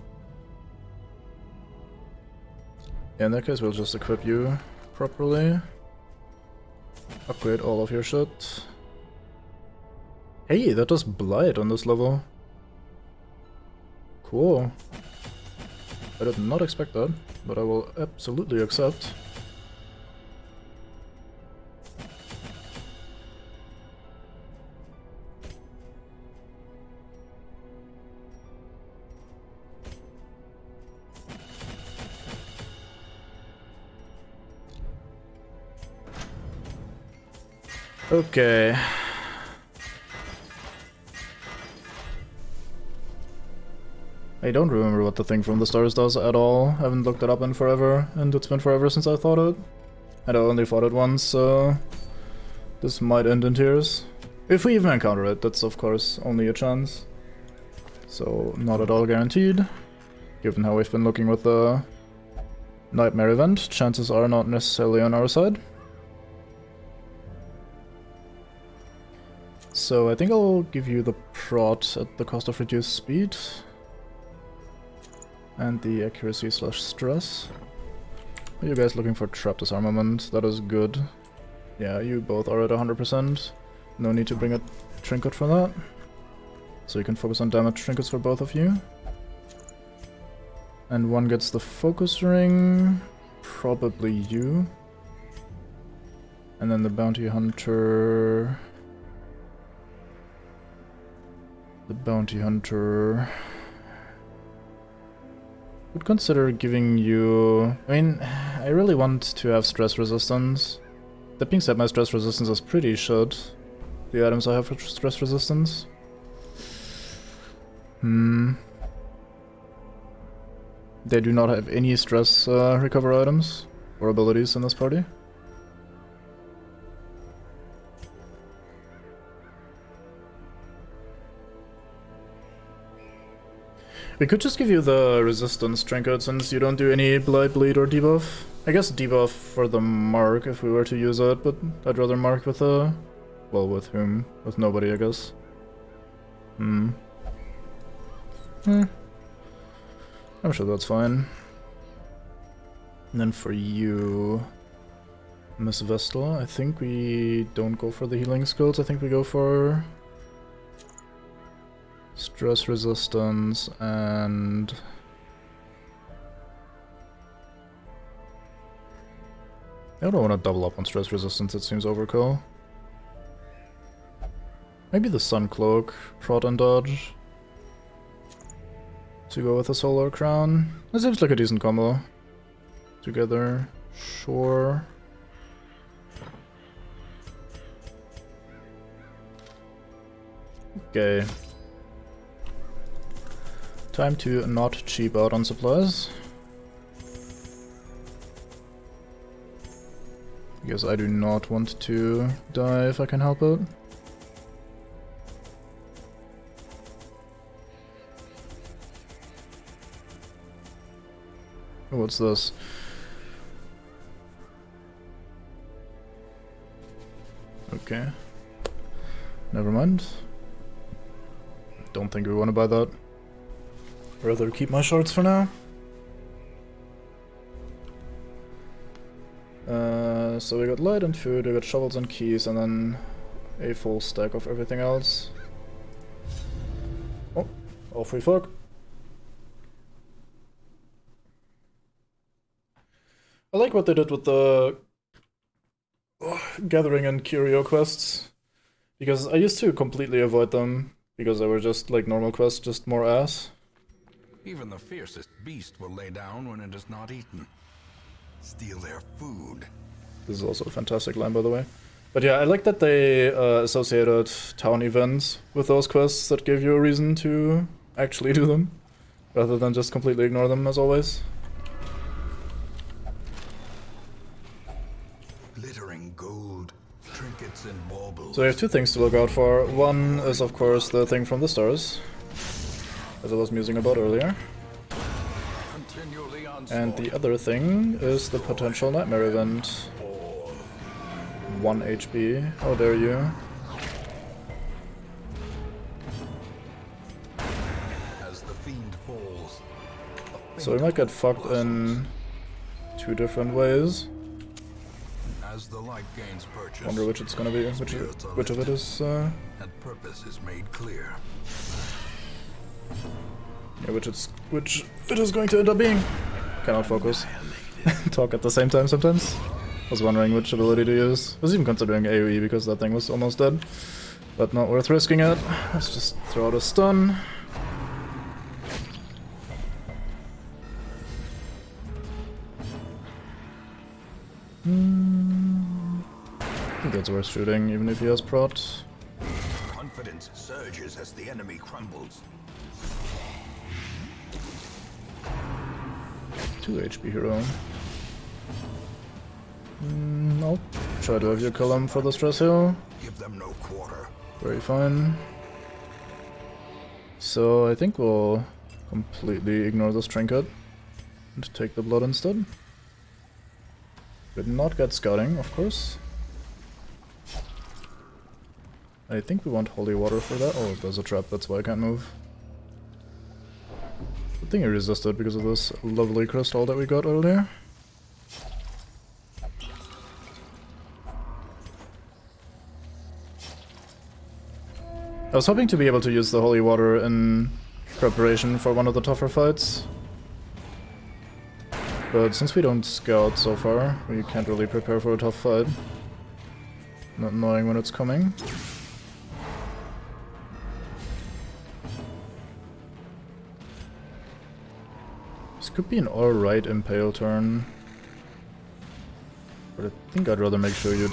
Yeah, in that case, we'll just equip you properly. Upgrade all of your shit. Hey, that does Blight on this level. Cool. I did not expect that, but I will absolutely accept. Okay. I don't remember what the thing from the stars does at all. I haven't looked it up in forever, and it's been forever since I thought it. And I only fought it once, so this might end in tears. If we even encounter it, that's of course only a chance. So not at all guaranteed. Given how we've been looking with the Nightmare event, chances are not necessarily on our side. So I think I'll give you the prod at the cost of reduced speed. And the accuracy / stress. Are you guys looking for trap disarmament? That is good. Yeah, you both are at 100%. No need to bring a trinket for that. So you can focus on damage trinkets for both of you. And one gets the focus ring. Probably you. And then the bounty hunter... The bounty hunter... would consider giving you... I mean, I really want to have stress resistance. That being said, my stress resistance is pretty shit. The items I have for stress resistance. They do not have any stress recover items or abilities in this party. We could just give you the resistance trinket since you don't do any blight, bleed, or debuff. I guess debuff for the mark if we were to use it, but I'd rather mark with a... well, with whom? With nobody, I guess. I'm sure that's fine. And then for you, Miss Vestal, I think we don't go for the healing skills, I think we go for... stress resistance and... I don't want to double up on stress resistance, it seems overkill. Maybe the Sun Cloak, Prod and Dodge. To go with the Solar Crown. That seems like a decent combo. Together, sure. Okay. Time to not cheap out on supplies. Because I do not want to die if I can help it. What's this? Okay. Never mind. Don't think we want to buy that. Rather keep my shards for now. So we got light and food, we got shovels and keys, and then a full stack of everything else. Oh, off we fuck. I like what they did with the gathering and curio quests, because I used to completely avoid them, because they were just like normal quests, just more ass. Even the fiercest beast will lay down when it is not eaten. Steal their food. This is also a fantastic line, by the way. But yeah, I like that they associated town events with those quests that gave you a reason to actually do them, rather than just completely ignore them, as always. Glittering gold, trinkets and baubles. So we have two things to look out for. One is, of course, the thing from the stars, as I was musing about earlier. And the other thing is the potential nightmare event. 1 HP. How dare you. As the fiend falls, So we might get fucked in two different ways. as the light gains purchase, Wonder which it's gonna be. Which of it is and purpose is made clear. yeah, which it is going to end up being. Cannot focus. Talk at the same time sometimes. I was wondering which ability to use. I was even considering AoE because that thing was almost dead. But not worth risking it. Let's just throw out a stun. I think that's worth shooting, even if he has prot. Confidence surges as the enemy crumbles. 2 HP hero. Nope. Try to have you kill him for the stress heal. Give them no quarter. Very fine. So I think we'll completely ignore this trinket and take the blood instead. Did not get scouting, of course. I think we want holy water for that. Oh, there's a trap, that's why I can't move. Good thing I resisted because of this lovely crystal that we got earlier. I was hoping to be able to use the holy water in preparation for one of the tougher fights. But since we don't scout so far, we can't really prepare for a tough fight. Not knowing when it's coming. This could be an alright impale turn. But I think I'd rather make sure you'd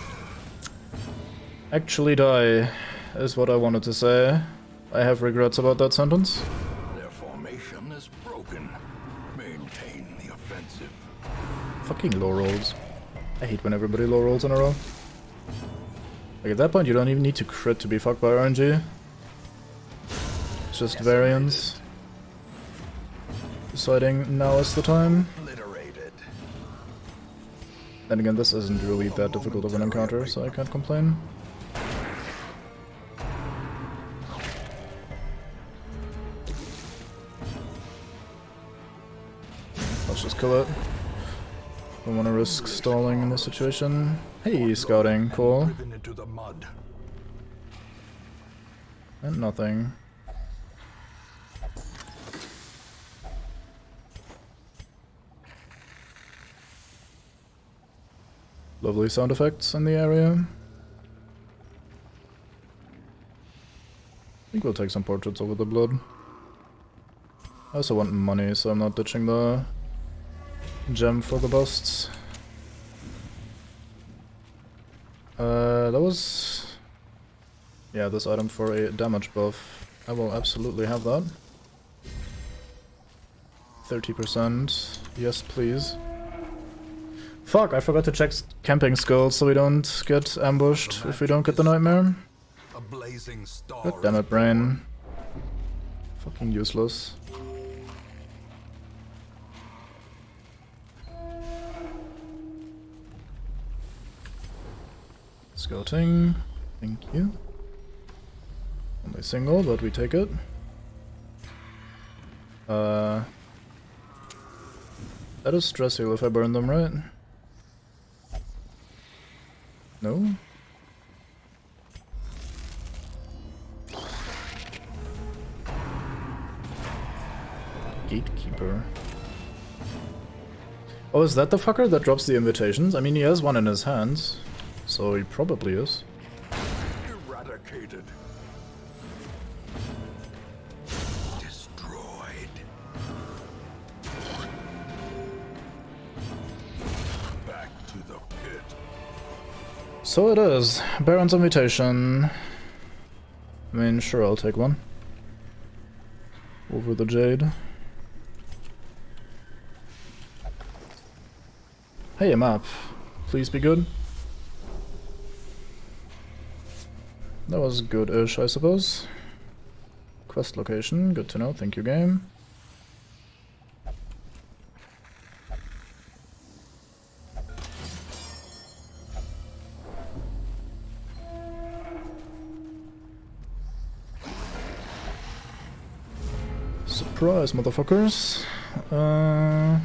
actually die, is what I wanted to say. I have regrets about that sentence. Their formation is broken. Maintain the offensive. Fucking low rolls. I hate when everybody low rolls in a row. Like at that point you don't even need to crit to be fucked by RNG. It's just variance. Deciding now is the time. Obliterated. Then again, this isn't really that difficult of an encounter, so I can't complain. Let's just kill it. Don't want to risk stalling in this situation. Hey, scouting, cool. Driven into the mud. And nothing. Lovely sound effects in the area. I think we'll take some portraits over the blood. I also want money, so I'm not ditching the gem for the busts. That was... yeah, this item for a damage buff. I will absolutely have that. 30%. Yes, please. Fuck, I forgot to check camping skills so we don't get ambushed if we don't get the nightmare. A blazing star. God damn it, brain. Fucking useless. Scouting. Thank you. Only single, but we take it. That is stress heal if I burn them, right? No? Gatekeeper. Oh, is that the fucker that drops the invitations? I mean, he has one in his hands, so he probably is. Eradicated. Destroyed. Back to the pit. So it is. Baron's invitation. I mean, sure, I'll take one. Over the Jade. Hey, a map. Please be good. That was good-ish, I suppose. Quest location, good to know, thank you, game. Surprise, motherfuckers. I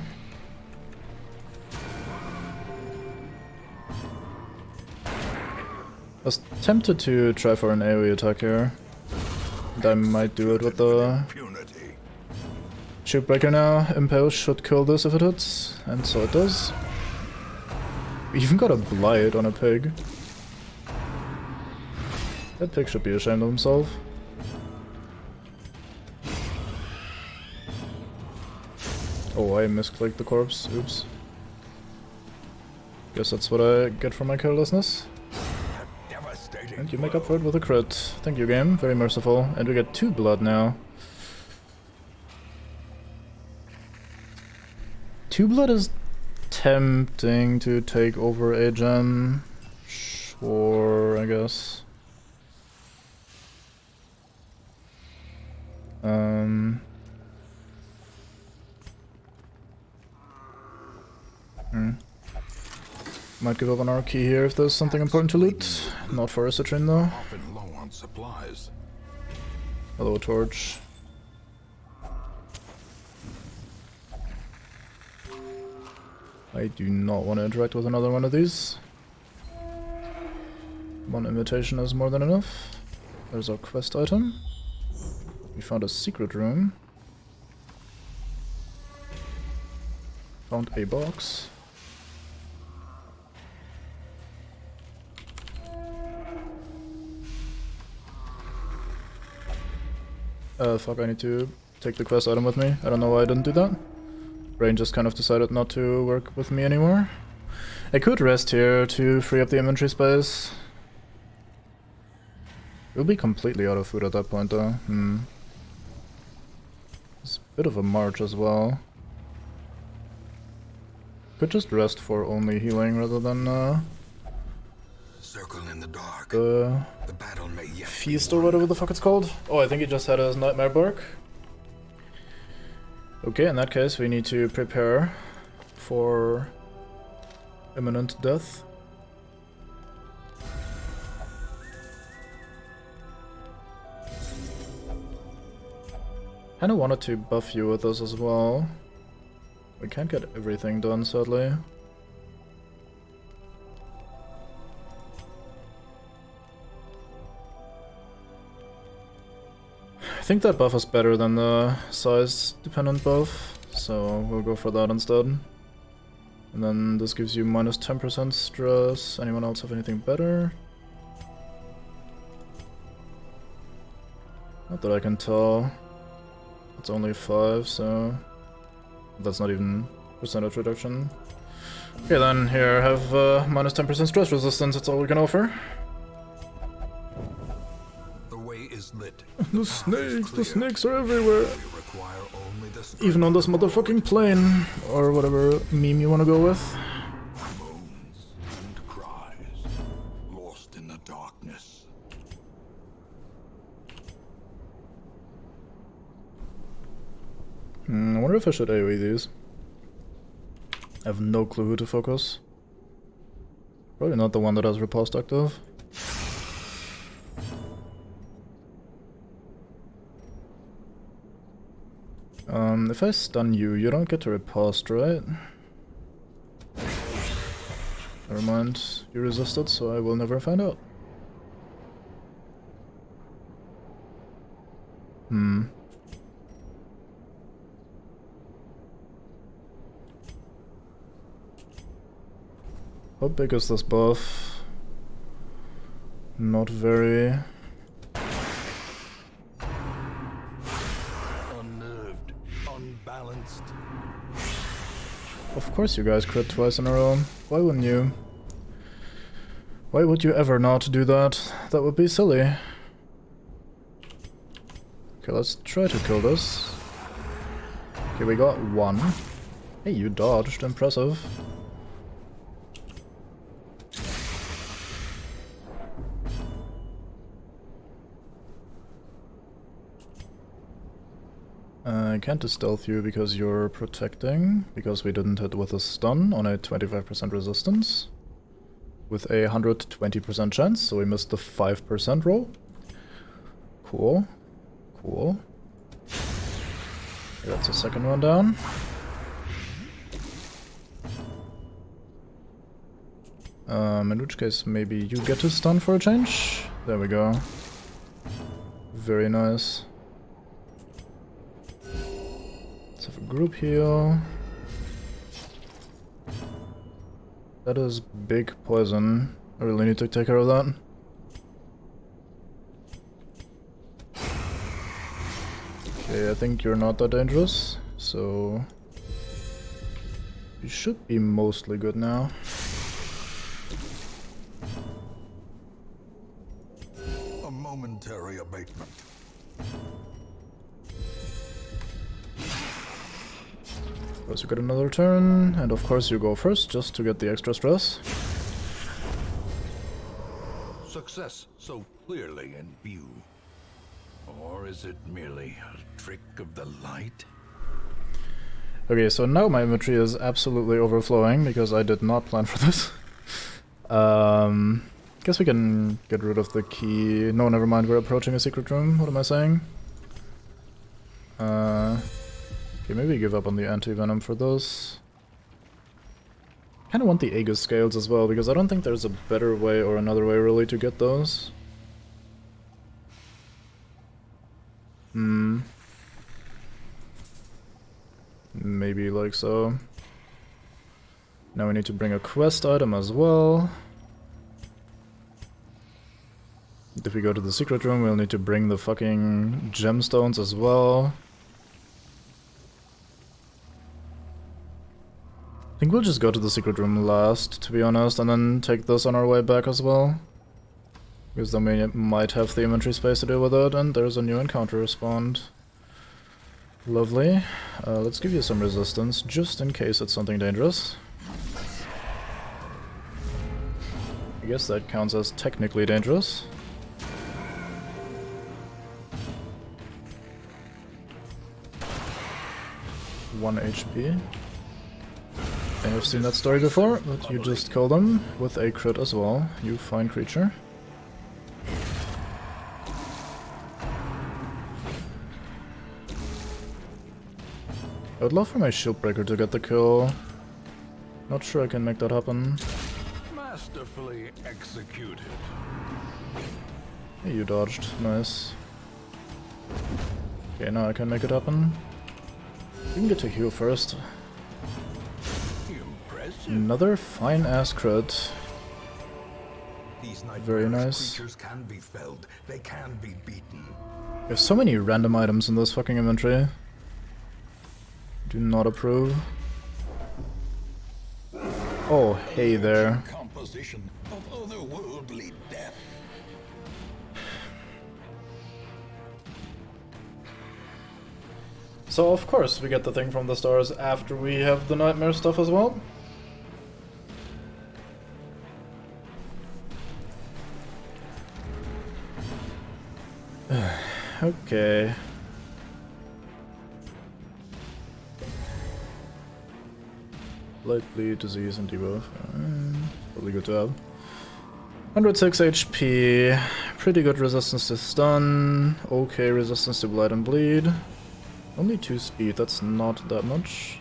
was tempted to try for an AoE attack here. And I might do it with the Shield Breaker now. Impale should kill this if it hits, and so it does. We even got a Blight on a pig. That pig should be ashamed of himself. Oh, I misclicked the corpse. Oops. Guess that's what I get for my carelessness. And you make up for it with a crit. Thank you, game. Very merciful. And we get 2 blood now. 2 blood is tempting to take over a gem. Sure, I guess. Might give up on our key here if there's something important to loot. Not for a Citrine though. Often low on supplies. Hello, torch. I do not want to interact with another one of these. One invitation is more than enough. There's our quest item. We found a secret room. Found a box. Fuck, I need to take the quest item with me. I don't know why I didn't do that. Brain just kind of decided not to work with me anymore. I could rest here to free up the inventory space. We'll be completely out of food at that point though. It's a bit of a march as well. Could just rest for only healing rather than Circle in the dark. the battle may yet feast or whatever the fuck it's called. Oh, I think he just had his nightmare bark. Okay, in that case we need to prepare for imminent death. Kinda wanted to buff you with this as well. We can't get everything done, sadly. I think that buff is better than the size-dependent buff, so we'll go for that instead. And then this gives you minus 10% stress. Anyone else have anything better? Not that I can tell. It's only 5, so that's not even percentage reduction. Okay, then here, have minus 10% stress resistance. That's all we can offer. The way is lit. The snakes are everywhere. We require only the strength Even on this motherfucking plane, or whatever meme you want to go with. moans and cries, lost in the darkness. I wonder if I should AoE these. I have no clue who to focus. Probably not the one that has riposte active. If I stun you, you don't get to riposte, right? Never mind, you resisted, so I will never find out. How big is this buff? Not very. Unnerved, unbalanced. Of course you guys crit twice in a row. Why wouldn't you? Why would you ever not do that? That would be silly. Okay, let's try to kill this. Okay, we got one. Hey, you dodged. Impressive. I can't stealth you because you're protecting, because we didn't hit with a stun on a 25% resistance. With a 120% chance, so we missed the 5% roll. Cool. Cool. Okay, that's a second one down. In which case maybe you get to stun for a change? There we go. Very nice. Let's have a group heal. That is big poison. I really need to take care of that. Okay, I think you're not that dangerous, so you should be mostly good now. A momentary abatement. Of course you get another turn, and of course you go first, just to get the extra stress. Success so clearly in view. Or is it merely a trick of the light? Okay, so now my inventory is absolutely overflowing, because I did not plan for this. Guess we can get rid of the key. No, never mind, we're approaching a secret room. What am I saying? Okay, maybe give up on the anti-venom for those. Kinda want the Aegis scales as well, because I don't think there's a better way or another way really to get those. Maybe like so. Now we need to bring a quest item as well. If we go to the secret room, we'll need to bring the fucking gemstones as well. I think we'll just go to the secret room last, to be honest, and then take this on our way back as well. Because then we might have the inventory space to deal with it, and there's a new encounter spawned. Lovely. Let's give you some resistance, just in case it's something dangerous. I guess that counts as technically dangerous. One HP. I have seen that story before, but you just kill them with a crit as well, you fine creature. I would love for my shield breaker to get the kill. Not sure I can make that happen. Masterfully executed. Hey, you dodged. Nice. Okay, now I can make it happen. We can get to heal first. Impressive. Another fine-ass crit. These Very nightmarish nice. creatures can be felled. They can be beaten. There's so many random items in this fucking inventory. Do not approve. Oh, hey there. Composition of otherworldly death. So of course we get the thing from the stars after we have the nightmare stuff as well. Okay. Light bleed, disease, and debuff. Probably good to have. 106 HP. Pretty good resistance to stun. Okay resistance to blight and bleed. Only 2 speed, that's not that much.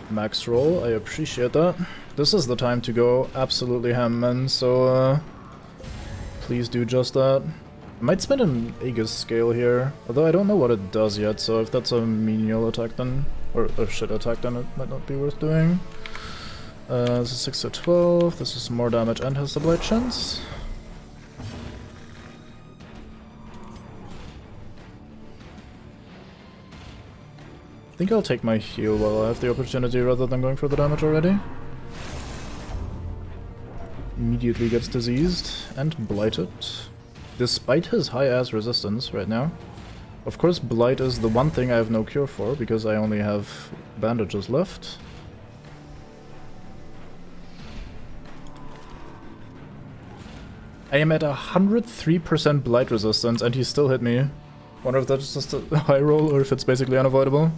Max roll, I appreciate that. This is the time to go absolutely ham, man, so please do just that. I might spend an Aegis scale here, although I don't know what it does yet, so if that's a menial attack then, or a shit attack, then it might not be worth doing. This is 6 to 12, this is more damage and has the blight chance. I think I'll take my heal while I have the opportunity rather than going for the damage already. Immediately gets diseased and blighted. Despite his high-ass resistance right now. Of course, blight is the one thing I have no cure for, because I only have bandages left. I am at 103% blight resistance and he still hit me. Wonder if that's just a high roll or if it's basically unavoidable.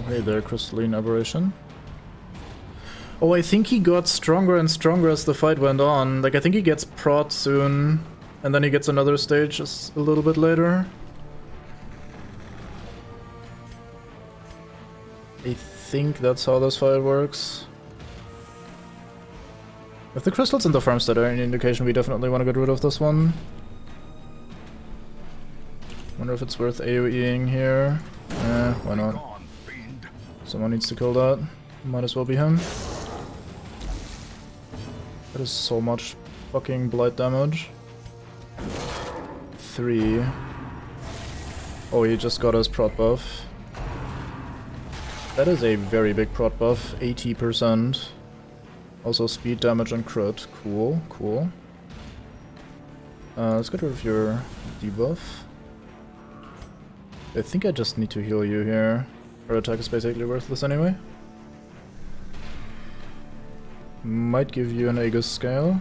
Hey there, Crystalline Aberration. Oh, I think he got stronger and stronger as the fight went on. Like, I think he gets prot soon, and then he gets another stage just a little bit later. I think that's how this fight works. If the crystals in the farmstead are any indication, we definitely want to get rid of this one. Wonder if it's worth AoEing here. Why not? Someone needs to kill that. Might as well be him. That is so much fucking blight damage. 3. Oh, he just got his prot buff. That is a very big prot buff. 80%. Also speed damage and crit. Cool, cool. Let's get rid of your debuff. I think I just need to heal you here. Our attack is basically worthless anyway. Might give you an Aegis scale.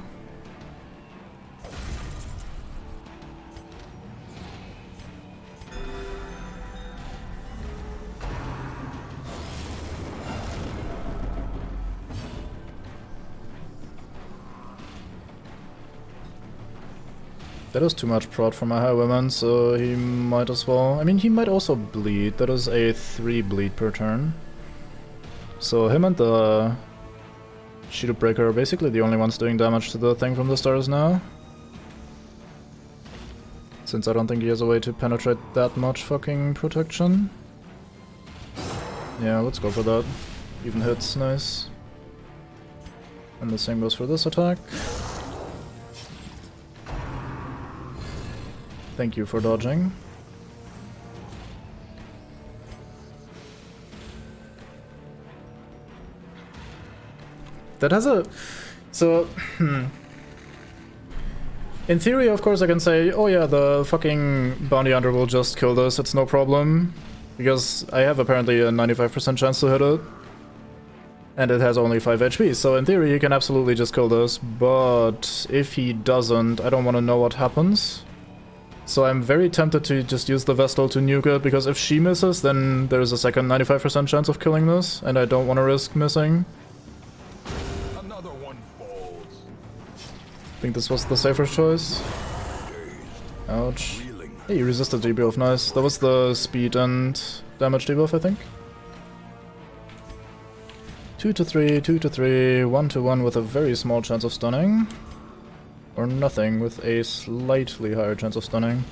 That is too much prot for my highwayman, so he might as well... I mean, he might also bleed. That is a 3 bleed per turn. So him and the Shield Breaker are basically the only ones doing damage to the thing from the stars now. Since I don't think he has a way to penetrate that much fucking protection. Yeah, let's go for that. Even hits, nice. And the same goes for this attack. Thank you for dodging. That has a... So, in theory, of course, I can say, oh yeah, the fucking bounty hunter will just kill this, it's no problem. Because I have apparently a 95% chance to hit it. And it has only 5 HP, so in theory he can absolutely just kill this. But if he doesn't, I don't want to know what happens. So I'm very tempted to just use the Vestal to nuke it, because if she misses, then there's a second 95% chance of killing this, and I don't want to risk missing. Another one falls. I think this was the safer choice. Ouch. Hey, you resisted debuff, nice. That was the speed and damage debuff, I think. 2 to 3, 2 to 3, 1 to 1 with a very small chance of stunning. Or nothing with a slightly higher chance of stunning.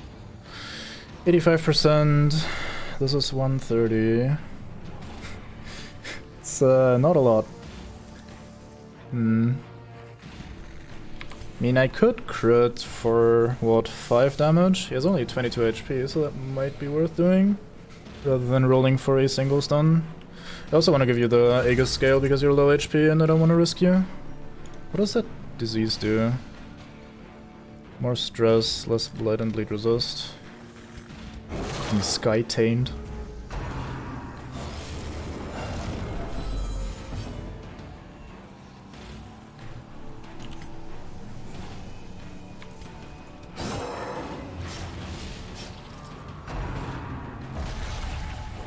85%. This is 130. It's not a lot. I mean, I could crit for, what, 5 damage? He has only 22 HP, so that might be worth doing. Rather than rolling for a single stun. I also want to give you the Aegis scale because you're low HP and I don't want to risk you. What does that disease do? More stress, less blight and bleed resist. And Sky Tainted.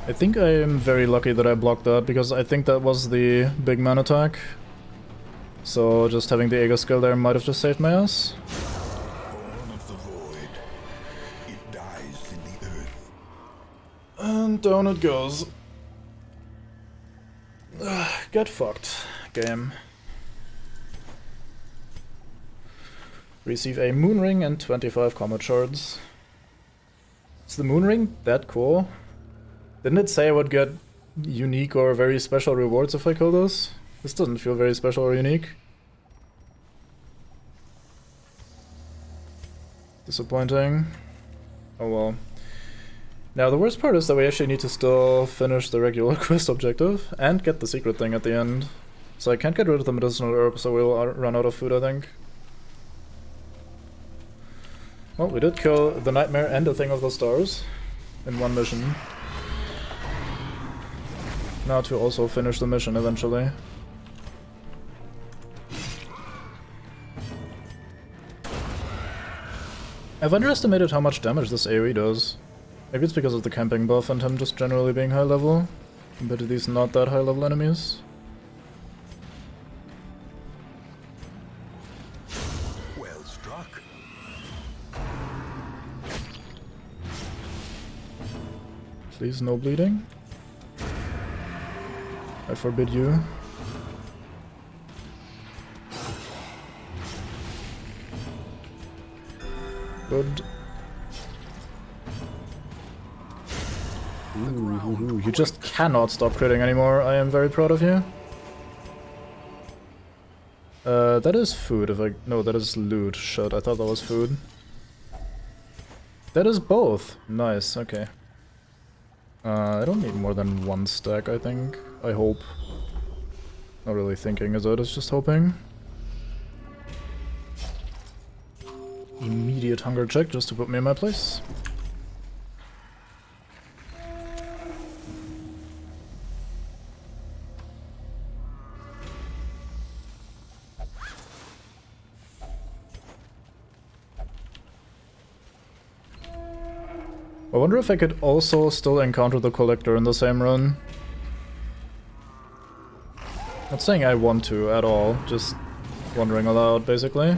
I think I am very lucky that I blocked that, because I think that was the big man attack. So just having the Aegis skill there might have just saved my ass. Born of the void, it dies in the earth. And down it goes. Get fucked, game. Receive a moon ring and 25 combat shards. Is the moon ring that cool? Didn't it say I would get unique or very special rewards if I kill this? This doesn't feel very special or unique. Disappointing. Oh well. Now the worst part is that we actually need to still finish the regular quest objective and get the secret thing at the end. So I can't get rid of the medicinal herb, so we'll run out of food, I think. Well, we did kill the Nightmare and the Thing of the Stars in one mission. Now to also finish the mission eventually. I've underestimated how much damage this AoE does. Maybe it's because of the camping buff and him just generally being high level, compared to these not that high level enemies. Well struck. Please, no bleeding. I forbid you. Good. Ooh, you just cannot stop critting anymore. I am very proud of you. That is food if I... No, that is loot. Shit, I thought that was food. That is both. Nice, okay. I don't need more than 1 stack, I think. I hope. Not really thinking, is it? It's just hoping. Immediate hunger check just to put me in my place. I wonder if I could also still encounter the Collector in the same run. Not saying I want to at all, just wondering aloud, basically.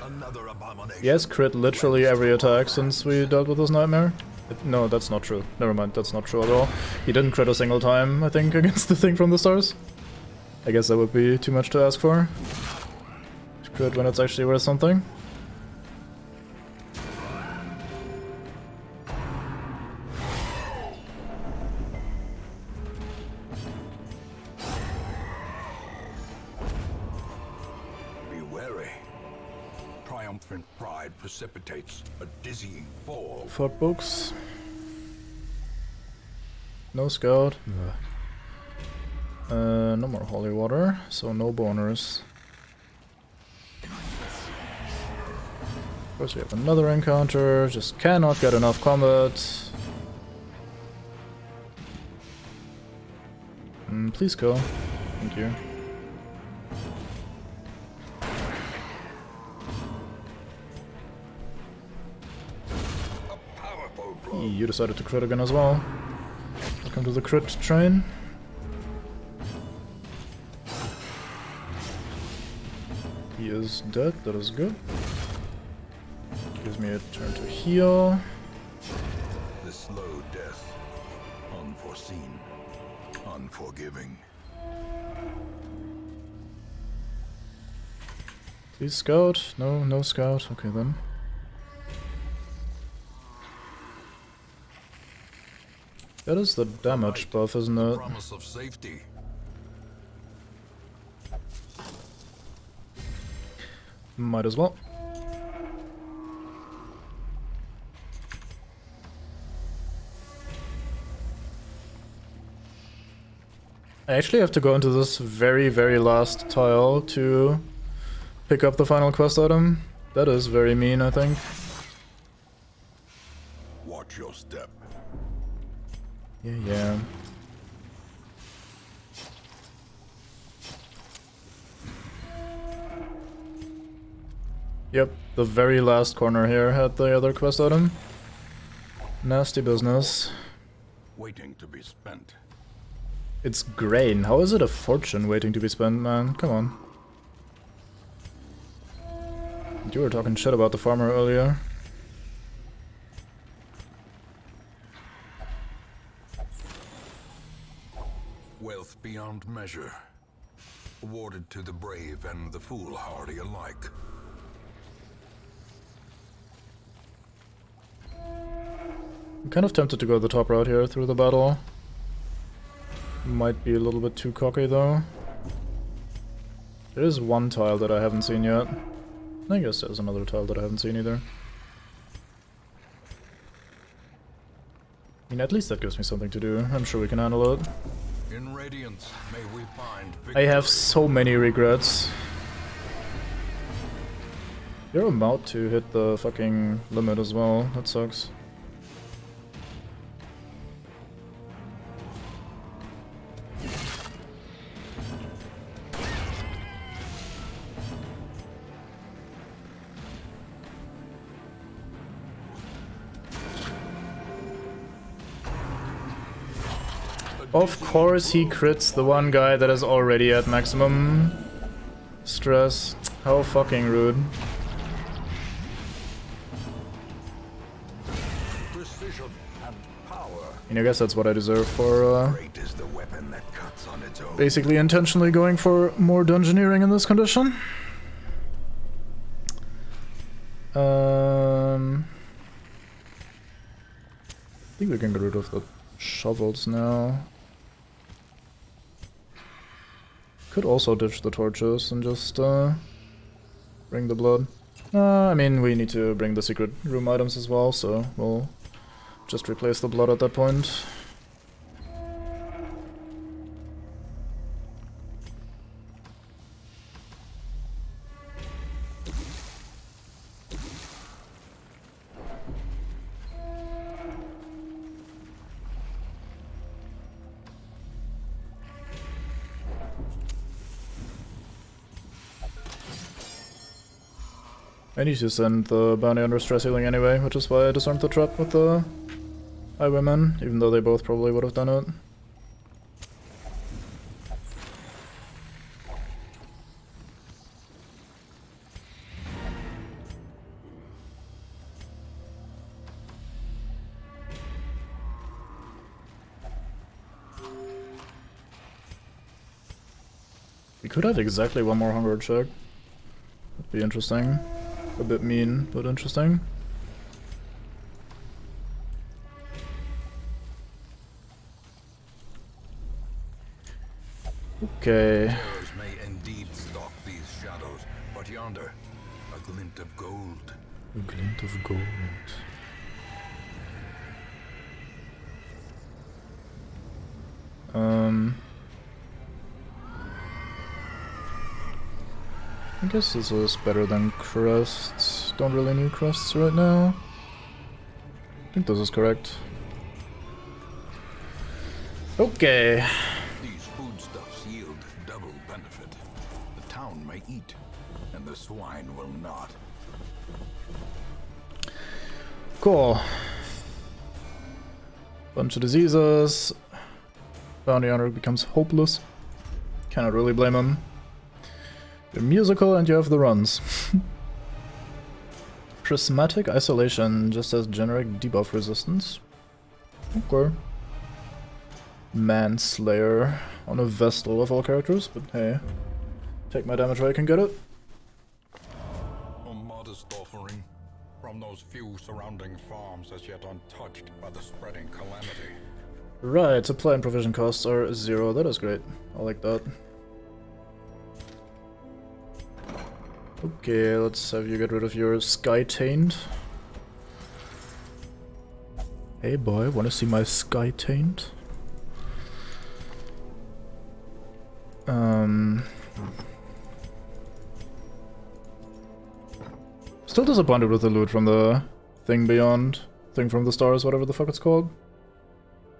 Another abomination. Yes, crit literally every attack since we dealt with this Nightmare. No, that's not true. Never mind, that's not true at all. He didn't crit a single time, I think, against the Thing from the Stars. I guess that would be too much to ask for. To crit when it's actually worth something. triumphant pride precipitates a dizzying fall. Fuck books. No scout. No more holy water, so no boners. Of course we have another encounter, just cannot get enough combat. Please go. Thank you. You decided to crit again as well. Welcome to the crit train. He is dead, that is good. Gives me a turn to heal. The slow death, unforeseen, unforgiving. Please scout. No, no scout. Okay then. That is the damage buff, isn't it? Promise of safety. Might as well. I actually have to go into this very, very last tile to pick up the final quest item. That is very mean, I think. Watch your step. Yeah. Yep, the very last corner here had the other quest item. Nasty business. Waiting to be spent. It's grain. How is it a fortune waiting to be spent, man? Come on. You were talking shit about the farmer earlier. Wealth beyond measure. Awarded to the brave and the foolhardy alike. I'm kind of tempted to go the top route here through the battle. Might be a little bit too cocky though. There is one tile that I haven't seen yet. I guess there's another tile that I haven't seen either. I mean, at least that gives me something to do. I'm sure we can handle it. In Radiance, may we find I victory. have so many regrets. You're about to hit the fucking limit as well. That sucks. Of course he crits the one guy that is already at maximum stress. How fucking rude. Precision and power. And I guess that's what I deserve for Great is the weapon that cuts on its own. basically intentionally going for more dungeoneering in this condition. I think we can get rid of the shovels now. Could also ditch the torches and just bring the blood. I mean, we need to bring the secret room items as well, so we'll just replace the blood at that point. I need to send the bounty under stress healing anyway, which is why I disarmed the trap with the highwaymen, even though they both probably would have done it. We could have exactly one more hunger check. That'd be interesting. A bit mean, but interesting. Terrors Okay. may indeed stalk these shadows, but yonder, a glint of gold. A glint of gold. I guess this is better than crests. Don't really need crests right now. I think this is correct. Okay. These foodstuffs yield double benefit. The town may eat, and the swine will not. Cool. Bunch of diseases. Bounty hunter becomes hopeless. Cannot really blame him. You're musical and you have the runs. Prismatic isolation just has generic debuff resistance. Okay. Manslayer on a Vestal of all characters, but hey. Take my damage where I can get it. A modest offering from those few surrounding farms as yet untouched by the spreading calamity. Right, supply and provision costs are 0. That is great. I like that. Okay, let's have you get rid of your Sky Taint. Hey boy, wanna see my Sky Taint? Still disappointed with the loot from the thing beyond. Thing from the stars, whatever the fuck it's called.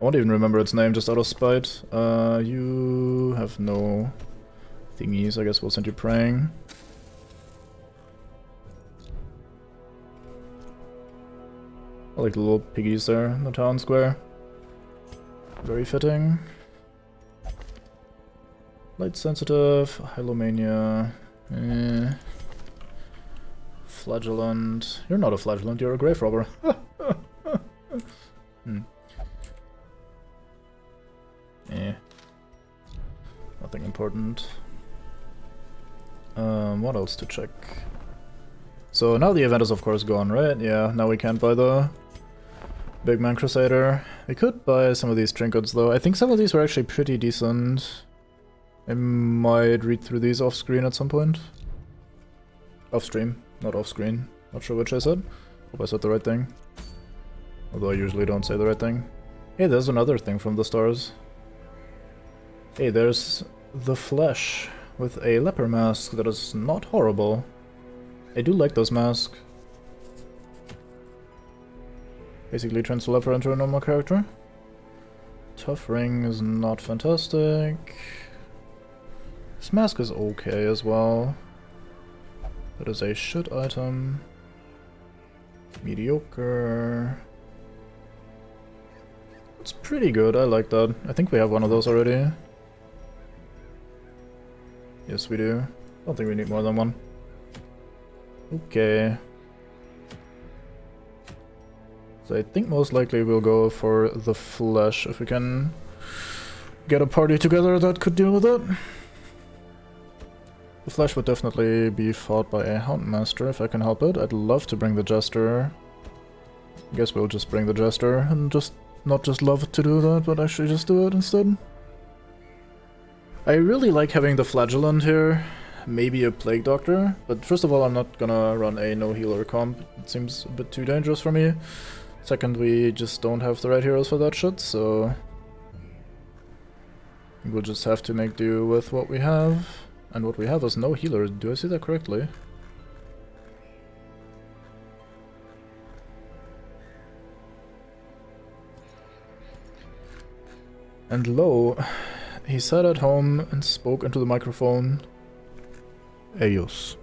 I won't even remember its name, just out of spite. You have no thingies, I guess we'll send you praying. I like the little piggies there in the town square. Very fitting. Light sensitive, Hylomania. Flagellant. You're not a flagellant, you're a grave robber. Nothing important. What else to check? So now the event is of course gone, right? Yeah, now we can't buy the Big Man Crusader. We could buy some of these trinkets though. I think some of these were actually pretty decent. I might read through these off screen at some point. Off stream, not off screen. Not sure which I said. Hope I said the right thing. Although I usually don't say the right thing. Hey, there's another thing from the stars. Hey, there's the flesh with a leper mask that is not horrible. I do like those masks. Basically turns the leper into a normal character. Tough ring is not fantastic. This mask is okay as well. That is a shit item. Mediocre. It's pretty good, I like that. I think we have one of those already. Yes, we do. Don't think we need more than one. Okay. So I think most likely we'll go for the flesh if we can get a party together that could deal with it. The flesh would definitely be fought by a Houndmaster if I can help it. I'd love to bring the Jester. I guess we'll just bring the Jester and just not just love to do that, but actually just do it instead. I really like having the Flagellant here. Maybe a Plague Doctor, but first of all I'm not gonna run a no healer comp. It seems a bit too dangerous for me. Second, we just don't have the right heroes for that shit, so we'll just have to make do with what we have. And what we have is no healer. Do I see that correctly? And lo, he sat at home and spoke into the microphone. Eyos.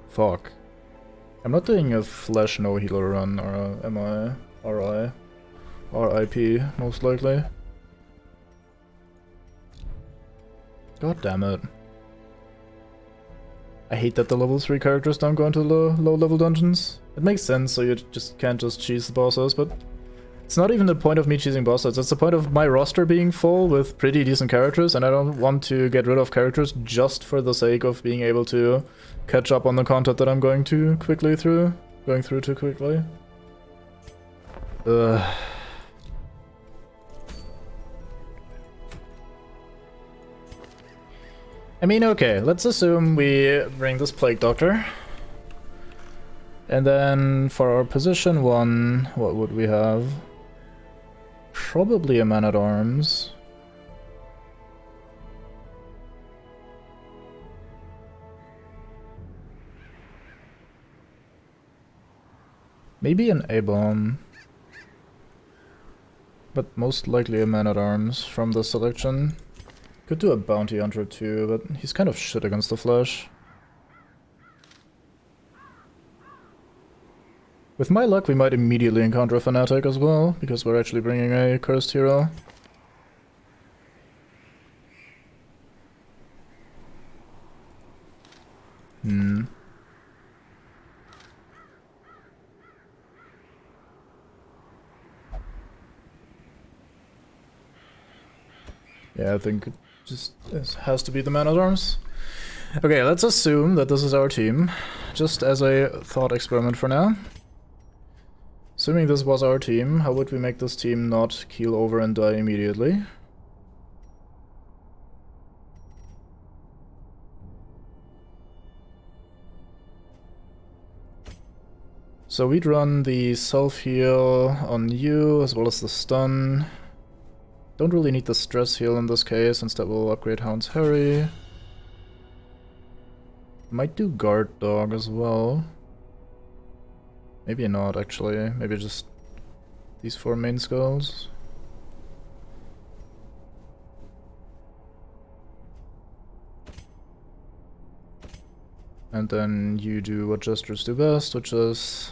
Fuck. I'm not doing a flesh no healer run, or am I? RI? RIP, most likely. God damn it. I hate that the level 3 characters don't go into the low level dungeons. It makes sense, so you just can't just cheese the bosses, but it's not even the point of me cheesing bosses, it's the point of my roster being full with pretty decent characters, and I don't want to get rid of characters just for the sake of being able to catch up on the content that I'm going through too quickly. Ugh. I mean, okay, let's assume we bring this Plague Doctor. And then for our position 1, what would we have? Probably a Man-at-Arms. Maybe an A-Bomb. But most likely a Man-at-Arms from the selection. Could do a Bounty Hunter too, but he's kind of shit against the Flash. With my luck, we might immediately encounter a Fanatic as well, because we're actually bringing a Cursed Hero. Yeah, I think it just has to be the Man-at-Arms. Okay, let's assume that this is our team, just as a thought experiment for now. Assuming this was our team, how would we make this team not keel over and die immediately? So we'd run the self-heal on you, as well as the stun. Don't really need the stress heal in this case, instead we'll upgrade Hound's Harry. Might do Guard Dog as well. Maybe not, actually. Maybe just these 4 main skulls. And then you do what Jesters do best, which is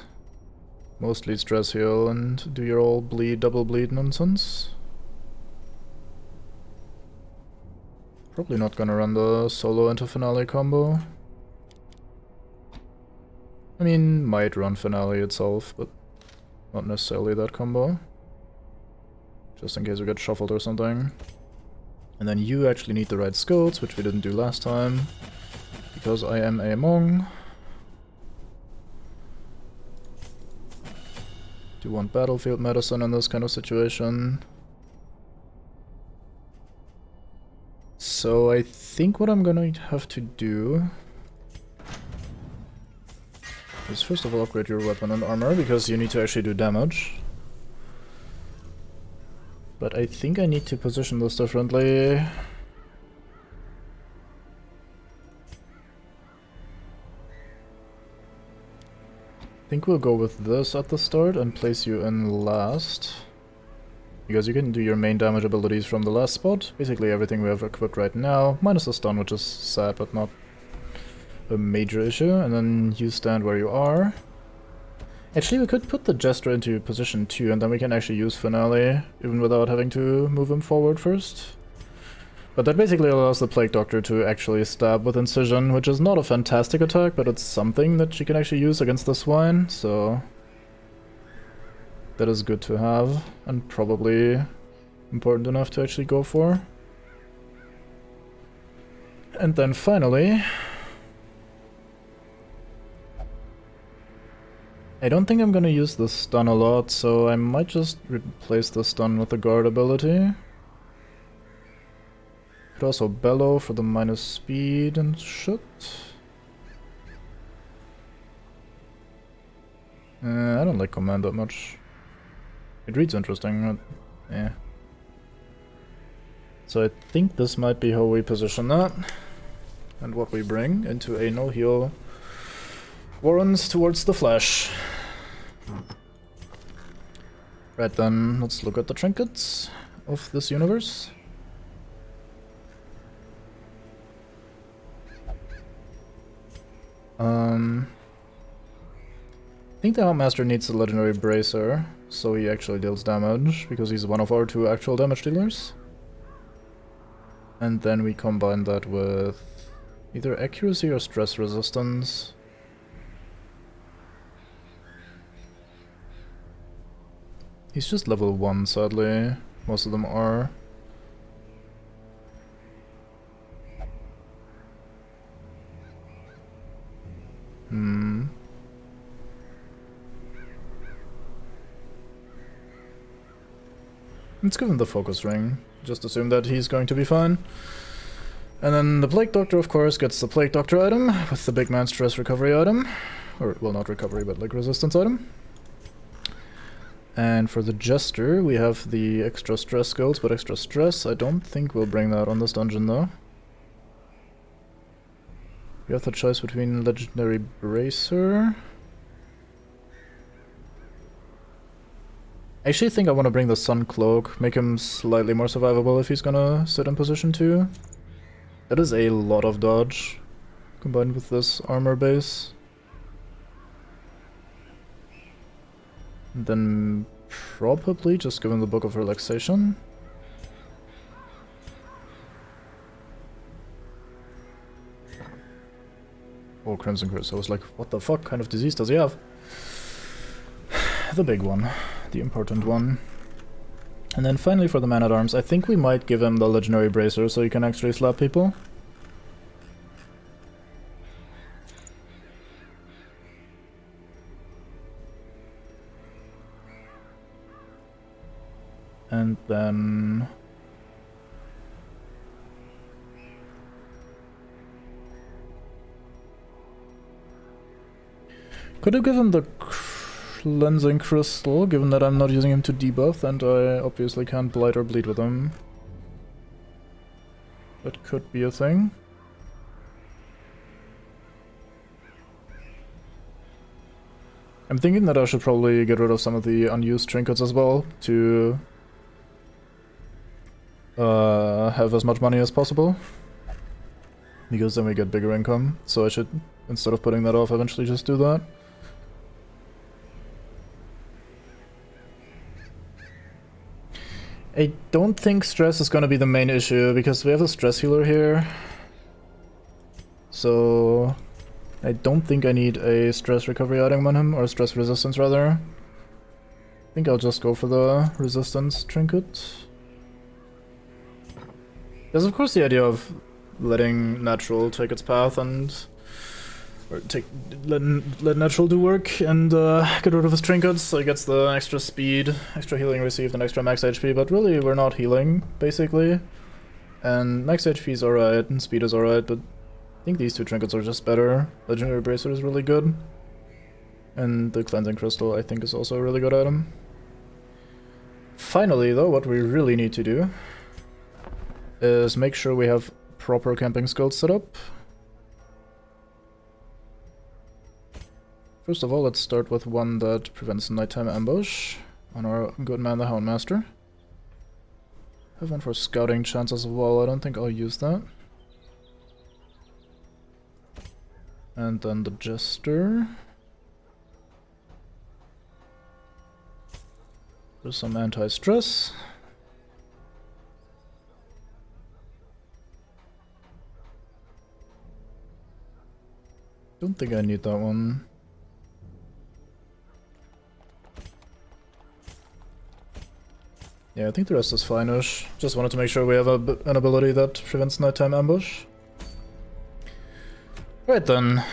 mostly stress heal and do your old bleed, double bleed nonsense. Probably not gonna run the solo into finale combo. I mean, might run finale itself, but not necessarily that combo. Just in case we get shuffled or something. And then you actually need the right skulls, which we didn't do last time, because I am a Hmong. Do want battlefield medicine in this kind of situation. So I think what I'm gonna have to do is first of all upgrade your weapon and armor, because you need to actually do damage. But I think I need to position this differently. I think we'll go with this at the start and place you in last. Because you can do your main damage abilities from the last spot. Basically everything we have equipped right now, minus the stun, which is sad but not a major issue. And then you stand where you are. Actually, we could put the Jester into position 2, and then we can actually use Finale, even without having to move him forward first. But that basically allows the Plague Doctor to actually stab with Incision, which is not a fantastic attack, but it's something that she can actually use against the Swine, so that is good to have, and probably important enough to actually go for. And then finally, I don't think I'm gonna use the stun a lot, so I might just replace the stun with the guard ability. Could also bellow for the minus speed and shit. I don't like command that much. It reads interesting, but yeah. So I think this might be how we position that. And what we bring into a no-heal Warrens towards the Flash. Right then, let's look at the trinkets of this universe. I think the Huntmaster needs the legendary Bracer, so he actually deals damage, because he's one of our 2 actual damage dealers. And then we combine that with either accuracy or stress resistance. He's just level 1, sadly. Most of them are. Let's give him the focus ring. Just assume that he's going to be fine. And then the Plague Doctor, of course, gets the Plague Doctor item with the big man stress recovery item. Or, well, not recovery, but like resistance item. And for the Jester, we have the extra stress skills, but extra stress, I don't think we'll bring that on this dungeon, though. We have the choice between Legendary Bracer. I actually think I want to bring the Sun Cloak, make him slightly more survivable if he's gonna sit in position 2. That is a lot of dodge, combined with this armor base. And then probably just give him the Book of Relaxation. Oh, Crimson Curse. I was like, what the fuck kind of disease does he have? The big one. The important one. And then finally for the Man-at-Arms, I think we might give him the Legendary Bracer so he can actually slap people. And then... could have given the Cleansing Crystal, given that I'm not using him to debuff, and I obviously can't blight or bleed with him. That could be a thing. I'm thinking that I should probably get rid of some of the unused trinkets as well, to have as much money as possible. Because then we get bigger income, so I should, instead of putting that off, eventually just do that. I don't think stress is gonna be the main issue, because we have a stress healer here. So I don't think I need a stress recovery item on him, or stress resistance rather. I think I'll just go for the resistance trinket. There's of course the idea of letting natural take its path and... or let natural do work and get rid of his trinkets, so he gets the extra speed, extra healing received, and extra max HP, but really we're not healing, basically. And max HP is alright, and speed is alright, but I think these two trinkets are just better. Legendary Bracer is really good. And the Cleansing Crystal, I think, is also a really good item. Finally, though, what we really need to do is make sure we have proper camping skills set up. First of all, let's start with one that prevents nighttime ambush on our good man, the Houndmaster. Have one for scouting chances as well, I don't think I'll use that. And then the Jester. There's some anti-stress. Don't think I need that one. Yeah, I think the rest is fine-ish. Just wanted to make sure we have an ability that prevents nighttime ambush. Right then.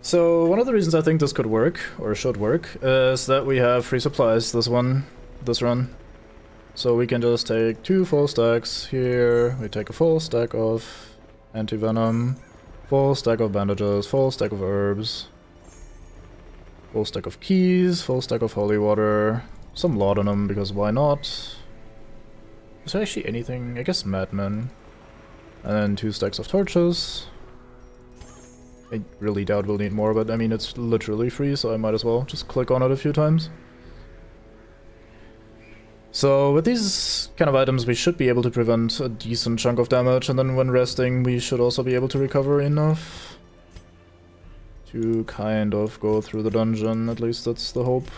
So, one of the reasons I think this could work, or should work, is that we have free supplies this run. So we can just take 2 full stacks here, we take a full stack of anti-venom, full stack of bandages, full stack of herbs, full stack of keys, full stack of holy water, some laudanum, because why not? Is there actually anything? I guess madmen. And then 2 stacks of torches. I really doubt we'll need more, but I mean it's literally free, so I might as well just click on it a few times. So with these kind of items we should be able to prevent a decent chunk of damage, and then when resting we should also be able to recover enough to kind of go through the dungeon, at least that's the hope.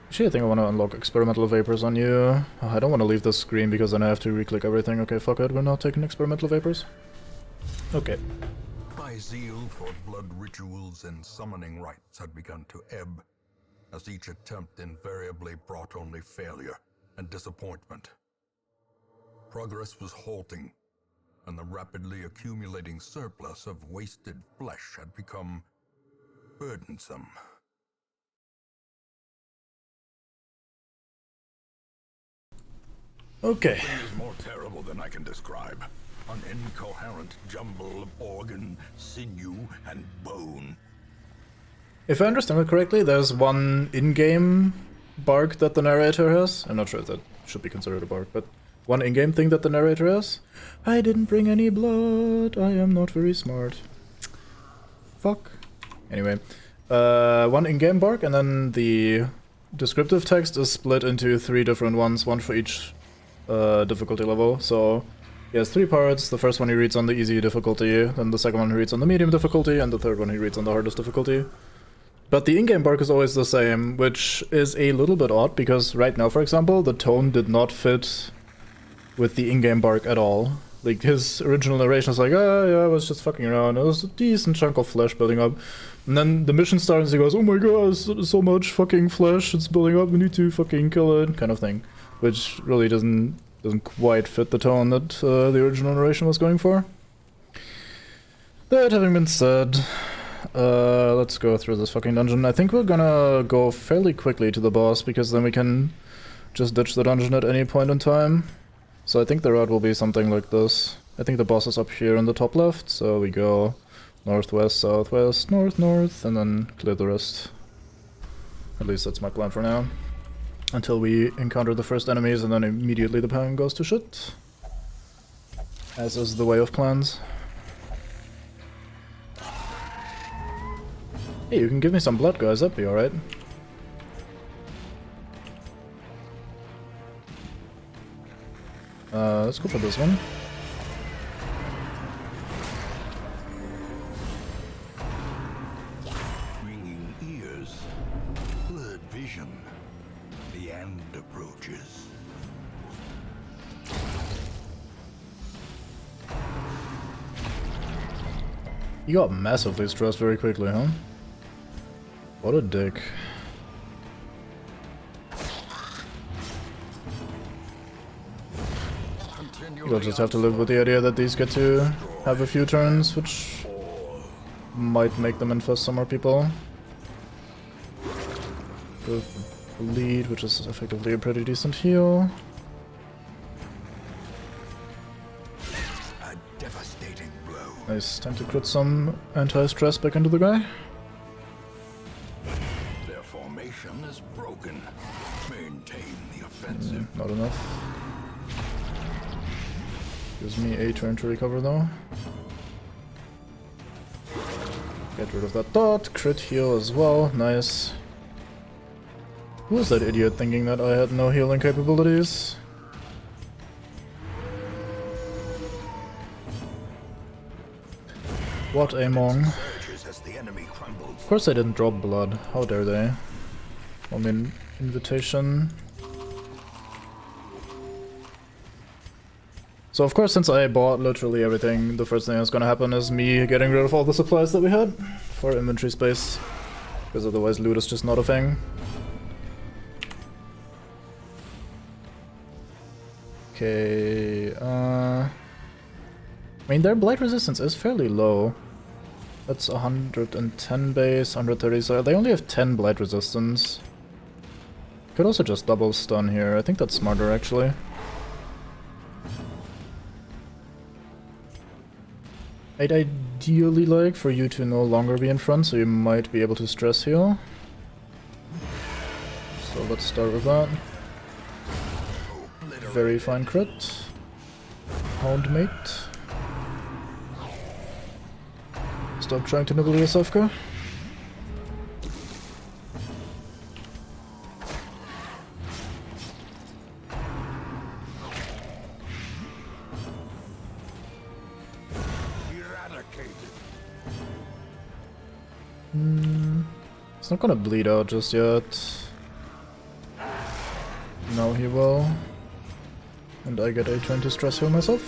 Actually, I think I want to unlock experimental vapors on you. Oh, I don't want to leave this screen because then I have to re-click everything. Okay, fuck it, we're not taking experimental vapors. Okay. My zeal for blood rituals and summoning rites had begun to ebb, as each attempt invariably brought only failure and disappointment. Progress was halting, and the rapidly accumulating surplus of wasted flesh had become burdensome. Okay. It is more terrible than I can describe. An incoherent jumble of organ, sinew, and bone. If I understand it correctly, there's one in-game bark that the narrator has. I'm not sure if that should be considered a bark, but one in-game thing that the narrator has. I didn't bring any blood. I am not very smart. Fuck. Anyway, one in-game bark, and then the descriptive text is split into 3 different ones, one for each difficulty level. So he has 3 parts. The first one he reads on the easy difficulty, then the second one he reads on the medium difficulty, and the third one he reads on the hardest difficulty. But the in-game bark is always the same, which is a little bit odd, because right now, for example, the tone did not fit with the in-game bark at all. Like, his original narration is like, ah, yeah, I was just fucking around, there was a decent chunk of flesh building up. And then the mission starts and he goes, oh my god, so much fucking flesh, it's building up, we need to fucking kill it, kind of thing. Which really doesn't quite fit the tone that the original narration was going for. That having been said, let's go through this fucking dungeon. I think we're gonna go fairly quickly to the boss, because then we can just ditch the dungeon at any point in time. So I think the route will be something like this. I think the boss is up here in the top left, so we go northwest, southwest, north, north, and then clear the rest. At least that's my plan for now. Until we encounter the first enemies, and then immediately the pan goes to shit. As is the way of plans. Hey, you can give me some blood, guys, that'd be alright. Let's go for this one. Ringing ears, blurred vision. The end approaches. You got massively stressed very quickly, huh? What a dick. You'll just have to live with the idea that these get to have a few turns, which might make them infest some more people. With bleed, which is effectively a pretty decent heal. A devastating blow. Nice, time to crit some anti-stress back into the guy. Their formation is broken. Maintain the offensive. Not enough. Gives me a turn to recover though. Get rid of that dot, crit heal as well, nice. Who was that idiot thinking that I had no healing capabilities? What a mong. Of course I didn't drop blood, how dare they. I mean, invitation. So of course, since I bought literally everything, the first thing that's gonna happen is me getting rid of all the supplies that we had for inventory space, because otherwise loot is just not a thing. Okay, I mean, their blight resistance is fairly low. That's 110 base, 130, so they only have 10 blight resistance. Could also just double stun here, I think that's smarter actually. I'd ideally like for you to no longer be in front, so you might be able to stress heal. So let's start with that. Very fine crit. Houndmate. Stop trying to nibble Yasovka. It's not gonna bleed out just yet. Now he will. And I get a turn to stress heal myself.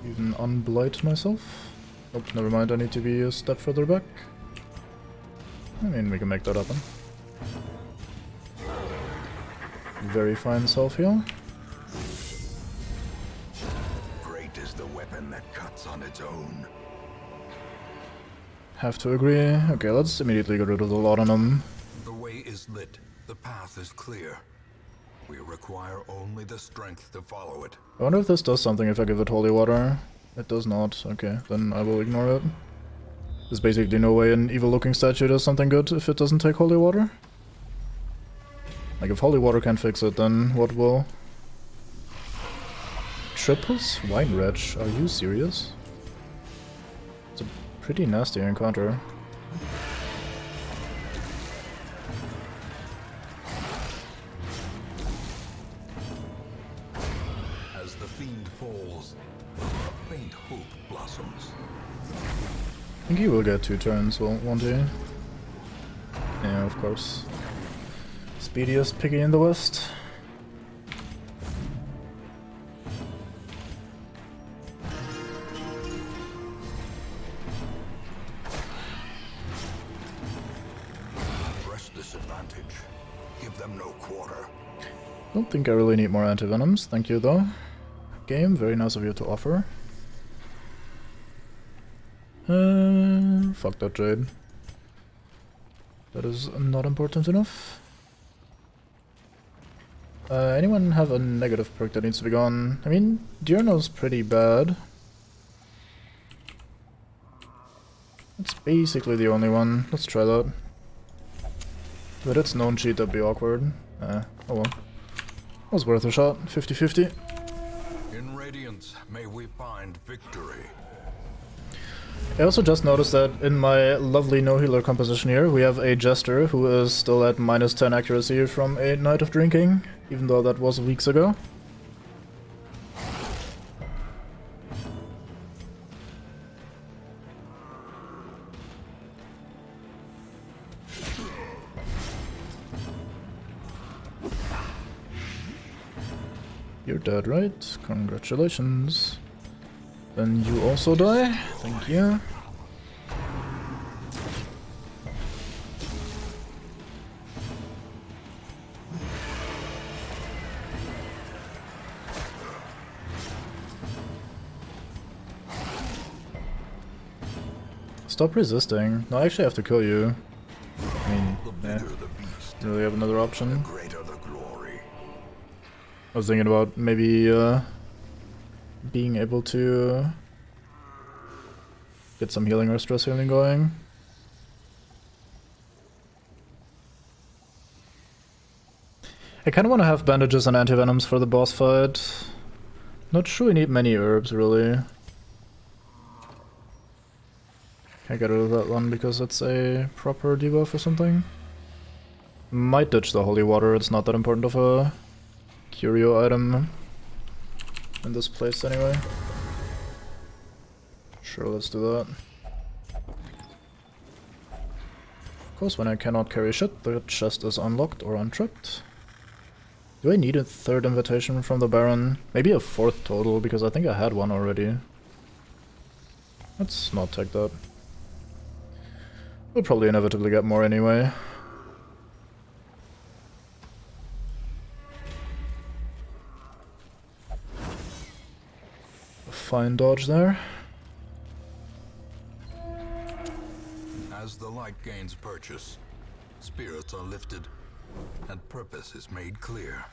Even unblight myself. Nope, never mind, I need to be a step further back. I mean, we can make that happen. Very fine self heal. Great is the weapon that cuts on its own. Have to agree. Okay, let's immediately get rid of the laudanum. The way is lit. The path is clear. We require only the strength to follow it. I wonder if this does something if I give it holy water. It does not. Okay, then I will ignore it. There's basically no way an evil-looking statue does something good if it doesn't take holy water. Like, if holy water can't fix it, then what will? Triple Swine Wretch? Are you serious? It's a pretty nasty encounter. As the fiend falls, a faint hope blossoms. I think he will get 2 turns, won't he? Yeah, of course. Speediest piggy in the West. Press this advantage. Give them no quarter. Don't think I really need more antivenoms, thank you though. Game, very nice of you to offer. Fuck that Jade. That is not important enough. Anyone have a negative perk that needs to be gone? I mean, Diurno's pretty bad. It's basically the only one. Let's try that. But it's known cheat, that'd be awkward. Oh well. Was worth a shot. 50-50. In Radiance, may we find victory. I also just noticed that in my lovely no-healer composition here, we have a Jester who is still at -10 accuracy from a Night of Drinking, even though that was weeks ago. You're dead, right? Congratulations. Then you also die. Thank you. Stop resisting. No, I actually have to kill you. I mean, yeah. Do we have another option? Greater the glory. I was thinking about maybe being able to get some healing or stress healing going. I kind of want to have bandages and antivenoms for the boss fight. Not sure we need many herbs, really. Can't get rid of that one because it's a proper debuff or something. Might ditch the holy water, it's not that important of a curio item in this place anyway. Sure, let's do that. Of course, when I cannot carry shit, the chest is unlocked or untrapped. Do I need a 3rd invitation from the Baron? Maybe a 4th total, because I think I had one already. Let's not take that. We'll probably inevitably get more anyway. A fine dodge there. As the light gains purchase, spirits are lifted, and purpose is made clear.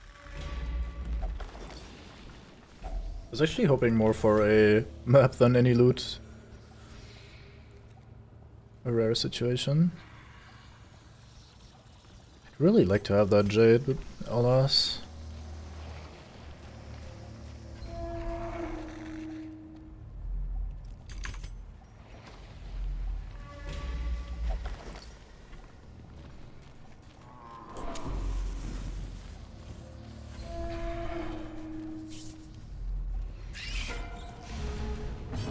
I was actually hoping more for a map than any loot. A rare situation. I'd really like to have that Jade, but alas.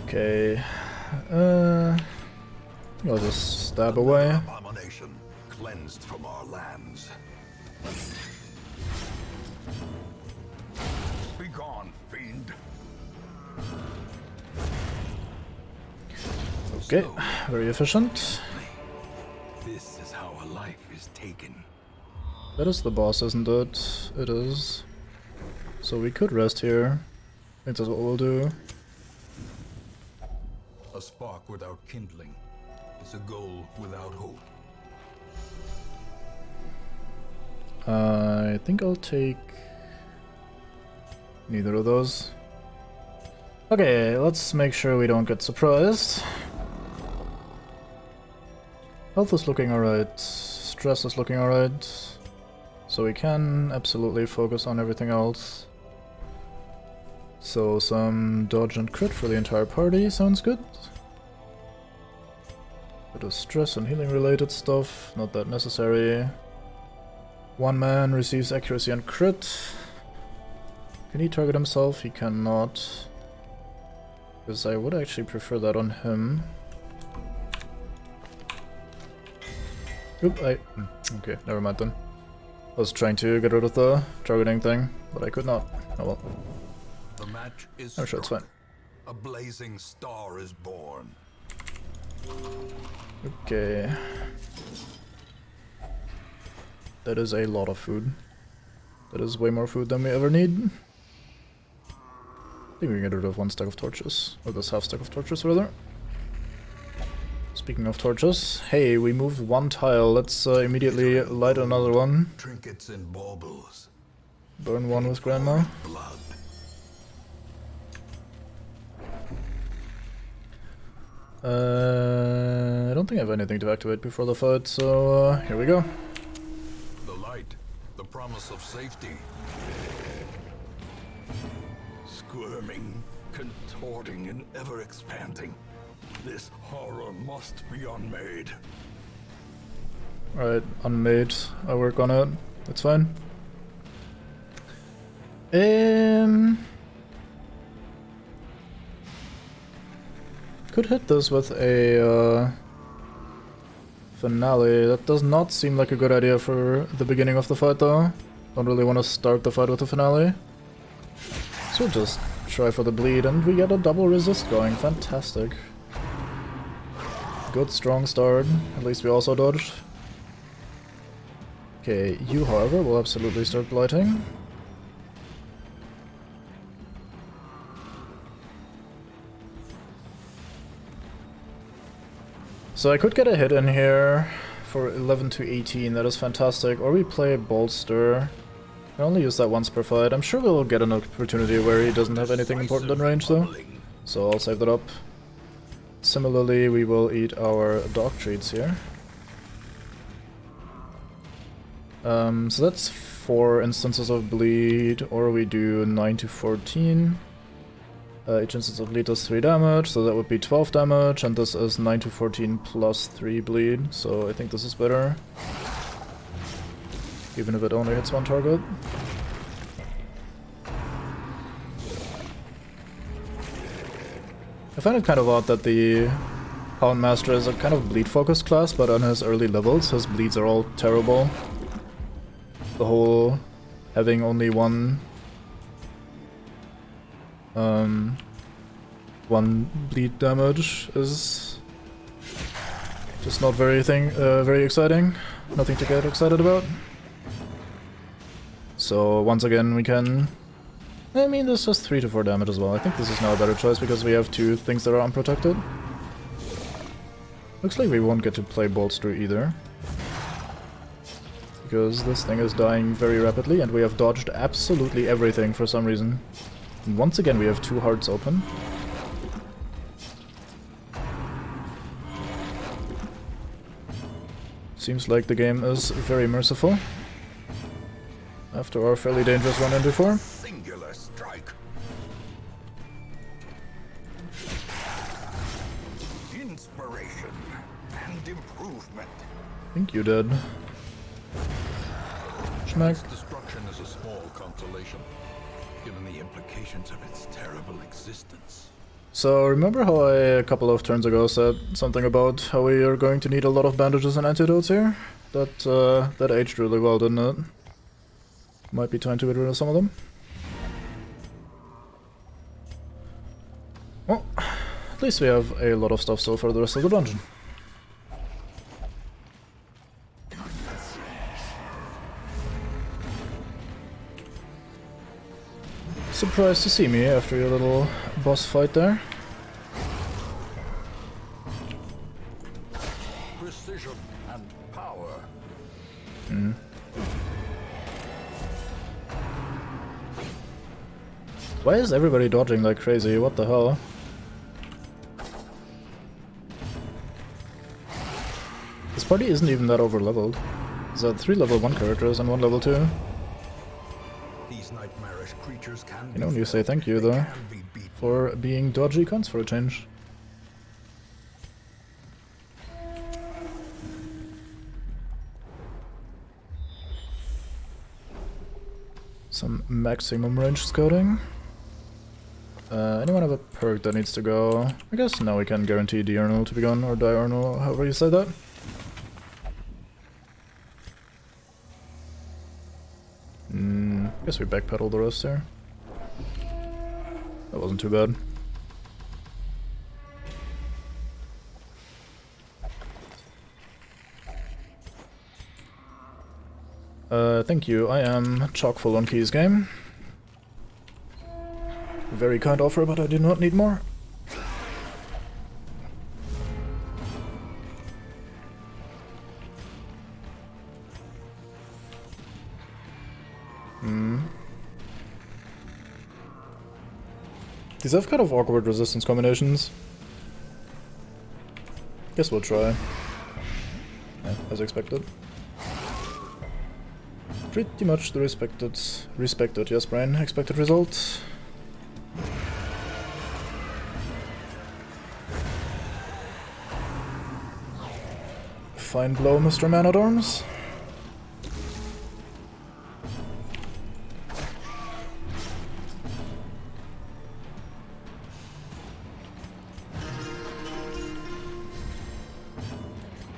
Okay, I'll just stab away. Abomination cleansed from our lands. Be gone, fiend. Okay, very efficient. This is how a life is taken. That is the boss, isn't it? It is. So we could rest here. I think that's what we'll do. A spark without kindling is a goal without hope. I think I'll take neither of those. Okay, let's make sure we don't get surprised. Health is looking alright, stress is looking alright, so we can absolutely focus on everything else. So some dodge and crit for the entire party sounds good. Bit of stress and healing related stuff, not that necessary. One man receives accuracy and crit. Can he target himself? He cannot. Because I would actually prefer that on him. Oop, okay, never mind then. I was trying to get rid of the targeting thing, but I could not. Oh well. The match is I'm sure it's struck. fine. A blazing star is born. Okay. That is a lot of food. That is way more food than we ever need. I think we can get rid of one stack of torches. Or this half stack of torches, rather. Speaking of torches, hey, we moved one tile. Let's immediately light another one. Trinkets and baubles. Burn one with Grandma. Blood. I don't think I have anything to activate before the fight, so here we go. The light. The promise of safety. Squirming, contorting, and ever expanding. This horror must be unmade. Alright, unmade. I work on it. That's fine. Could hit this with a finale. That does not seem like a good idea for the beginning of the fight though. Don't really want to start the fight with a finale. So we'll just try for the bleed and we get a double resist going. Fantastic. Good strong start. At least we also dodged. Okay, you however will absolutely start blighting. So I could get a hit in here for 11 to 18, that is fantastic. Or we play Bolster. I only use that once per fight. I'm sure we'll get an opportunity where he doesn't have anything important in range though. So I'll save that up. Similarly, we will eat our dog treats here. So that's 4 instances of bleed, or we do 9 to 14. Each instance of bleed does 3 damage, so that would be 12 damage, and this is 9 to 14 plus 3 bleed, so I think this is better. Even if it only hits one target. I find it kind of odd that the Houndmaster is a kind of bleed-focused class, but on his early levels, his bleeds are all terrible. The whole having only one bleed damage is just not very exciting. Nothing to get excited about. So once again we can... I mean, this does 3 to 4 damage as well. I think this is now a better choice because we have 2 things that are unprotected. Looks like we won't get to play Bolster either. Because this thing is dying very rapidly and we have dodged absolutely everything for some reason. And once again we have 2 hearts open. Seems like the game is very merciful. After our fairly dangerous run in before. Singular strike. Inspiration and improvement. I think you did. Schmack. Destruction is a small consolation, given the implications of its terrible existence. So remember how I a couple of turns ago said something about how we are going to need a lot of bandages and antidotes here? That aged really well, didn't it? Might be time to get rid of some of them. Well, at least we have a lot of stuff still for the rest of the dungeon. Surprised to see me after your little boss fight there. Precision and power. Why is everybody dodging like crazy? What the hell? This party isn't even that over-leveled. There's 3 level 1 characters and 1 level 2. These nightmarish creatures can You know, you say thank you though, for being dodgy cunts for a change. Some maximum range scouting. Anyone have a perk that needs to go? I guess now we can guarantee Diurnal to be gone, or Diurnal, however you say that. Guess we backpedal the rest here. That wasn't too bad. Thank you. I am chock full on keys game. Very kind offer, but I do not need more. These have kind of awkward resistance combinations. Guess we'll try. Yeah, as expected. Pretty much the respected, yes, Brian, expected result. Fine blow, Mr. Man-at-Arms.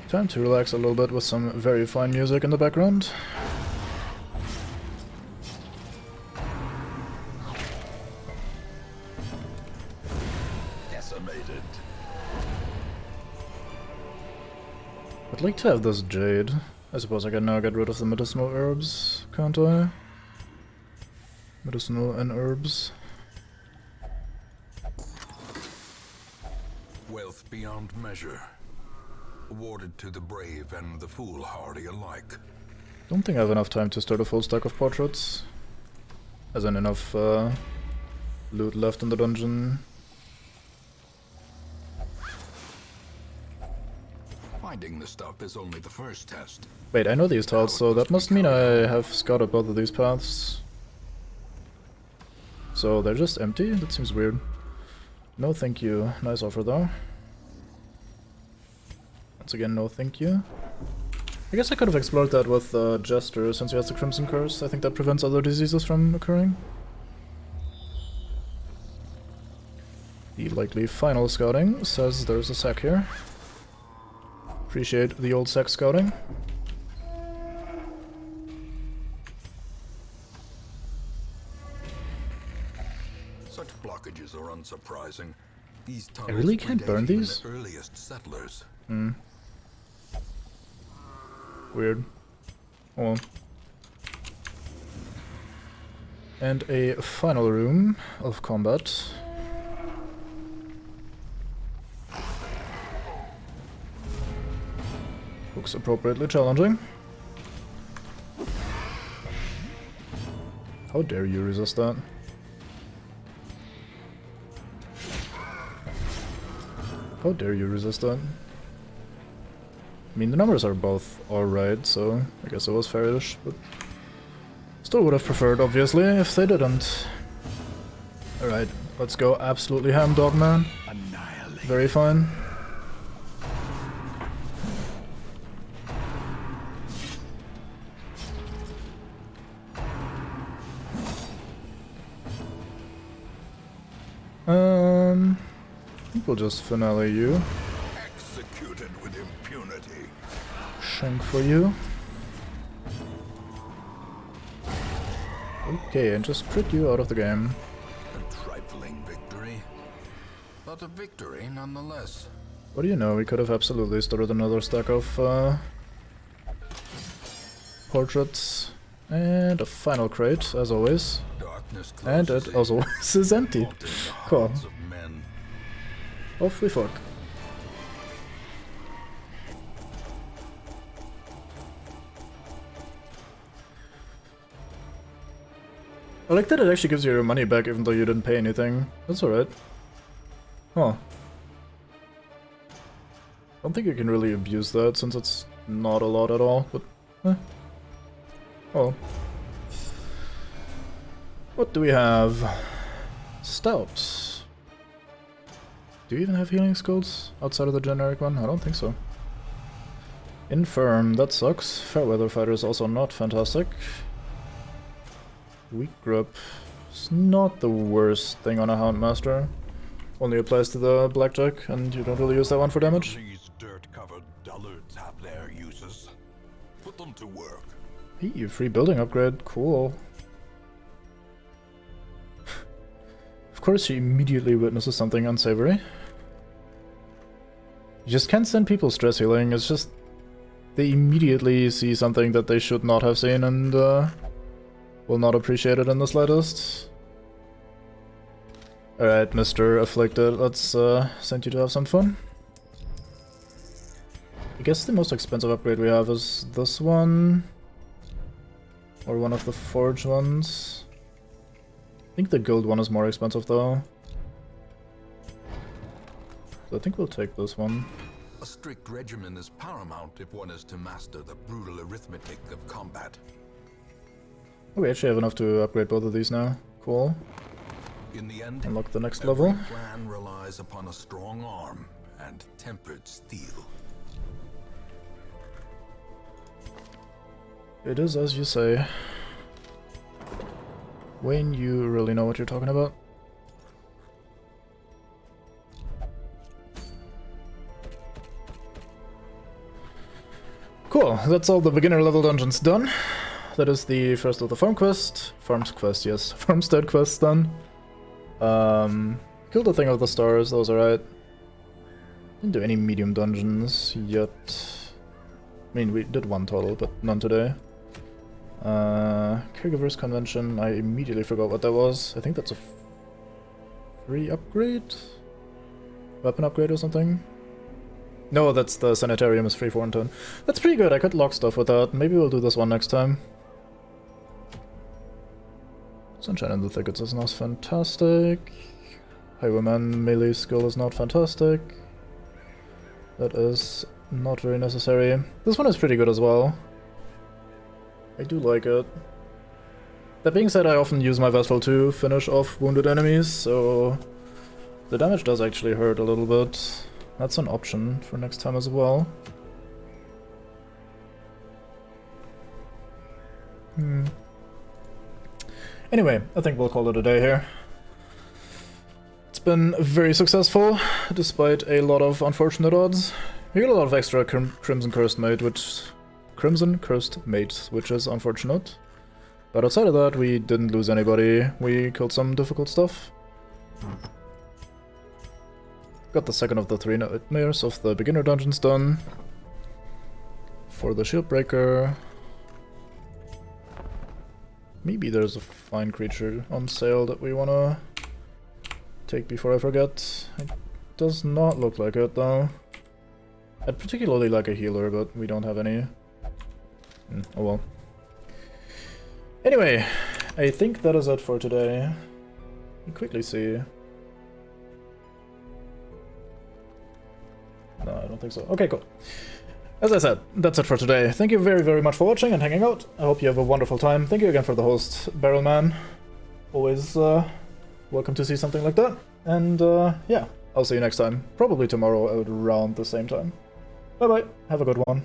Time to relax a little bit with some very fine music in the background. decimated. I'd like to have this jade. I suppose I can now get rid of the medicinal herbs, can't I? Medicinal and herbs. Wealth beyond measure. Awarded to the brave and the foolhardy alike. Don't think I have enough time to start a full stack of portraits. As in enough loot left in the dungeon. Finding the stuff is only the first test. Wait, I know these tiles, so that must mean I have scouted both of these paths. So they're just empty? That seems weird. No thank you. Nice offer though. Once again, no thank you. I guess I could have explored that with Jester, since he has the Crimson Curse. I think that prevents other diseases from occurring. The likely final scouting says there's a sack here. Appreciate the old sack scouting. Such blockages are unsurprising. These I really can't predate burn even these? the earliest settlers. Weird. Oh well. And a final room of combat. Looks appropriately challenging. How dare you resist that? How dare you resist that? I mean, the numbers are both alright, so I guess it was fairish, but still would have preferred, obviously, if they didn't. Alright, let's go absolutely ham, Dogman. Very fine. I think we'll just finale you. Executed with impunity. Shank for you. Okay, and just crit you out of the game. A trifling victory, but a victory nonetheless. What do you know, we could have absolutely started another stack of portraits. And a final crate, as always. Darkness And closes it, in, as always, is empty. haunting the Cool. hearts of men. Off we fuck. I like that it actually gives you your money back even though you didn't pay anything. That's alright. Huh. I don't think you can really abuse that since it's not a lot at all, but oh. What do we have? Stouts. Do you even have healing skills outside of the generic one? I don't think so. Infirm, that sucks. Fairweather Fighter is also not fantastic. Weak grip. It's not the worst thing on a Houndmaster. Only applies to the Blackjack, and you don't really use that one for damage. These dirt-covered dullards have their uses. Put them to work. Hey, free building upgrade. Cool. Of course, she immediately witnesses something unsavory. You just can't send people stress healing. It's just they immediately see something that they should not have seen and will not appreciate it in the slightest. Alright, Mr. Afflicted, let's send you to have some fun. I guess the most expensive upgrade we have is this one. Or one of the forge ones. I think the gold one is more expensive though. So I think we'll take this one. A strict regimen is paramount if one is to master the brutal arithmetic of combat. Oh, we actually have enough to upgrade both of these now. Cool. In the end, Unlock the next every level. plan relies upon a strong arm and tempered steel. It is as you say. Wayne, you really know what you're talking about. Cool, that's all the beginner level dungeons done. That is the first of the farm quest. Farms quest, yes. Farmstead quest done. Killed the thing of the stars, that was alright. Didn't do any medium dungeons yet. I mean, we did one total, but none today. Caregivers Convention, I immediately forgot what that was. I think that's a free upgrade? Weapon upgrade or something? No, that's the Sanitarium is free for 1 turn. That's pretty good, I could lock stuff with that. Maybe we'll do this one next time. Sunshine in the Thickets is not fantastic. Highwayman melee skill is not fantastic. That is not very necessary. This one is pretty good as well. I do like it. That being said, I often use my Vestal to finish off wounded enemies, so the damage does actually hurt a little bit. That's an option for next time as well. Anyway, I think we'll call it a day here. It's been very successful, despite a lot of unfortunate odds. We got a lot of extra Crimson Cursed Mate, which is unfortunate. But outside of that, we didn't lose anybody. We killed some difficult stuff. Got the second of the 3 nightmares of the beginner dungeons done. For the shield breaker. Maybe there's a fine creature on sale that we wanna take before I forget. It does not look like it though. I'd particularly like a healer, but we don't have any. Oh well. Anyway, I think that is it for today. Let me quickly see. No, I don't think so. Okay, cool. As I said, that's it for today. Thank you very, very much for watching and hanging out. I hope you have a wonderful time. Thank you again for the host, Barrelman. Always welcome to see something like that. And yeah, I'll see you next time. Probably tomorrow at around the same time. Bye bye. Have a good one.